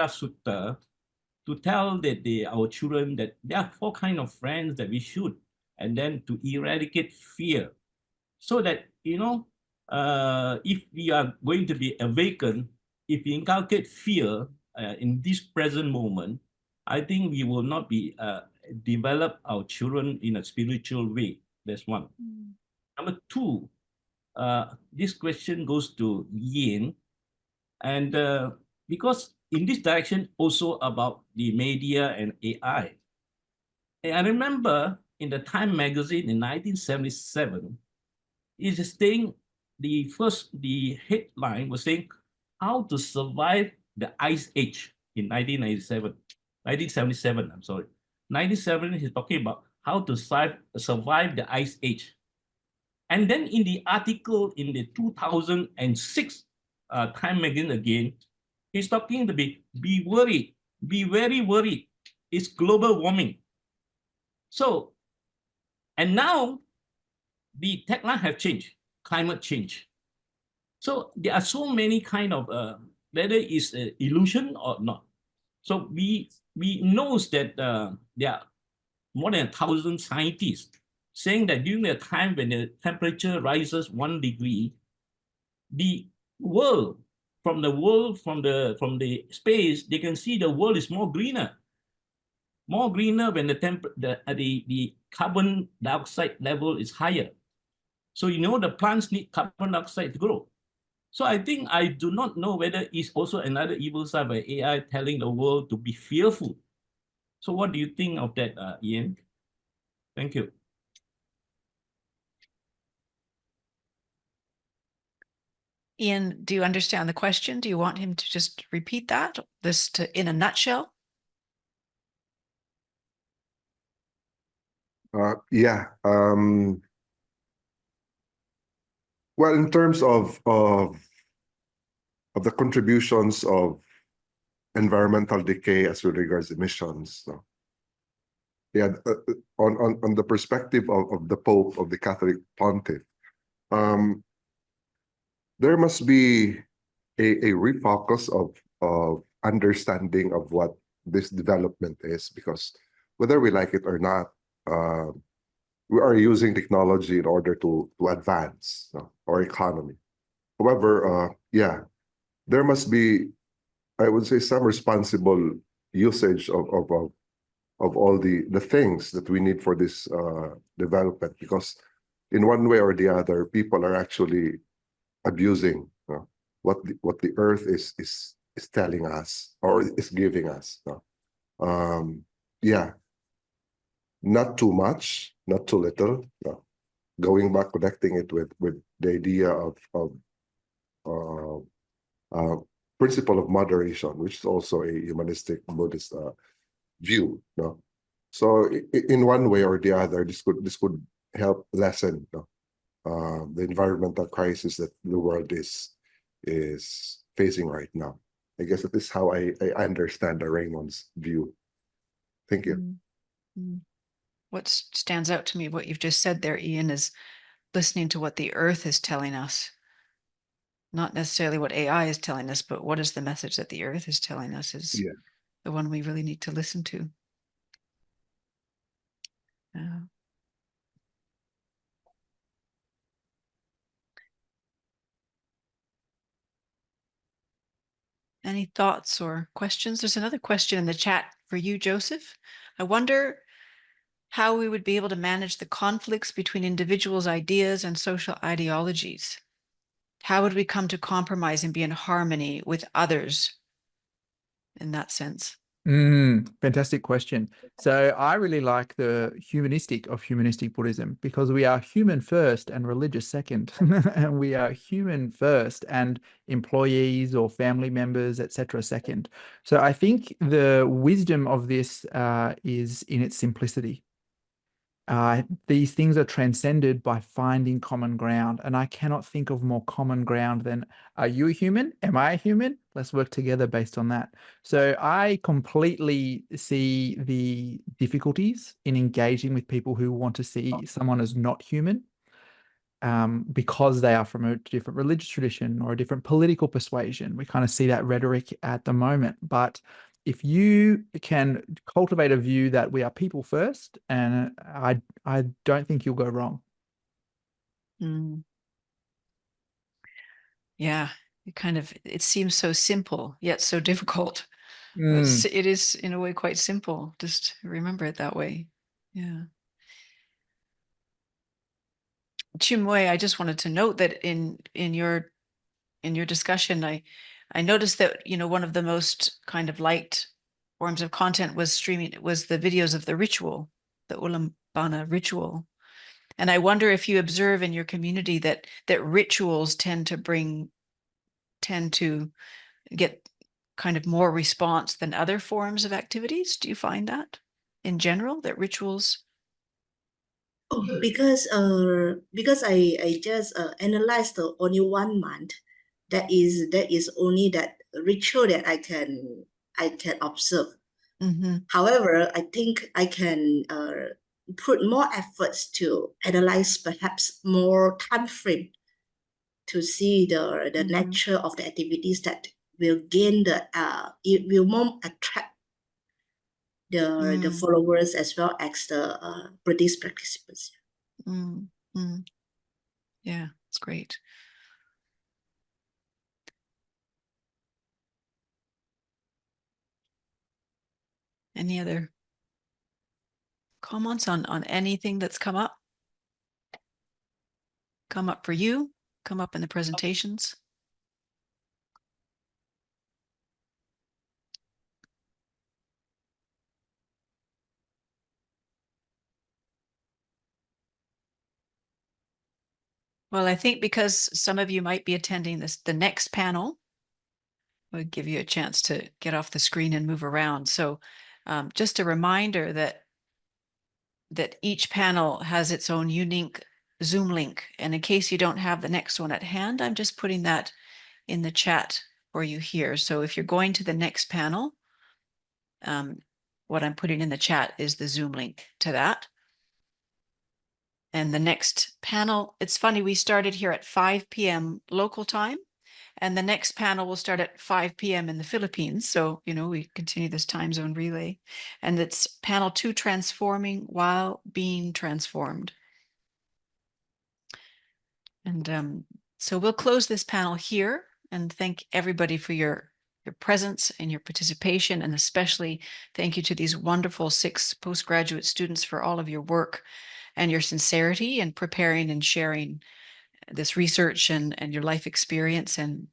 Sutta, to tell that our children that there are 4 kinds of friends that we should, and then to eradicate fear, so that, if we are going to be awakened, if we inculcate fear in this present moment, I think we will not be develop our children in a spiritual way. That's one. Number 2, this question goes to Yin, and because in this direction also about the media and AI. And I remember in the Time magazine in 1977, it is saying the headline was saying how to survive the Ice Age in 1977, I'm sorry. 1977, he's talking about how to survive the Ice Age. And then in the article in the 2006 Time magazine again, he's talking to be worried, be very worried. It's global warming. So, and now the tagline have changed, climate change. So there are so many kind of, whether it's an illusion or not. So we knows that there are more than 1,000 scientists saying that during the time when the temperature rises 1 degree, the world, from the space, they can see the world is more greener when the carbon dioxide level is higher. So the plants need carbon dioxide to grow. So I think, I do not know whether it's also another evil side by AI telling the world to be fearful. So what do you think of that, Ian? Thank you. Ian, do you understand the question? Do you want him to just repeat that, in a nutshell? Yeah. Well, in terms of the contributions of environmental decay as with regards emissions, yeah, on the perspective of the Pope, of the Catholic Pontiff, there must be a refocus of understanding of what this development is, because whether we like it or not, we are using technology in order to advance our economy. However, yeah, there must be, I would say, some responsible usage of all the things that we need for this development, because in one way or the other, people are actually abusing what the earth is telling us or is giving us. Yeah, not too much, not too little. Going back, connecting it with the idea of principle of moderation, which is also a humanistic Buddhist view. So in one way or the other, this could help lessen the environmental crisis that the world is facing right now. I guess that is how I understand Raymond's view. Thank you. What stands out to me, what you've just said there, Ian, is listening to what the earth is telling us. Not necessarily what AI is telling us, but what is the message that the earth is telling us is the one we really need to listen to. Any thoughts or questions? There's another question in the chat for you, Joseph. I wonder how we would be able to manage the conflicts between individuals' ideas and social ideologies. How would we come to compromise and be in harmony with others in that sense? Fantastic question. So I really like the humanistic of humanistic Buddhism, because we are human first and religious second. And we are human first and employees or family members, etc. second. So I think the wisdom of this is in its simplicity. These things are transcended by finding common ground. And I cannot think of more common ground than, are you a human? Am I a human? Let's work together based on that. So I completely see the difficulties in engaging with people who want to see someone as not human, because they are from a different religious tradition or a different political persuasion. We kind of see that rhetoric at the moment. But if you can cultivate a view that we are people first, and I don't think you'll go wrong. Yeah, it seems so simple, yet so difficult. It is in a way quite simple. Just remember it that way. Yeah. Chimwei, I just wanted to note that in your discussion, I noticed that, one of the most kind of liked forms of content was the videos of the ritual, the Ulambana ritual. And I wonder if you observe in your community that rituals tend to get kind of more response than other forms of activities. Do you find that in general, that rituals? Because I just analyzed only 1 month. That is only that ritual that I can observe. However, I think I can put more efforts to analyze perhaps more time frame to see the nature of the activities that will gain it will more attract the followers as well as the Buddhist participants. Yeah, it's great. Any other comments on anything that's come up for you, come up in the presentations? Well, I think because some of you might be attending the next panel, we'll give you a chance to get off the screen and move around. So just a reminder that each panel has its own unique Zoom link. And in case you don't have the next one at hand, I'm just putting that in the chat for you here. So if you're going to the next panel, what I'm putting in the chat is the Zoom link to that. And the next panel, it's funny, we started here at 5 p.m. local time, and the next panel will start at 5 p.m. in the Philippines. So, you know, we continue this time zone relay. And it's panel 2, transforming while being transformed. And so we'll close this panel here and thank everybody for your presence and your participation, and especially thank you to these wonderful 6 postgraduate students for all of your work and your sincerity in preparing and sharing this research and your life experience and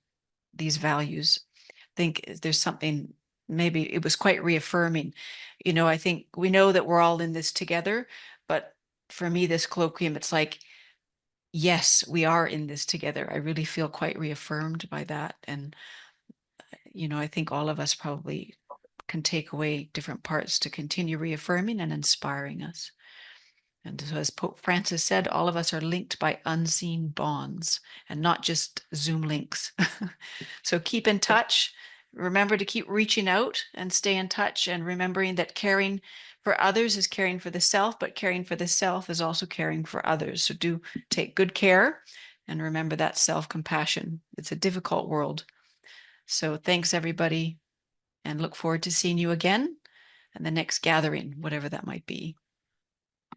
these values. I think there's something, maybe it was quite reaffirming. You know, I think we know that we're all in this together, but for me, this colloquium, it's like, yes, we are in this together. I really feel quite reaffirmed by that. And, you know, I think all of us probably can take away different parts to continue reaffirming and inspiring us. And so, as Pope Francis said, all of us are linked by unseen bonds and not just Zoom links. So keep in touch. Remember to keep reaching out and stay in touch, and remembering that caring for others is caring for the self, but caring for the self is also caring for others. So do take good care and remember that self-compassion. It's a difficult world. So thanks, everybody, and look forward to seeing you again and the next gathering, whatever that might be.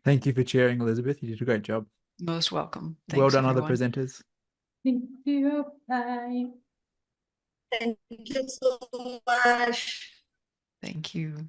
Thank you for sharing, Elizabeth. You did a great job. Most welcome. Well Thanks, done, everyone. other presenters. Thank you. Bye. Thank you so much. Thank you.